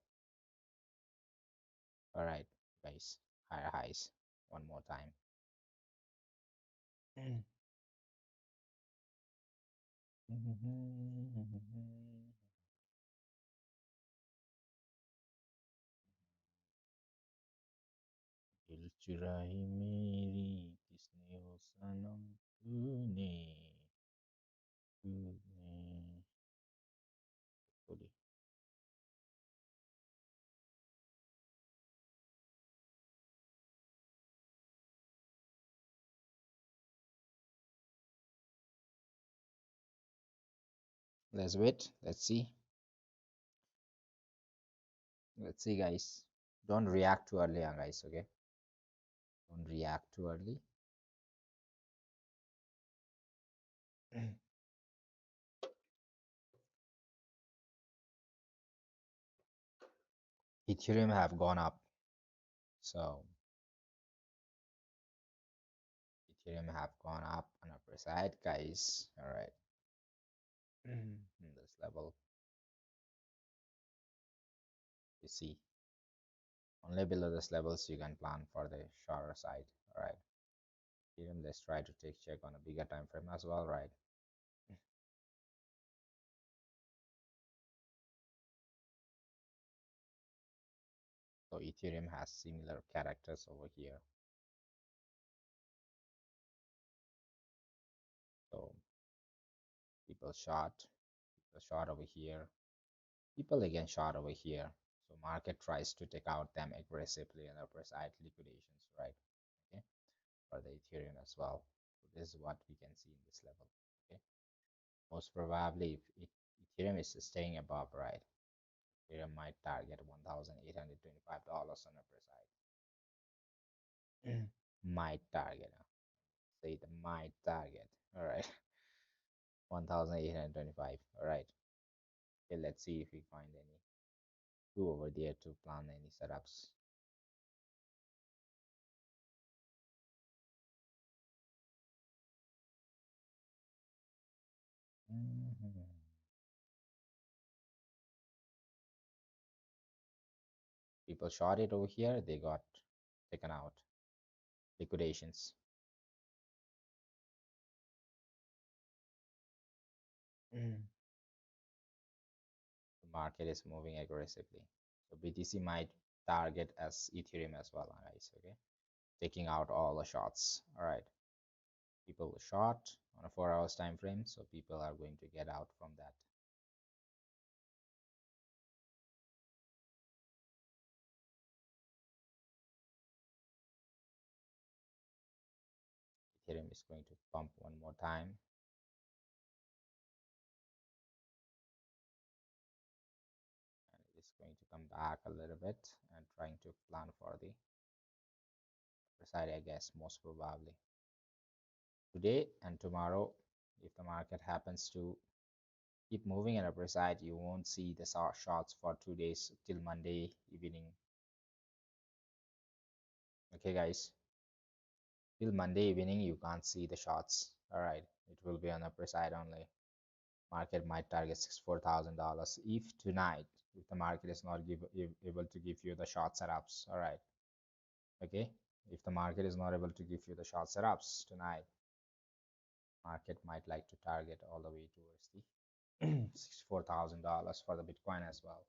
All right, guys, higher highs one more time. दिल चुराई मेरी किसने हो सनम तूने तूने बोली let's wait, let's see guys, don't react too early guys, okay, don't react too early. Ethereum have gone up, so Ethereum have gone up on upper side guys, all right. In this level you see, only below this levels you can plan for the shorter side, all right. Ethereum, let's try to take check on a bigger time frame as well, right? So Ethereum has similar characters over here. So people short over here, people again short over here. So market tries to take out them aggressively on the upper side liquidations, right? Okay, for the Ethereum as well. So this is what we can see in this level. Okay, most probably if Ethereum is staying above, right, Ethereum might target $1,825 on the upper side. Might target, say the might target, all right. 1,825, all right. Okay, let's see if we find any two over there to plan any setups. Mhm. People short it over here, they got taken out, liquidations. Mm. The market is moving aggressively, so BTC might target as Ethereum as well, guys, okay, taking out all the shots, all right. People were short on a 4 hours time frame, so people are going to get out from that. Ethereum is going to pump one more time, and it is going to come back a little bit and trying to plan for the upper side, I guess, most probably. Today and tomorrow, if the market happens to keep moving at upper side, you won't see the shots for 2 days till Monday evening. Okay, guys, till Monday evening, you can't see the shots. All right, it will be on upper side only. Market might target $64,000 if tonight, if the market is not able to give you the short setups. All right, okay, if the market is not able to give you the short setups tonight, market might like to target all the way towards the $64,000 for the Bitcoin as well.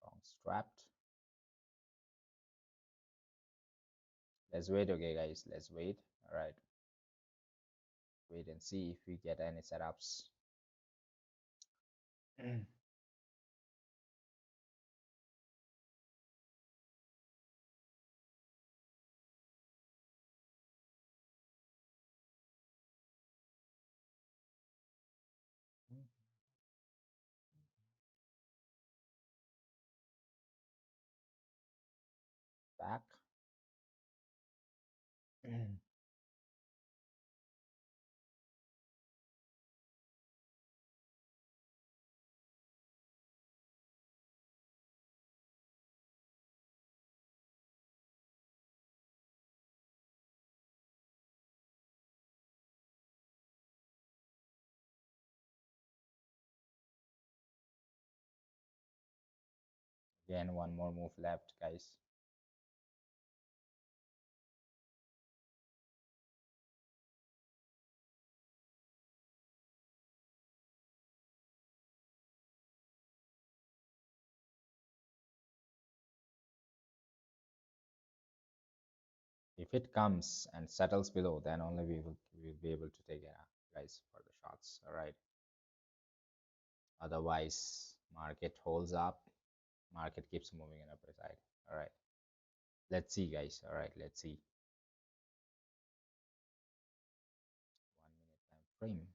Wrong strapped. Let's wait, okay, guys. Let's wait. All right, wait and see if we get any setups. Back. Again, one more move left, guys. If it comes and settles below, then only we will be able to take it out, guys, for the shots. All right. Otherwise, market holds up. Market keeps moving in upper side. All right. Let's see, guys. All right. Let's see. 1 minute time frame.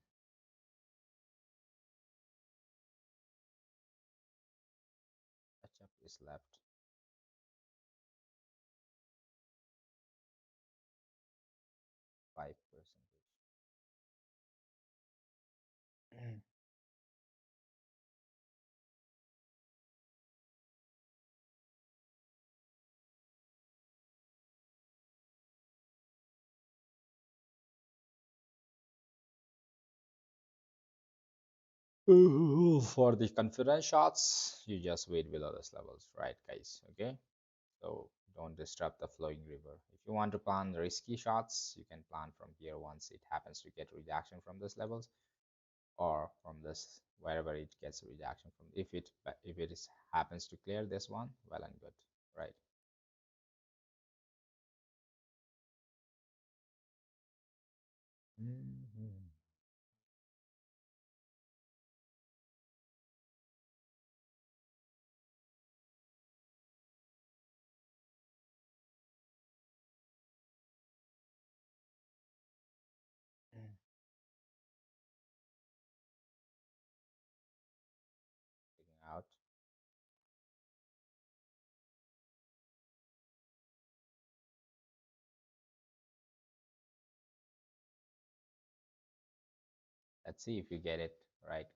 Catch up is left. 5%. For the confidence shots, you just wait below those levels, right, guys? Okay, so don't disrupt the flowing river. If you want to plan risky shots, you can plan from here once it happens to get rejection from those levels, or from this wherever it gets rejection from. If it happens to clear this one, well and good, right? Mhm. Taking out. Let's see if you get it right.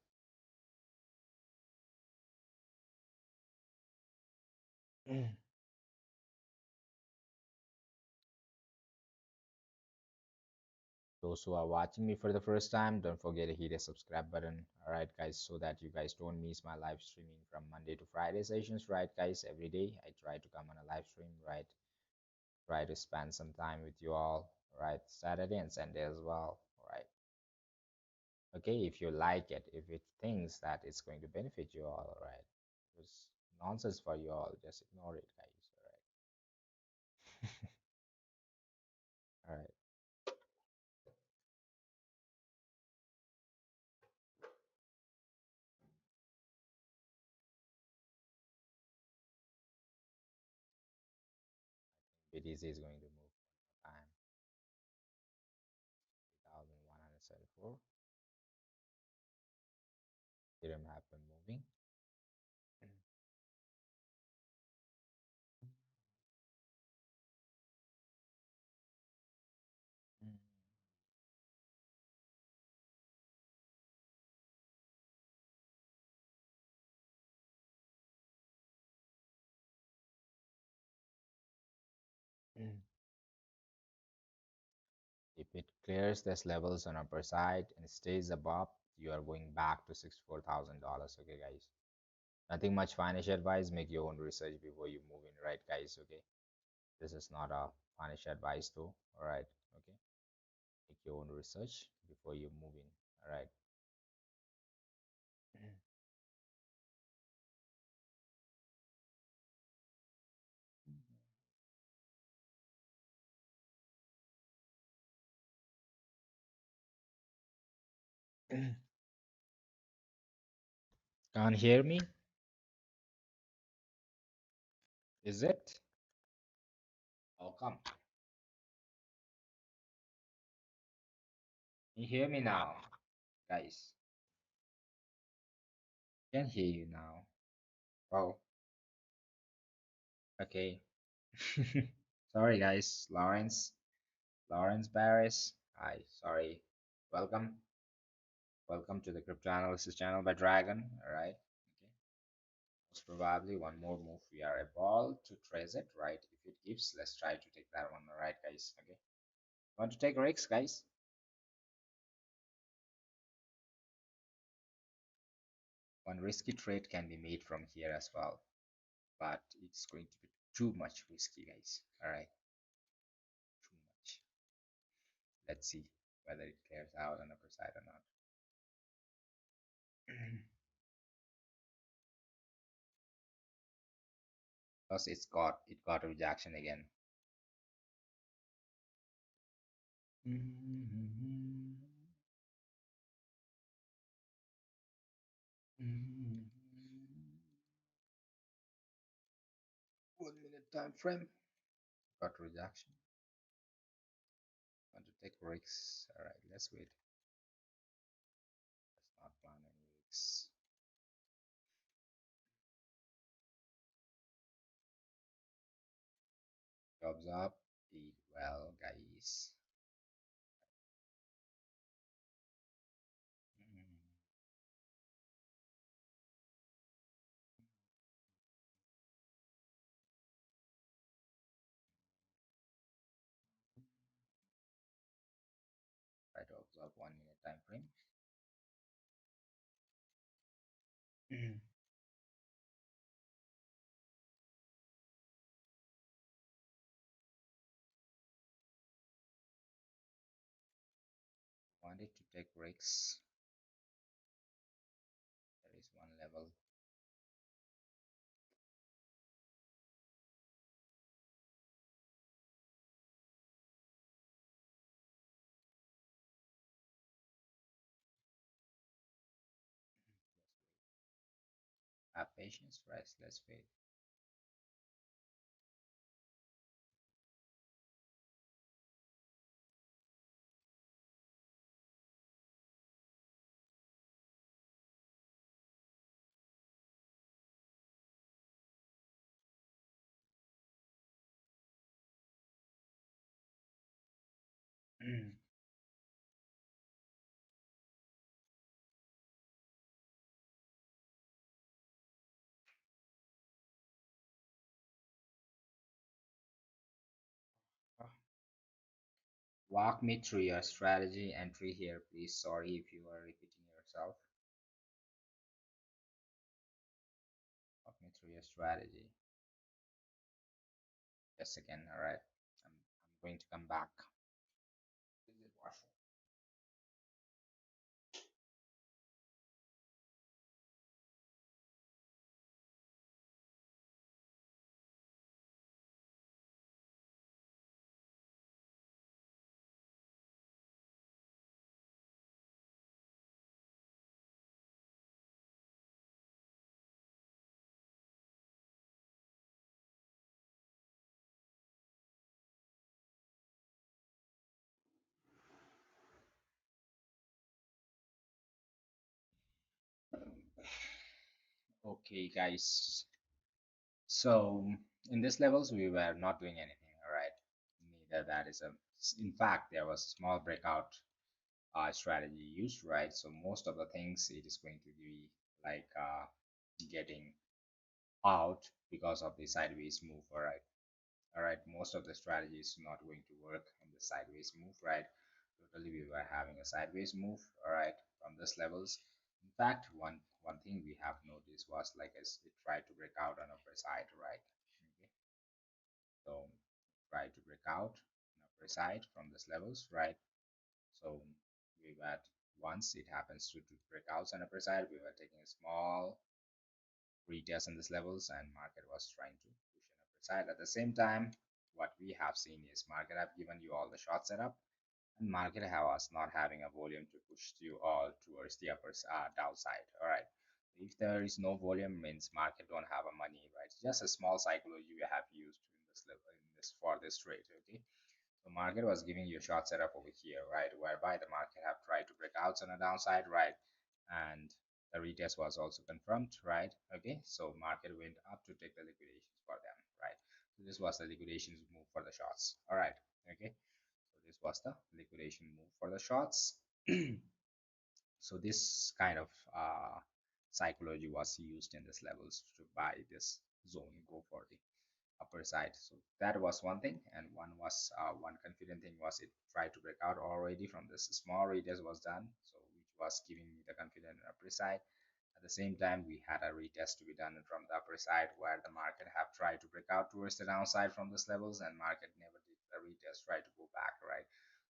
Those who are watching me for the first time, don't forget to hit the subscribe button. All right, guys, so that you guys don't miss my live streaming from Monday to Friday sessions, right, guys? Every day I try to come on a live stream, right? Try to spend some time with you all, right? Saturday and Sunday as well, all right? Okay, if you like it, if it thinks that it's going to benefit you all, all right? If it's nonsense for you all, just ignore it, guys, all right? BTC is going to move one more time, 3,174. Ethereum have been moving. If it clears this levels on upper side and stays above, you are going back to $64,000. Okay, guys. Nothing much financial advice. Make your own research before you move in, right, guys? Okay. This is not a financial advice, though. All right. Okay. Make your own research before you move in. All right. Can't hear me? Is it? Oh, come. Can you hear me now, guys? Can hear you now. Oh, okay. Sorry, guys. Lawrence Barris. Hi, sorry. Welcome. Welcome to the crypto analysis channel by Dragon. All right. Okay. Most probably one more move we are able to trace it, right? If it gives, let's try to take that one. All right, guys. Okay. Want to take risks, guys? One risky trade can be made from here as well. but it's going to be too much risky, guys. All right, too much. Let's see whether it clears out on the upper side or not. Because it got a rejection again. One minute time frame. Got rejection. Want to take risks. All right, let's wait. Let's not plan any risks. Jobs up. Eat well, guys. Try to observe 1 minute time frame. Wanted to take risks. There is one level. Have patience, rest, let's wait. Walk me through your strategy entry here, please. Sorry if you are repeating yourself. Walk me through your strategy. Just again, all right. I'm going to come back. Is it washing? Okay, guys. So in these levels, we were not doing anything, all right? Neither that is a. In fact, there was a small breakout strategy used, right? So most of the things it is going to be like getting out because of the sideways move, all right? All right, most of the strategy is not going to work on the sideways move, right? Totally, we were having a sideways move, all right, from these levels. In fact, one thing we have noticed was like as it tried to break out on upper side, right? Okay, so try to break out on upper side from these levels, right? So we were once it happens to break out on upper side, we were taking a small retest in these levels, and market was trying to push an upper side. At the same time, what we have seen is market have given you all the short setup, and market was not having a volume to push you all towards the upper downside. All right, if there is no volume, means market don't have a money, right? It's just a small psychology we have used in this level in this for this trade. Okay, so market was giving you a short setup over here, right, whereby the market have tried to break out on the downside, right, and the retest was also confirmed, right? Okay, so market went up to take the liquidations for them, right? So this was the liquidations move for the shorts. All right, okay, so this was the liquidation move for the shorts. So this kind of psychology was used in this levels to buy this zone, go for the upper side. So that was one thing, and one confident thing was it tried to break out already from this small retest was done, so which was giving me the confident upper side. At At the same time, we had a retest to be done from the upper side where the market have tried to break out towards the downside from these levels, and market never did the retest, try to go back, right?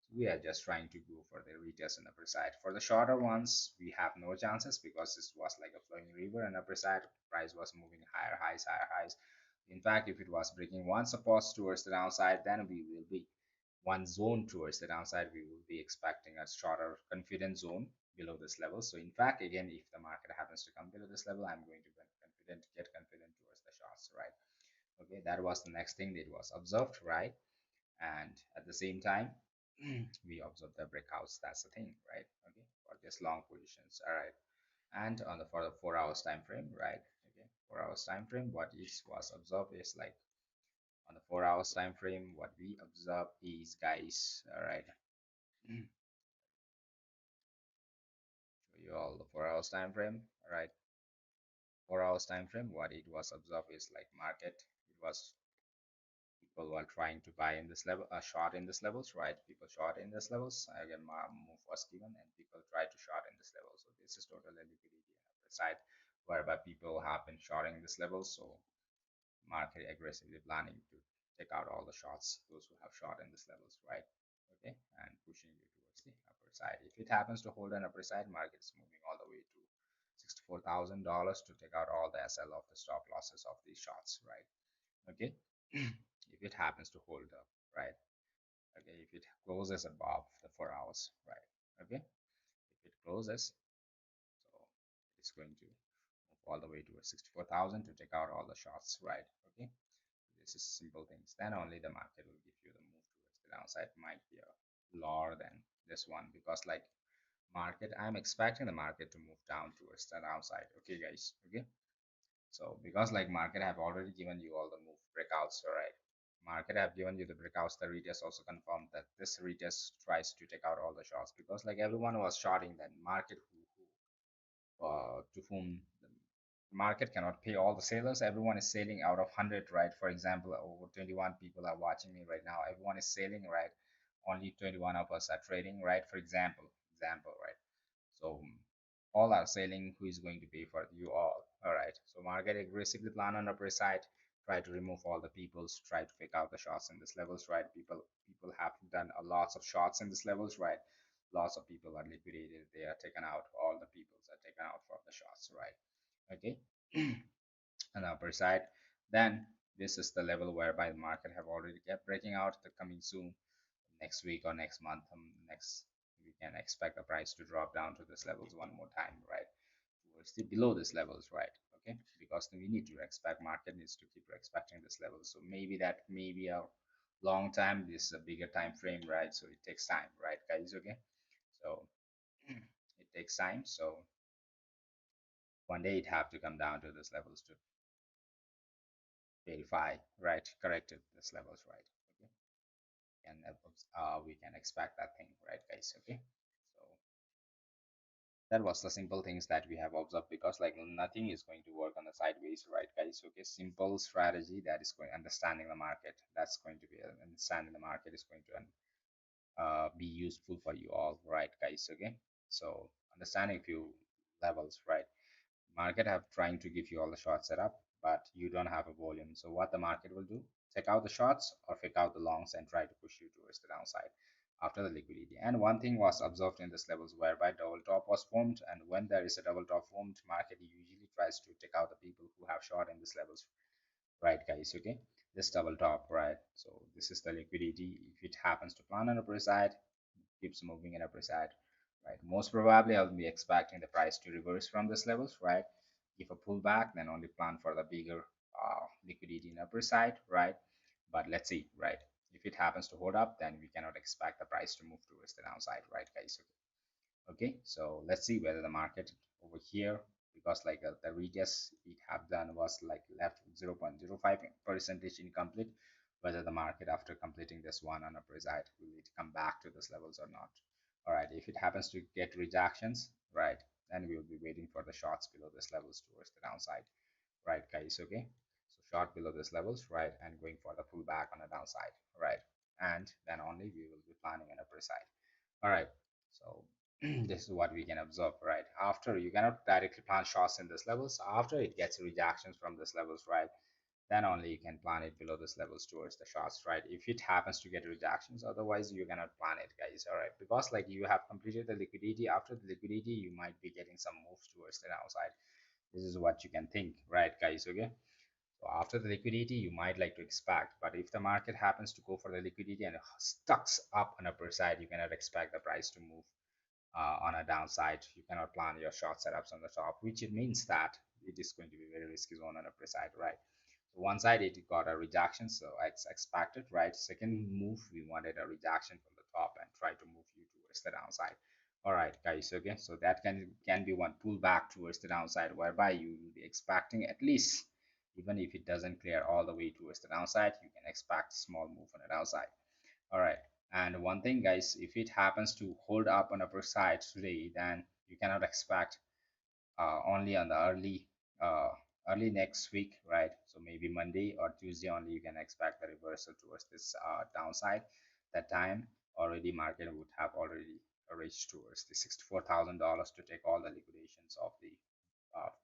So we are just trying to go for the retest on the upper side. For the shorter ones, we have no chances because this was like a flowing river, and upper side price was moving higher highs, higher highs. In fact, if it was breaking one support towards the downside, then we will be one zone towards the downside. We will be expecting a shorter confidence zone below this level. So in fact, again, if the market happens to come below this level, I'm going to get confident towards the shorts, right? Okay, that was the next thing that was observed, right? And at the same time, we observe the breakouts. That's the thing, right? Okay, for just long positions, all right. And on the for the 4 hours time frame, right? Okay, 4 hours time frame, what is was observed is like on the 4 hours time frame, what we observe is, guys, all right. Show you all the 4 hours time frame, all right. 4 hours time frame, what it was observed is like market, it was people were trying to buy in this level, short in this levels, right? People short in this levels. Again, move was given, and people try to short in this level. So this is total liquidity on the side, whereby people have been shorting this level. So market aggressively planning to take out all the shots, those who have short in this levels, right? Okay, and pushing you towards the upper side. If it happens to hold an upper side, market's moving all the way to $64,000 to take out all the SL of the stop losses of these shots, right? Okay, if it happens to hold up, right? Okay, if it closes above the 4 hours, right? Okay, if it closes, so it's going to move all the way to 64,000 to take out all the shots, right? Okay, this is simple things. Then only the market will give you the move towards the downside. Might be a lower than this one because like market, I'm expecting the market to move down towards the downside. Okay, guys. Okay, so because like market have already given you all the move breakouts, all right. Market have given you the breakouts. The retest also confirmed that this retest tries to take out all the shots because like everyone was shorting, then market to whom the market cannot pay all the sailors. Everyone is sailing out of 100, right? For example, over 21 people are watching me right now. Everyone is sailing, right? Only 21 of us are trading, right? For example, right? So all are selling. Who is going to pay for you all right? So market aggressively plan on upper side, try to remove all the peoples, try to fake out the shots in this levels, right? People have done a lots of shots in this levels, right? Lots of people are liquidated, they are taken out, all the peoples are taken out from the shots, right? Okay. On the upper side, then this is the level whereby the market have already kept breaking out. The coming soon, next week or next month, next we can expect the price to drop down to this levels one more time, right? We're still below this levels, right? Okay, because we need to expect market needs to keep expecting this level. So maybe that may be a long time. This is a bigger time frame, right? So it takes time, right, guys? Okay, so it takes time. So one day it have to come down to this levels to verify, right? Corrected this levels, right? Okay, and we can expect that thing, right, guys? Okay, so that was the simple things that we have observed because like nothing is going to work on the sideways, right, guys? Okay, simple strategy that is going understanding the market, that's going to be understanding the market is going to be useful for you all, right, guys? Okay, so understanding few levels, right? Market have trying to give you all the short setup, but you don't have a volume. So what the market will do, take out the shorts or fake out the longs and try to push you towards the downside after the liquidity. And one thing was observed in this levels whereby double top was formed, and when there is a double top formed, market usually tries to take out the people who have short in this levels, right, guys? Okay, this double top, right? So this is the liquidity. If it happens to plan on the upper side, keeps moving in upper side, right? Most probably I'll be expecting the price to reverse from this levels, right? If a pullback, then only plan for the bigger liquidity in upper side, right? But let's see, right? If it happens to hold up, then we cannot expect the price to move towards the downside, right, guys? Okay, so let's see whether the market over here, because like the retest it have done was like left 0.05 percentage incomplete, whether the market after completing this one on upper side will it come back to this levels or not. All right, if it happens to get rejections, right, then we will be waiting for the shots below this levels towards the downside, right, guys? Okay, so short below this levels, right, and going for the pullback on the downside, right, and then only we will be planning an upper side. All right, so this is what we can observe, right? After, you cannot directly plant shots in this levels. After it gets rejections from this levels, right, then only you can plan it below this levels towards the shots, right? If it happens to get rejections, otherwise you cannot plan it, guys. All right, because like you have completed the liquidity. After the liquidity, you might be getting some moves towards the downside. This is what you can think, right, guys? Okay, so after the liquidity, you might like to expect, but if the market happens to go for the liquidity and stucks up on upper side, you cannot expect the price to move on a downside. You cannot plan your short setups on the top, which it means that it is going to be very risky zone on upper side, right? So one side it got a rejection, so it's expected, right? Second move, we wanted a rejection from the top and try to move you towards the downside. All right, guys. Okay, so that can be one pullback towards the downside, whereby you will be expecting at least, even if it doesn't clear all the way towards the downside, you can expect small move on the downside. All right. And one thing, guys, if it happens to hold up on upper side today, then you cannot expect only on the uh, early next week, right? So maybe Monday or Tuesday only you can expect the reversal towards this downside. That time already market would have already reached towards the $64,000 to take all the liquidations of the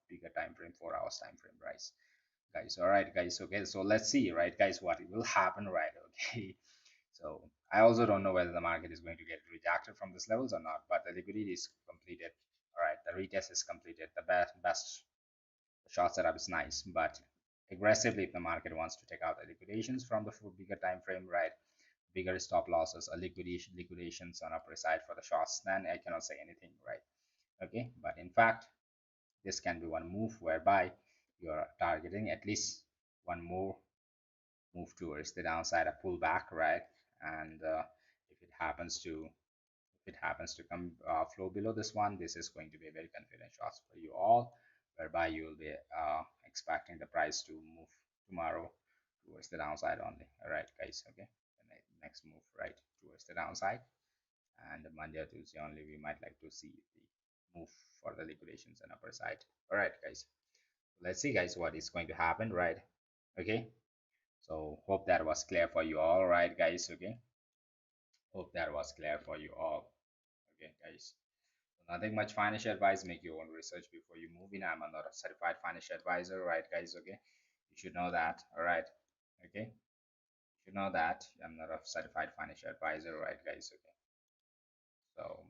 bigger time frame, 4 hours time frame, right? Guys, all right, guys. Okay, so let's see, right, guys, what will happen, right? Okay. So I also don't know whether the market is going to get rejected from these levels or not, but the liquidity is completed. All right, the retest is completed. The best short setup is nice, but aggressively, if the market wants to take out the liquidations from the bigger time frame, right, bigger stop losses or liquidations on upper side for the shorts, then I cannot say anything, right? Okay, but in fact, this can be one move whereby you're targeting at least one more move towards the downside, a pullback, right? And if it happens to come flow below this one, this is going to be a very confident shots for you all, whereby you will be expecting the price to move tomorrow towards the downside only. All right, guys. Okay, the next move right towards the downside, and Monday or Tuesday only we might like to see the move for the liquidations and upper side. All right, guys. Let's see, guys, what is going to happen, right? Okay. So hope that was clear for you all, right, guys? Okay. Hope that was clear for you all. Okay, guys. So nothing much financial advice. Make your own research before you move in. I'm not a certified financial advisor, right, guys? Okay. You should know that. All right. Okay. You should know that I'm not a certified financial advisor, right, guys? Okay. So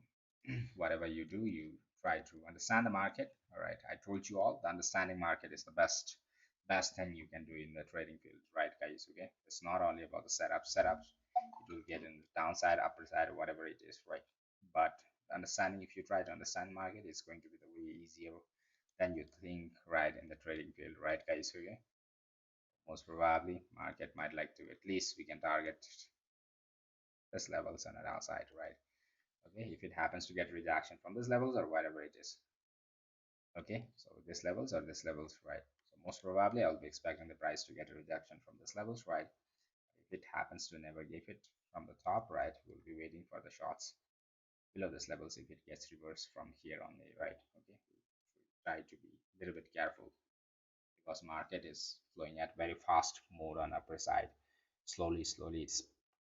whatever you do, you try to understand the market. All right. I told you all the understanding market is the best thing you can do in the trading field, right, guys? Okay. It's not only about the setups. It will get in the downside, upper side, whatever it is, right? But understanding, if you try to understand market, it's going to be the way easier than you think, right, in the trading field, right, guys? Okay. Most probably market might like to, at least we can target this levels on the downside, right? Okay, if it happens to get rejection from these levels or whatever it is. Okay, so this levels or this levels, right? So most probably I'll be expecting the price to get a rejection from this levels, right? If it happens to never give it from the top, right, we'll be waiting for the shots below this levels if it gets reversed from here only, right? Okay, try to be a little bit careful because market is flowing at very fast mode on upper side. Slowly it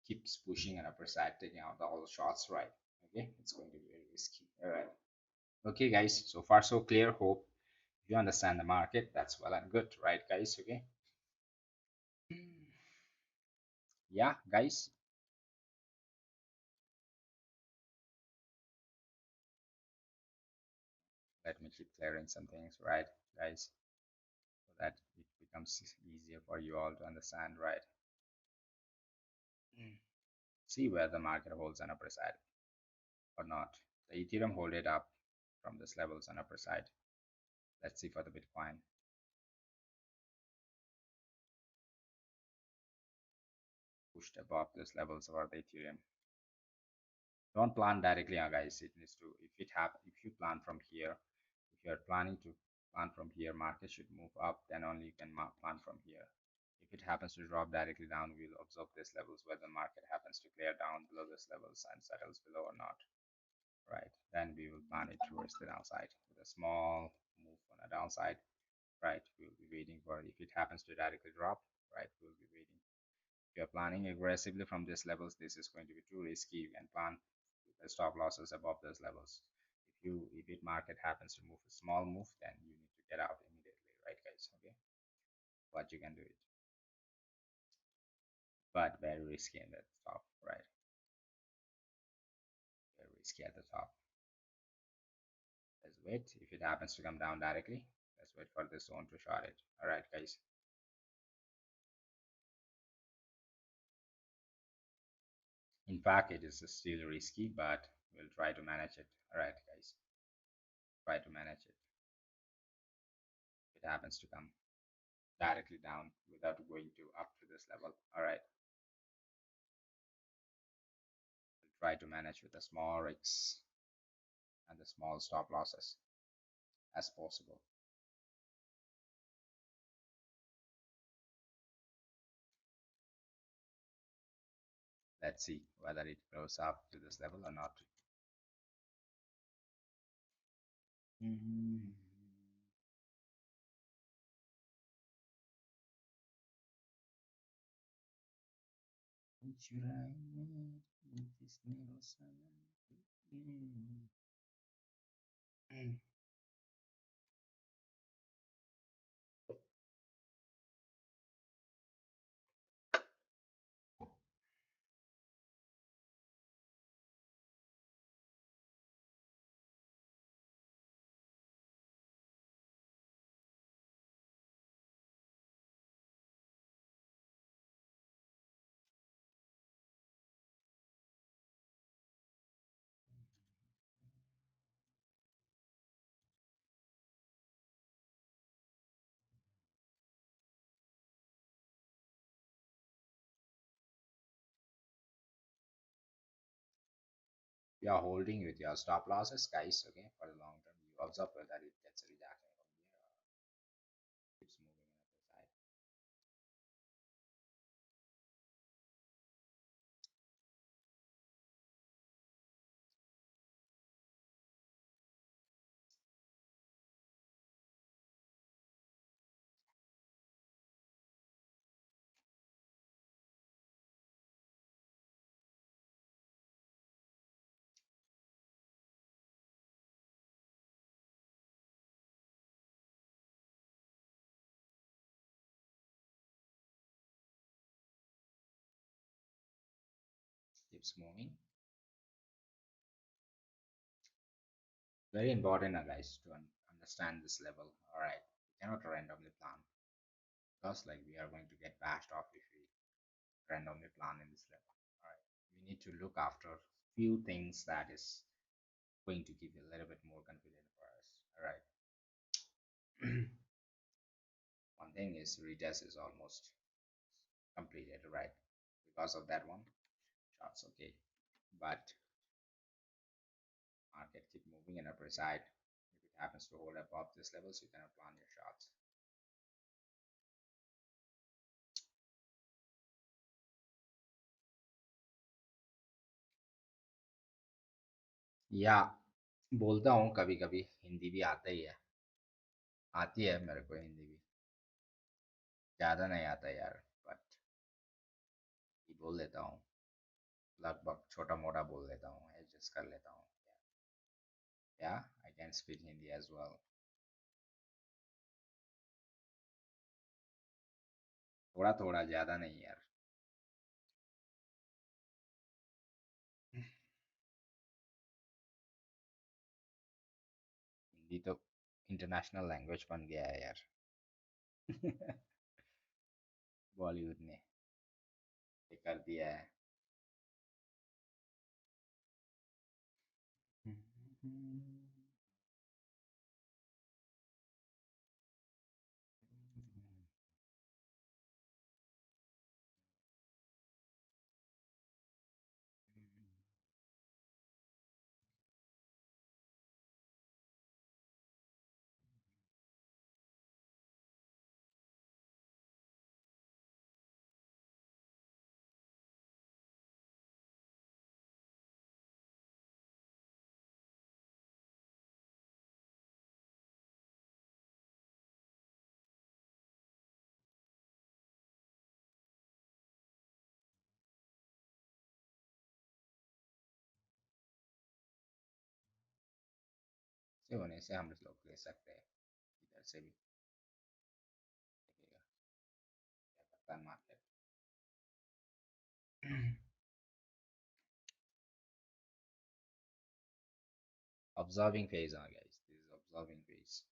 keeps pushing on upper side, taking out all the shots, right? Okay, it's going to be very risky. All right. Okay, guys, so far so clear. Hope you understand the market. That's well and good, right, guys? Okay. Yeah, guys, let me keep clearing some things, right, guys, so that it becomes easier for you all to understand, right? See where the market holds on upper side or not. The Ethereum hold it up from this levels on upper side. Let's see for the Bitcoin. Pushed above this levels for the Ethereum. Don't plan directly, guys. It needs to, if you plan from here, if you're planning to plan from here, market should move up, then only you can plan from here. If it happens to drop directly down, we'll observe these levels where the market happens to clear down below these levels and settles below or not, right? Then we will plan it towards the downside with a small move on the downside, right? We'll be waiting for, if it happens to directly drop, right, we'll be waiting. If you're planning aggressively from these levels, this is going to be too risky. You can plan with the stop losses above those levels. if it market happens to move a small move, then you need to get out immediately, right, guys? Okay, but you can do it, but very risky in the top, right? Very risky at the top. Let's wait. If it happens to come down directly, let's wait for this zone to short it. All right, guys. In fact, it is still risky, but we'll try to manage it. All right, guys. Try to manage it. If it happens to come directly down without going to up to this level. All right. We'll try to manage with a small risks and the small stop losses as possible. Let's see whether it goes up to this level or not. Mm-hmm. What should I make with this little sun? You are holding with your stop losses, guys. Okay, for the long term, you observe whether it gets a rejection from here or keeps moving another side. Keeps moving. Very important, guys, to understand this level. All right, we cannot randomly plan because, like, we are going to get bashed off if we randomly plan in this level. All right, we need to look after few things that is going to give you a little bit more confident for us. All right. One thing is retest is almost completed, right? Because of that one, shots okay. But market keep moving in upper side. If it happens to hold above this level, so you cannot plan your shots. या बोलता हूँ कभी कभी हिंदी भी आता ही है आती है मेरे को हिंदी भी ज़्यादा नहीं आता यार बट बोल लेता हूँ लगभग छोटा मोटा बोल लेता हूँ एडजस्ट कर लेता हूँ या I can speak Hindi as well थोड़ा थोड़ा ज़्यादा नहीं यार हिंदी तो इंटरनेशनल लैंग्वेज बन गया है यार बॉलीवुड ने ये कर दिया है से होने से हम लोग ले सकते हैं, इधर से भी देखिएगा क्या करता है market. Observing phase, guys, this is observing phase.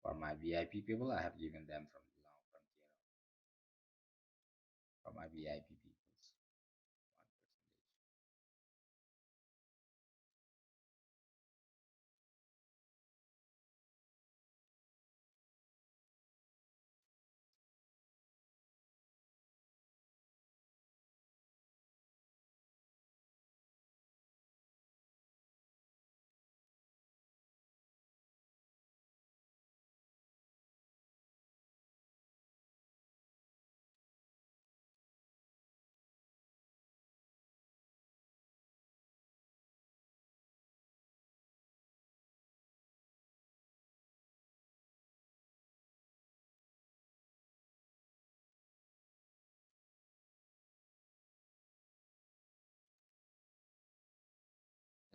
For my VIP people, I have given them from now from here on. For my VIP peoples, 1%.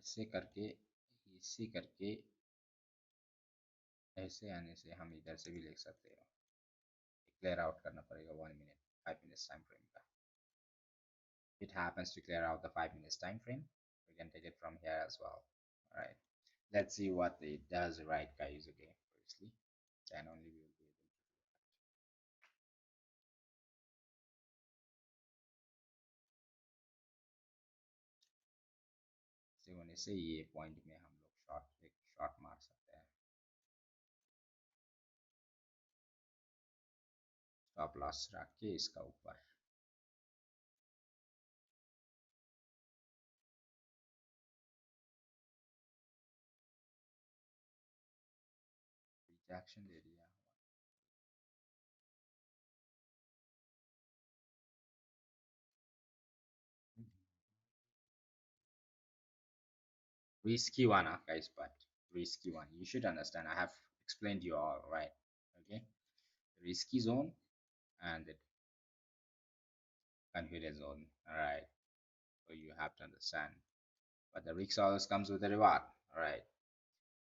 ऐसे करके, इसी करके, ऐसे आने से हम इधर से भी ले सकते हो। क्लियर आउट करना पड़ेगा 1 मिनट 5 मिनट्स टाइम फ्रेम का। It happens to clear out the 5 minutes time frame, we can take it from here as well. All right, let's see what it does, right guys? Okay, firstly, then only we will be able to do that। से होने से ये point में हम लोग short मार सकते हैं। स्टॉप लॉस रख के इसका ऊपर रिजेक्शन दे दिया। Risky one, guys, but risky one. You should understand. I have explained you all, right? Okay, risky zone and the confidence zone. All right, so you have to understand. But the risk always comes with a reward. All right,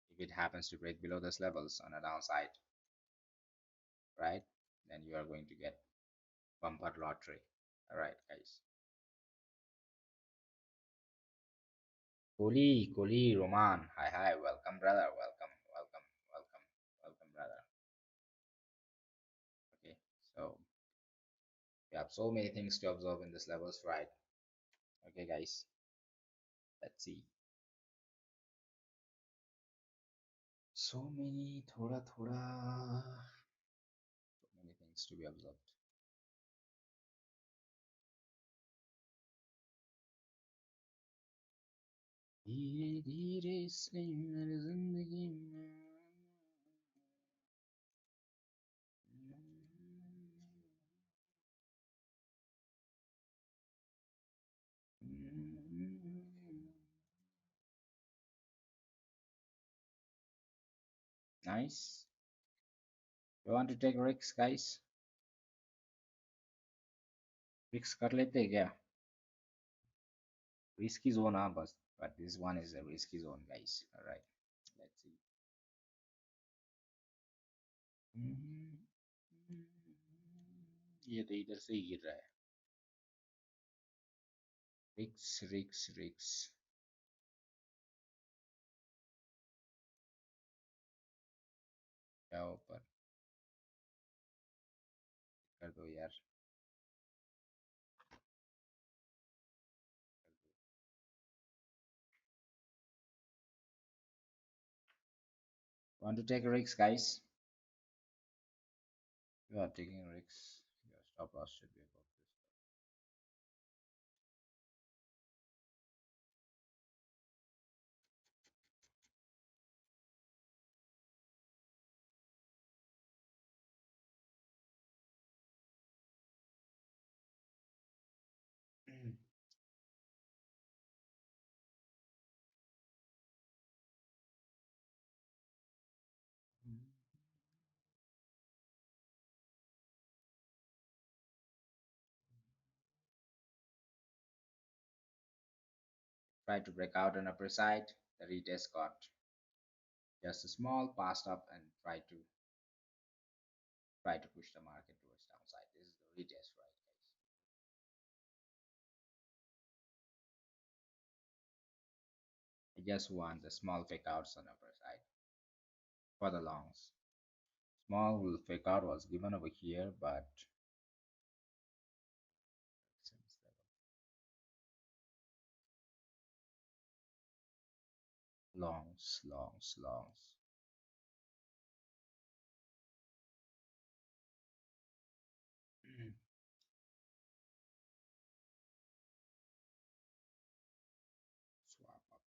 if it happens to break below those levels on a downside, right, then you are going to get bumper lottery. All right, guys. Koli, Roman. Hi, hi. Welcome, brother. Welcome, brother. Okay, so we have so many things to observe in this levels, right? Okay, guys. Let's see. So many, so many things to be observed. धीरे धीरे से मेरी जिंदगी में nice. You want to take risks, guys? Risks कर लेते हैं क्या? Risky zone, हाँ बस. But this one is a risky zone, guys. All right. Let's see. ये तो इधर से ही गिर रहा है. Risks. क्या ऊपर कर दो यार. Want to take risks, guys? You are taking risks. Your stop loss should be above this. tried to break out on upper side. The retest got just a small passed up and try to push the market towards downside. This is the retest, right, guys? I just want the small fake outs on upper side for the longs. Small fake out was given over here, but longs, longs, longs. Swap up.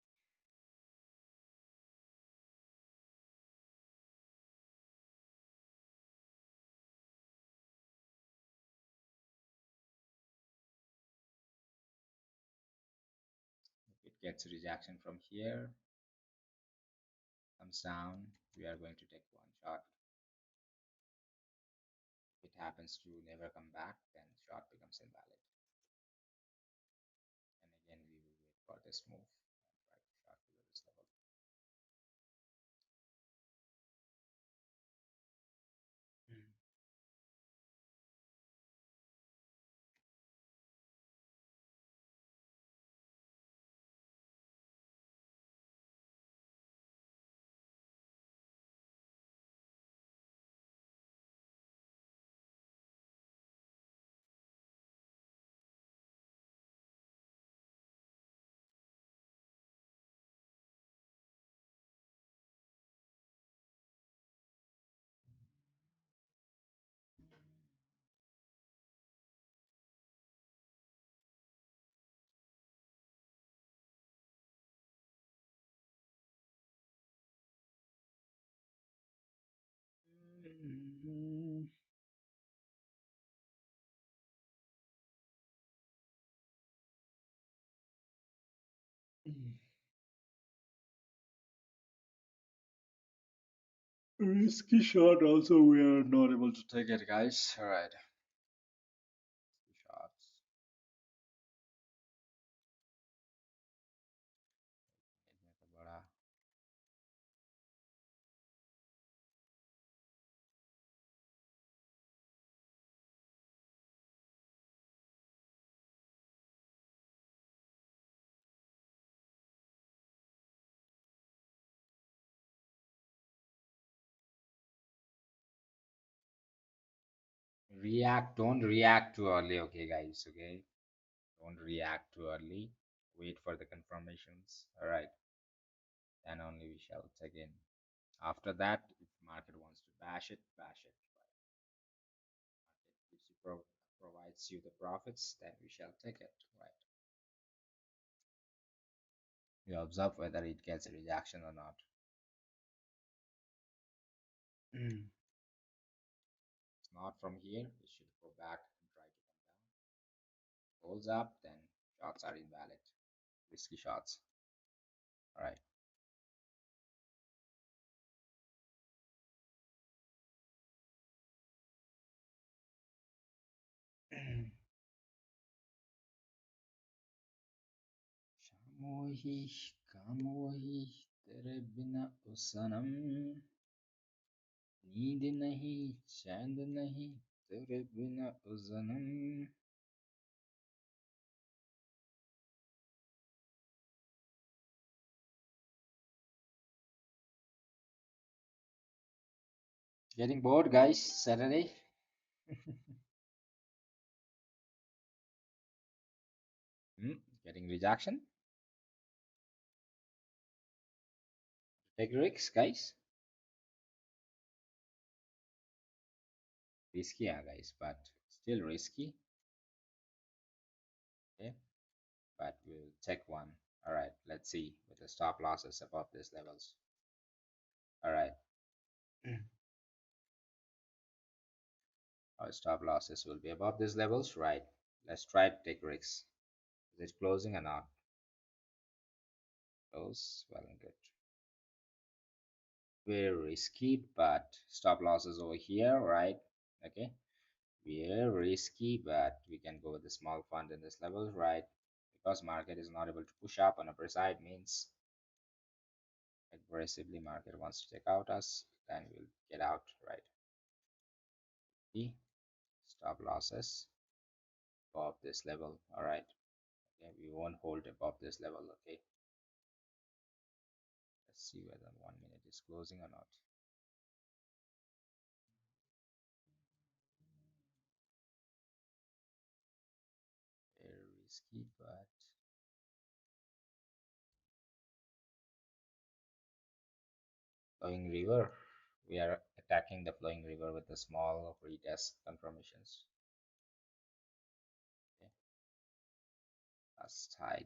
If it gets rejection from here, comes down, we are going to take one shot. If it happens to never come back, then shot becomes invalid. And again, we will wait for this move and try to shot below this level. Risky shot also we are not able to take it, guys. All right. Risky shots. Don't react too early, okay, guys. Okay, don't react too early. Wait for the confirmations. All right, then only we shall take in. After that, if market wants to bash it, bash it. Market gives you provides you the profits, then we shall take it. Right. You observe whether it gets a rejection or not. It's not from here. It should go back and try to come down. Holds up, then shots are invalid. Risky shots. All right. शाम वही काम वही तेरे बिना ओ सनम नींद नहीं चैन नहीं तेरे बिना ओ सनम. Getting bored, guys? Saturday? Hmm? Getting rejection? Take risks, guys. Risky, yeah, guys, but still risky. Okay, but we'll take one. All right, let's see with the stop losses above these levels. All right, our stop losses will be above these levels, right? Let's try to take risks. Is it closing or not? Close, well and good. Very risky, but stop losses over here, right? Okay, very risky, but we can go with the small fund in this level, right? because market is not able to push up on upper side means aggressively market wants to take out us, then we'll get out, right? The stop losses above this level. All right, okay, we won't hold above this level. Okay, let's see whether 1 minute is closing or not. Very risky, but flowing river, we are attacking the flowing river with a small retest confirmations. Okay, let's try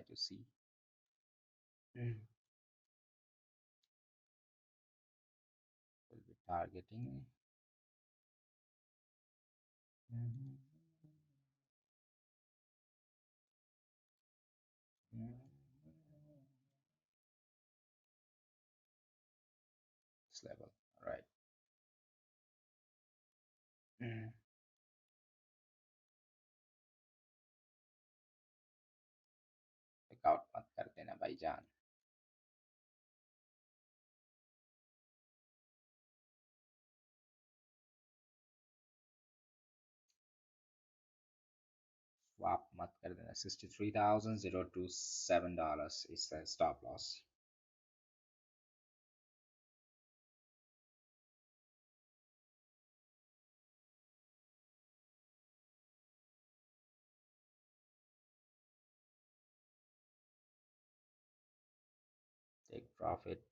to see. We'll be targeting this level. All right. Breakout मत कर देना भाईजान. Swap मत कर देना. $63,027 is the stop loss. Take profit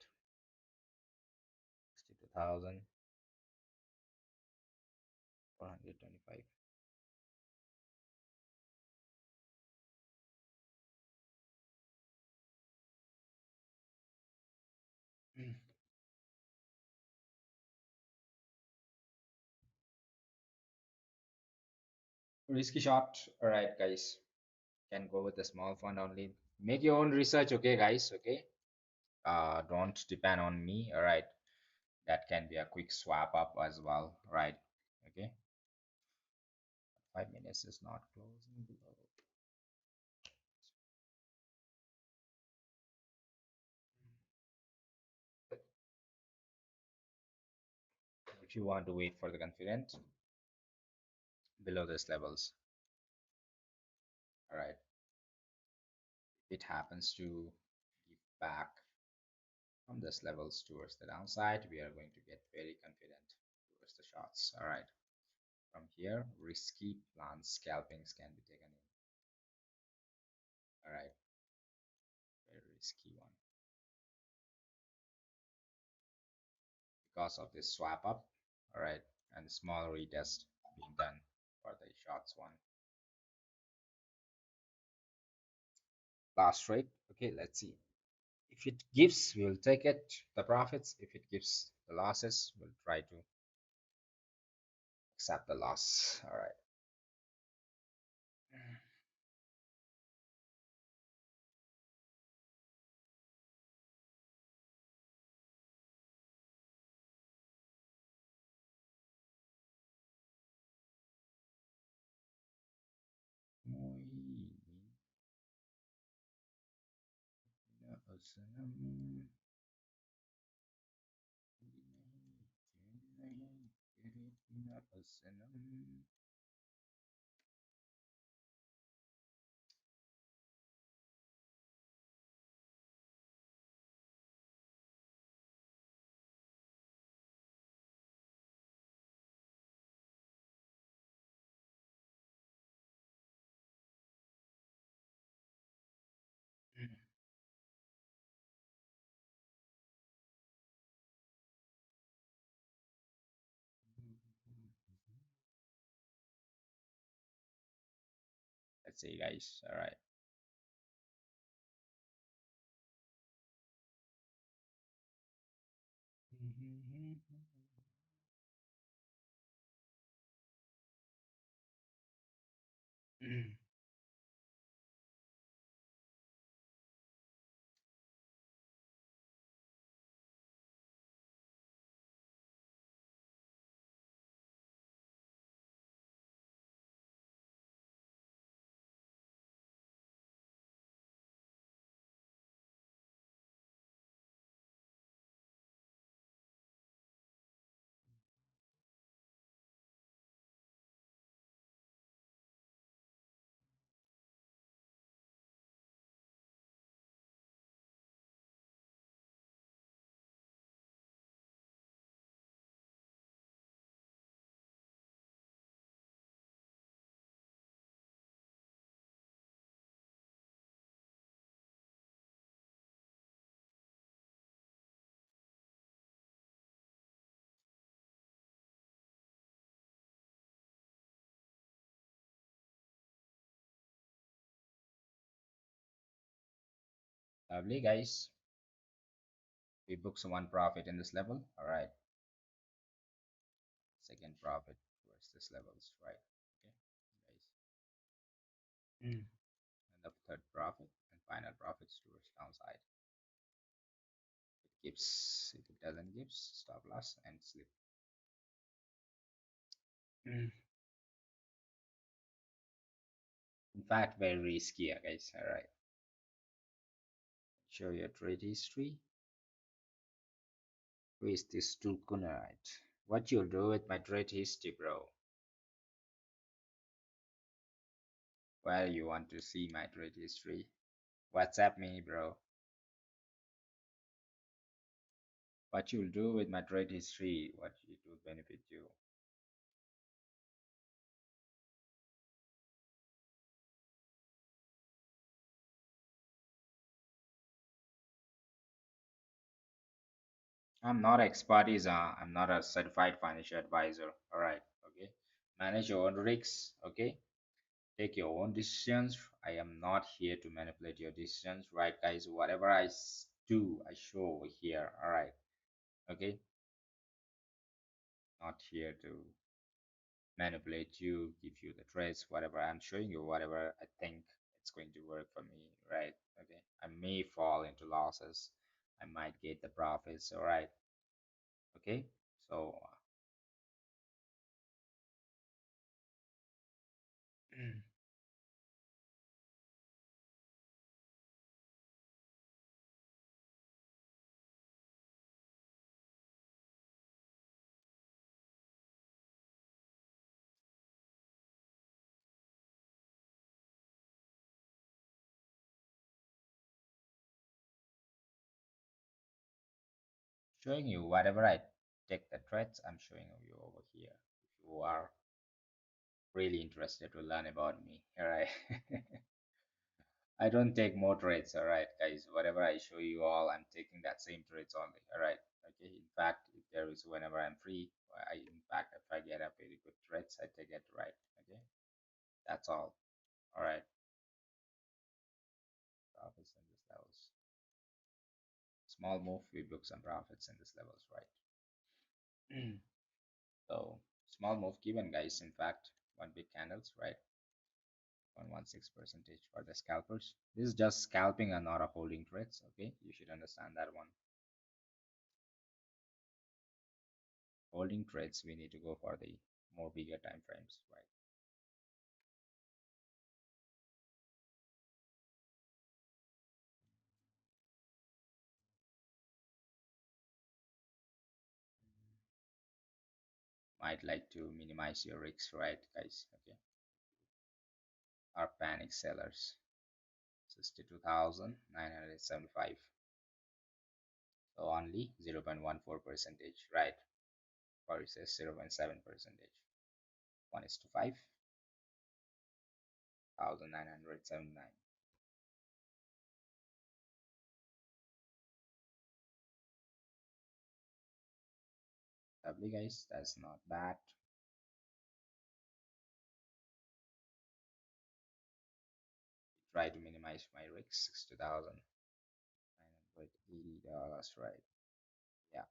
62,425. Risky shot. All right, guys. Can go with a small fund only. Make your own research, okay, guys. Okay. Don't depend on me. All right. That can be a quick swap up as well, right? Okay. 5 minutes is not closing below. If you want to wait for the confident below these levels, all right, if it happens to give back from these levels towards the downside, we are going to get very confident towards the shots. All right, from here risky plans scalpings can be taken in. All right, very risky one because of this swap up. All right, and small retest being done for the shots one. Last trade. Okay, let's see. If it gives, we'll take it, the profits. If it gives the losses, we'll try to accept the loss. All right. Let's see, guys. All right. Lovely, guys. We booked some one profit in this level. All right. Second profit towards this levels, right? Okay, guys. Mm. And the third profit and final profits towards downside. It gives, if it doesn't gives, stop loss and slip. Mm. In fact, very risky, guys. All right. Show your trade history. Who is this Tulkunite? What you'll do with my trade history, bro? Well, you want to see my trade history? WhatsApp me, bro. What you'll do with my trade history? What it will benefit you? I'm not expert, is I'm not a certified financial advisor. All right, okay. Manage your own risks, okay. Take your own decisions. I am not here to manipulate your decisions, right, guys? Whatever do, I show over here. All right, okay. Not here to manipulate you, give you the trades, whatever. I'm showing you whatever I think it's going to work for me, right? Okay. I may fall into losses. I might get the profits, all right. Okay. So showing you whatever I take the threads, I'm showing you over here. If you are really interested to learn about me, alright. I don't take more trades, alright, guys. Whatever I show you all, I'm taking that same trades only, alright. Okay. In fact, if there is whenever I'm free, in fact, if I get a very good trades, I take it right. Okay. That's all. Alright. Profits in this levels. Small move, we book some profits in this levels, right? So small move given, guys. In fact, one big candles, right? 116 percentage for the scalpers. This is just scalping and not a holding trades. Okay, you should understand that one. Holding trades, we need to go for the more bigger time frames, right? Might like to minimize your risks, right, guys? Okay, are panic sellers. 62,975. So only 0.14 percentage, right? Or it says 0.7 percentage. 1 is to 5, 1,979. Lovely, guys. That's not bad. Try to minimize my risks. $60,980, right? Yeah.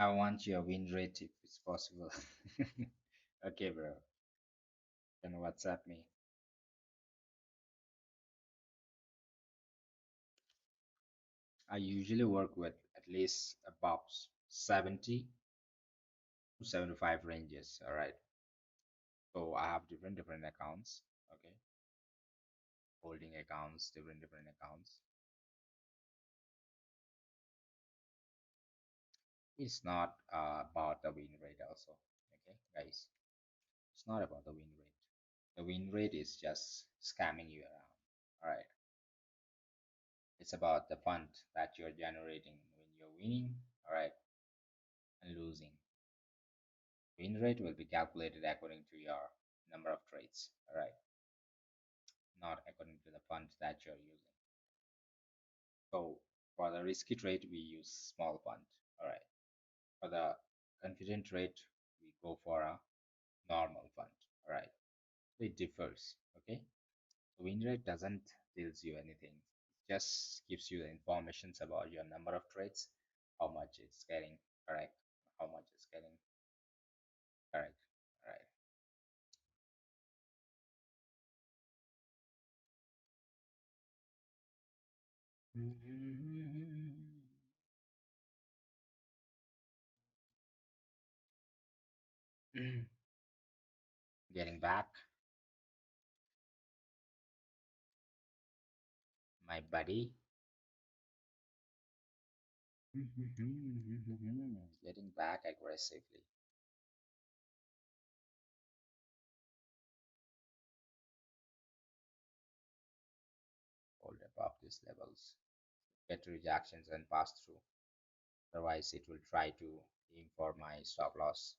I want your win rate if it's possible. Okay, bro. Can WhatsApp me? I usually work with at least about 70 to 75 ranges. All right. So I have different accounts. Okay. Holding accounts, different accounts. It's not about the win rate also. Okay, guys. It's not about the win rate. The win rate is just scamming you around. All right. It's about the fund that you're generating when you're winning. All right. And losing. Win rate will be calculated according to your number of trades. All right. Not according to the fund that you're using. So for the risky trade, we use small fund. All right. For the confident trade, we go for a normal fund. All right. So it differs. Okay. So win rate doesn't tells you anything. It just gives you the informations about your number of trades, how much it's getting correct, how much it's getting correct. All right. Getting back, my buddy. Getting back aggressively. Hold above these levels. Get rejections and pass through. Otherwise, it will try to aim for my stop loss.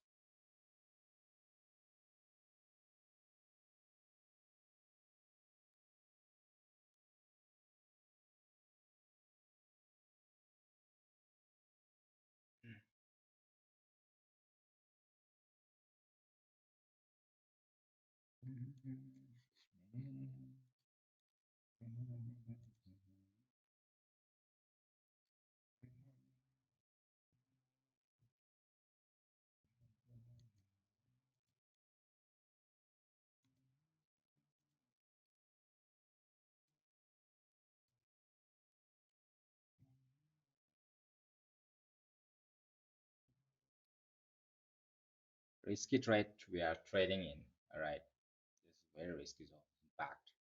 Risky trade we are trading in. All right, this is very risky zone. In fact,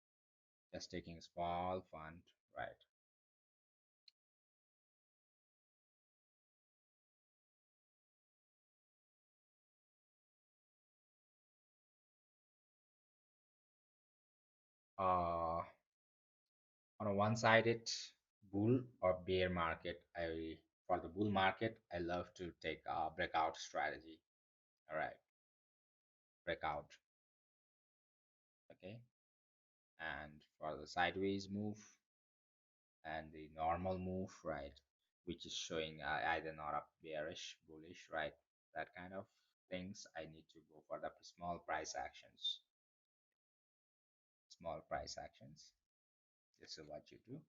just taking small fund, right? On a one-sided bull or bear market, I for the bull market, I love to take a breakout strategy. All right, breakout. Okay, and for the sideways move and the normal move, right, which is showing either not a bearish, bullish, right, that kind of things, I need to go for the small price actions. Small price actions. This is what you do,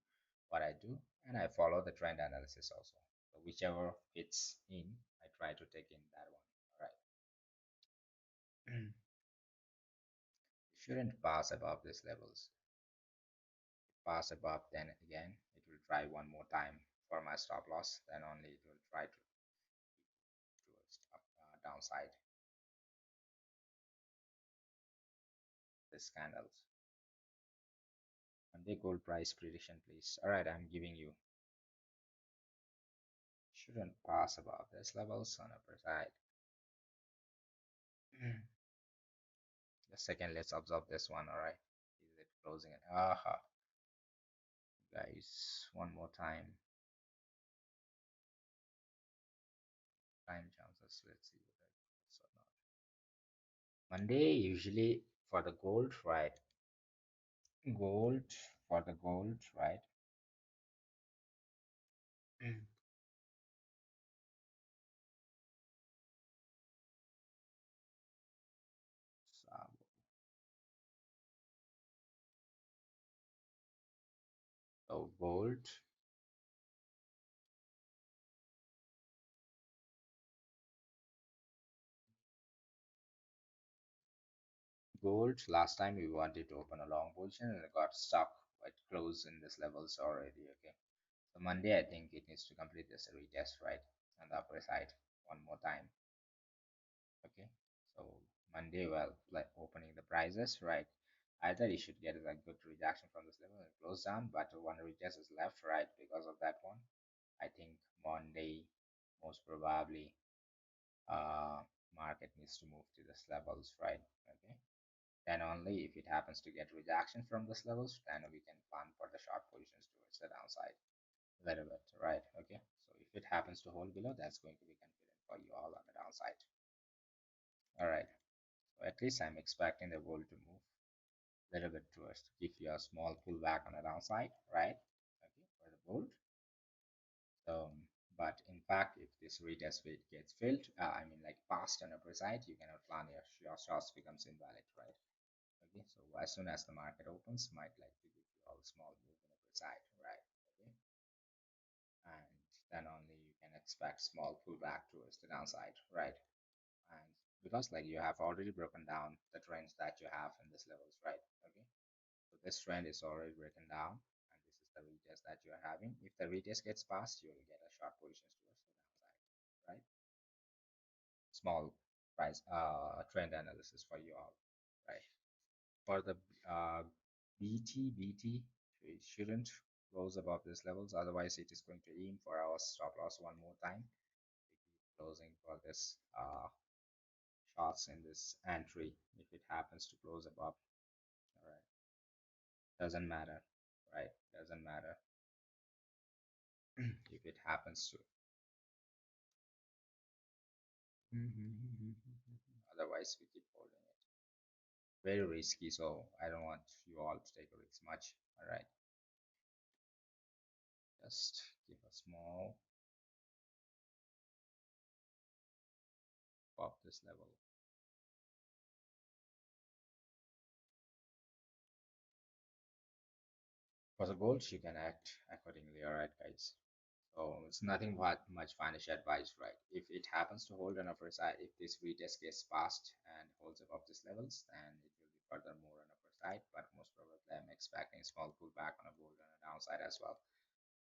what I do, and I follow the trend analysis also. So whichever fits in, I try to take in that one. All right. Shouldn't pass above these levels. Pass above, then again, it will try one more time for my stop loss. Then only it will try to towards downside. This candles. And the gold price prediction, please. All right, I'm giving you. Shouldn't pass above these levels on upper side. Just second, let's observe this one. All right, is it closing it? Aha, guys, one more time. Time chances. Let's see whether it goes or not. Monday usually for the gold, right? Gold for the gold, right? So, gold Gold, last time we wanted to open a long position and it got stuck. It closed in this levels already. Okay. So Monday, I think it needs to complete this retest, right? On the upper side one more time. Okay. So Monday, well, like opening the prices, right? Either you should get a good rejection from this level and close down, but one retest is left, right? Because of that one, I think Monday, most probably, uh, market needs to move to this levels, right? Okay. Then only if it happens to get rejection from this levels, then we can plan for the short positions towards the downside a little bit, right? Okay. So if it happens to hold below, that's going to be confident for you all on the downside. All right. So at least I'm expecting the gold to move a little bit towards to give you a small pullback on the downside, right? Okay, for the gold. So, but in fact, if this retest weight gets filled, I mean like past on upper side, you cannot plan your shots becomes invalid, right? Okay, so as soon as the market opens, might like to give you all a small move on upper side, right? Okay, and then only you can expect small pullback towards the downside, right? And because like you have already broken down the trends that you have in this levels, right? Okay, so this trend is already broken down, and this is the retest that you are having. If the retest gets passed, you will get a short positions towards the downside, right? Small price trend analysis for you all, right? For the uh, BT, it shouldn't close above these levels, otherwise it is going to aim for our stop loss one more time. We keep closing for this shots in this entry. If it happens to close above, all right, doesn't matter, right? Doesn't matter if it happens to. Otherwise, we keep holding it. Very risky, so I don't want you all to take a risk much. All right, just give a small pop this level. For the goals, you can act accordingly. All right, guys. So it's nothing but much financial advice, right? If it happens to hold on upper side, if this retest gets passed and holds above these levels, then it will be further more on upper side. But most probably, I'm expecting small pullback on a gold on a downside as well.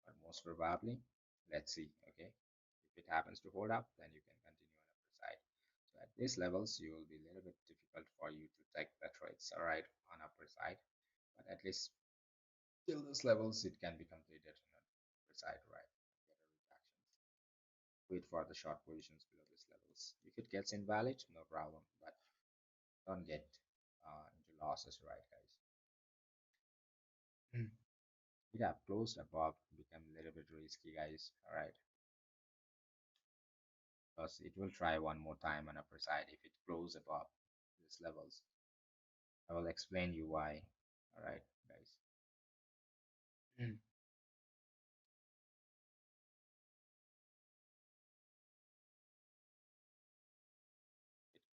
But most probably, let's see. Okay, if it happens to hold up, then you can continue on upper side. So at these levels, you will be a little bit difficult for you to take the trades, all right, on upper side. But at least till these levels, it can be completed on upper side, right? Get a rejection. Wait for the short positions below these levels. If it gets invalid, no problem, but don't get into losses, right, guys? It have closed above, become a little bit risky, guys. All right, because it will try one more time on upper side if it close above these levels. I will explain you why. All right, guys. It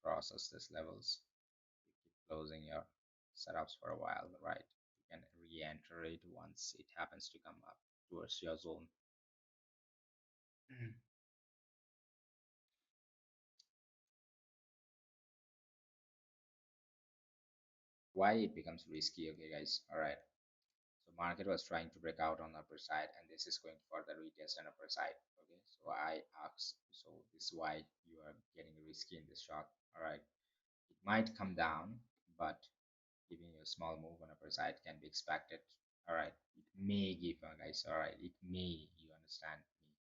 crosses these levels. You keep closing your setups for a while, right? You can re-enter it once it happens to come up towards your zone. Why it becomes risky? Okay, guys. All right. So market was trying to break out on the upper side, and this is going for the retest on upper side. Okay, so I asked, so this is why you are getting risky in this shot. All right, it might come down, but giving you a small move on upper side can be expected. All right, it may give, guys. All right, it may. You understand me?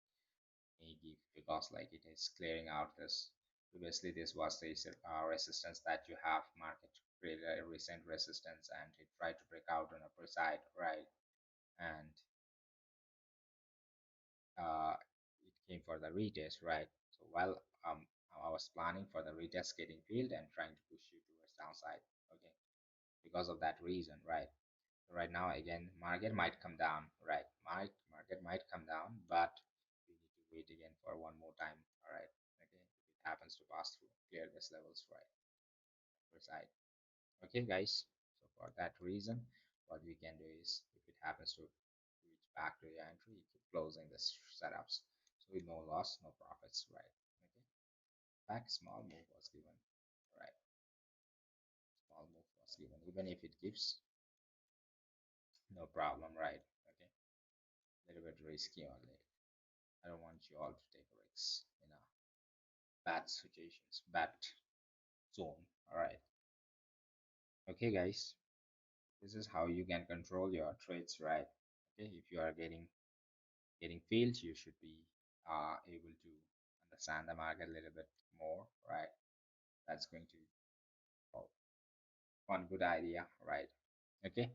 May give because like it is clearing out this. Previously, this was the resistance that you have. Market created a recent resistance and it tried to break out on upper side, right? And uh, it came for the retest, right? So while I was planning for the retest getting filled and trying to push you towards downside, okay, because of that reason, right? So right now again, market might come down, right? Market might come down, but we need to wait again for one more time, all right? Okay, if it happens to pass through, clear this levels, right? Upper side. Okay, guys. So for that reason, what we can do is, if it happens to reach back to the entry, you keep closing this setups. So with no loss, no profits, right? Okay. Back small move was given, right? Small move even if it gives, no problem, right? Okay, a little bit risky only. I don't want you all to take risks in a bad situations, bad zone. All right, okay, guys, this is how you can control your trades, right? Okay, if you are getting failed, you should be able to understand the market a little bit more, right? That's going to oh, one good idea, right? Okay,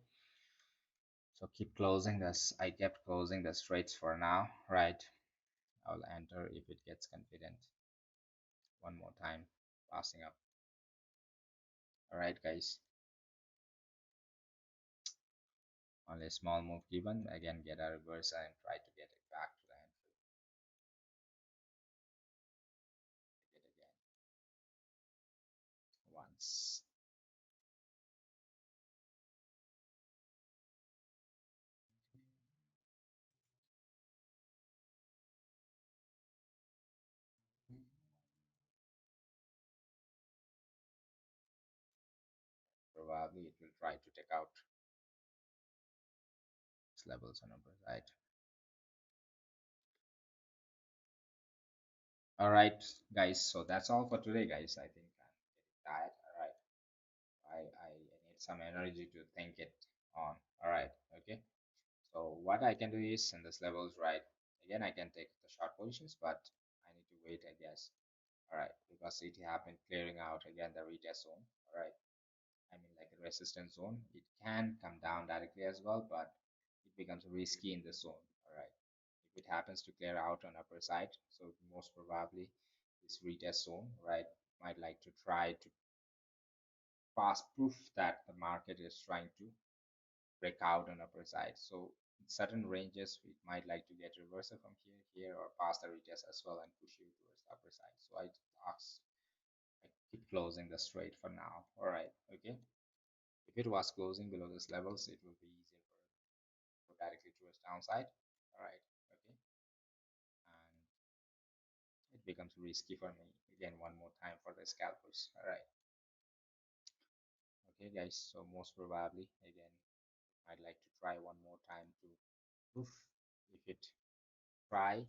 so keep closing this. I kept closing the trades for now, right? I'll enter if it gets confident one more time, passing up. All right, guys, only a small move given, again get a reverse and try to get it back to the entry. Take it again once. Probably it will try to take out its levels on upper side. All right, guys, so that's all for today, guys. I think I'm getting tired. All right, I need some energy to think it on. All right, okay. So what I can do is in this levels, right? Again, I can take the short positions, but I need to wait, I guess. All right, because it happened clearing out again the retest zone. All right, I mean like a resistance zone. It can come down directly as well, but it becomes risky in the zone. All right, if it happens to clear out on upper side, so most probably this retest zone, right, might like to try to pass proof that the market is trying to break out on upper side. So in certain ranges, we might like to get reversal from here, or pass the retest as well and push you towards the upper side. So I keep closing the straight for now. All right, okay. If it was closing below these levels, it will be easier for it to go directly towards downside. All right, okay, and it becomes risky for me again one more time for the scalpers. All right, okay, guys. So most probably again, I'd like to try one more time to proof if it try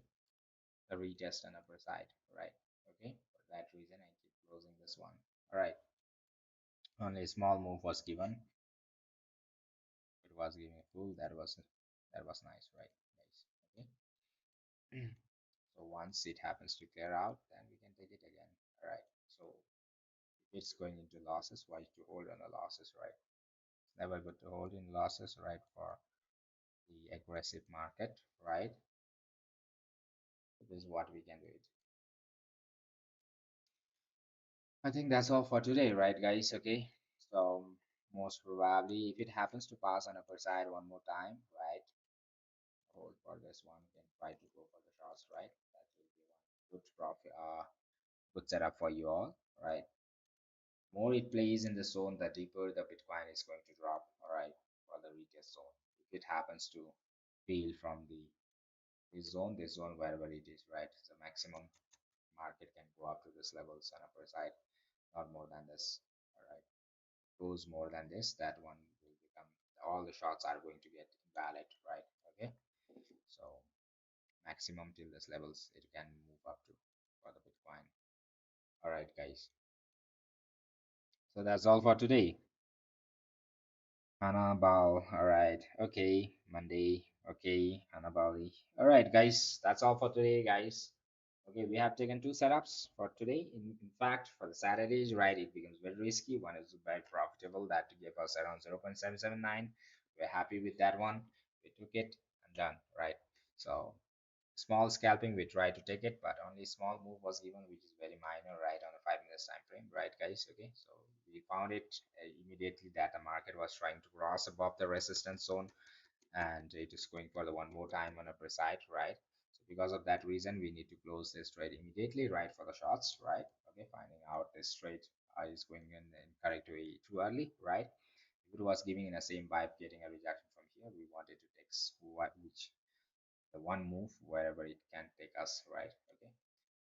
the retest on upper side, right? Okay, for that reason I keep closing this one. All right, only a small move was given. It was giving a full. That was nice, right, guys? Okay. So once it happens to clear out, then we can take it again. All right, so if it's going into losses, why to hold on the losses, right? It's never good to hold in losses, right, for the aggressive market, right? This is what we can do it. I think that's all for today, right, guys? Okay, so most probably if it happens to pass on upper side one more time, right, hold for this one, then try to go for the shots, right? That will be one good profit, good setup for you all, right? More it plays in the zone, the deeper the Bitcoin is going to drop, all right, for the retest zone. If it happens to fail from this zone wherever it is, right, the maximum market can go up to this levels on upper side, not more than this, all right. Goes more than this, that one will become, all the shots are going to get invalid, right? Okay, so maximum till this levels it can move up to for the Bitcoin. All right, guys, so that's all for today. Annabelle, all right, okay, Monday, okay, Annabelle, all right, guys, that's all for today, guys. Okay, we have taken two setups for today. In fact, for the Saturdays, right, it becomes very risky. One is very profitable, that gave us around 0.779. We're happy with that one. We took it and done, right? So small scalping, we try to take it, but only small move was given, which is very minor, right, on a 5 minutes time frame, right, guys? Okay, so we found it immediately that the market was trying to cross above the resistance zone, and it is going for the one more time on upper side, right? So because of that reason, we need to close this trade immediately, right, for the shots, right? Okay, finding out this trade is going in the incorrect way too early, right? If it was giving in the same vibe, getting a rejection from here, we wanted to take which the one move wherever it can take us, right? Okay,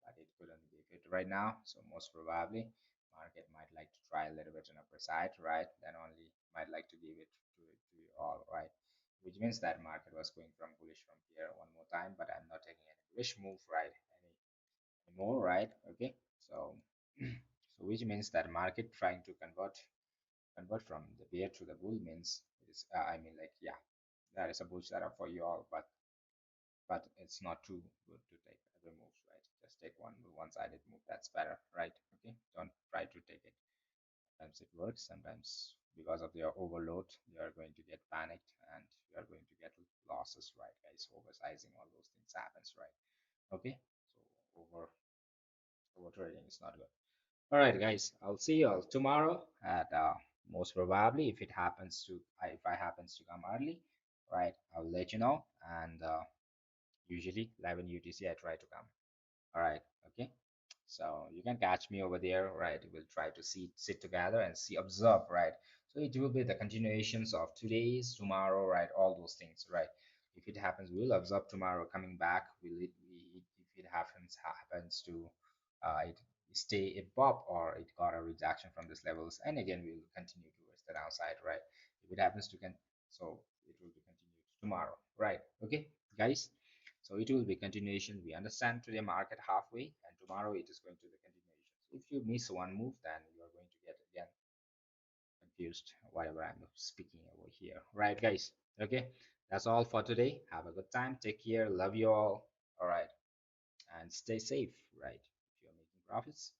but it couldn't give it right now, so most probably market might like to try a little bit on upper side, right? Then only might like to give it to you all, right? Which means that market was going from bullish from here one more time, but I'm not taking any bullish move, right? Anymore, right? Okay, so so which means that market trying to convert from the bear to the bull means it is I mean like yeah, that is a bull setup for you all, but it's not too good to take every move, right? Just take one-sided move, that's better, right? Okay, don't try to take it. Sometimes it works, sometimes because of your overload you are going to get panicked and you are going to get losses, right guys? Oversizing, all those things happens, right? Okay, so over trading is not good. All right guys, I'll see you all tomorrow at most probably, if it happens to if I happens to come early, right, I'll let you know. And usually 11 UTC I try to come. All right, okay. So you can catch me over there, right? We'll try to sit together and see, observe, right? So it will be the continuations of today's, tomorrow, right? All those things, right? If it happens, we'll observe tomorrow coming back. If it happens to it stay above or it got a rejection from these levels, and again we'll continue towards the downside, right? If it happens to so it will be continued tomorrow, right? Okay, guys. So it will be continuation. We understand today market halfway, and tomorrow it is going to the continuation. So if you miss one move, then you are going to get again confused whatever I'm speaking over here. Right, guys? Okay, that's all for today. Have a good time. Take care. Love you all. All right, and stay safe. Right? If you're making profits,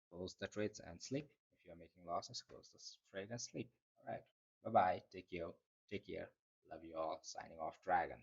close the trades and sleep. If you're making losses, close the trade and sleep. All right. Bye bye. Take care. Take care. Love you all. Signing off, Dragon.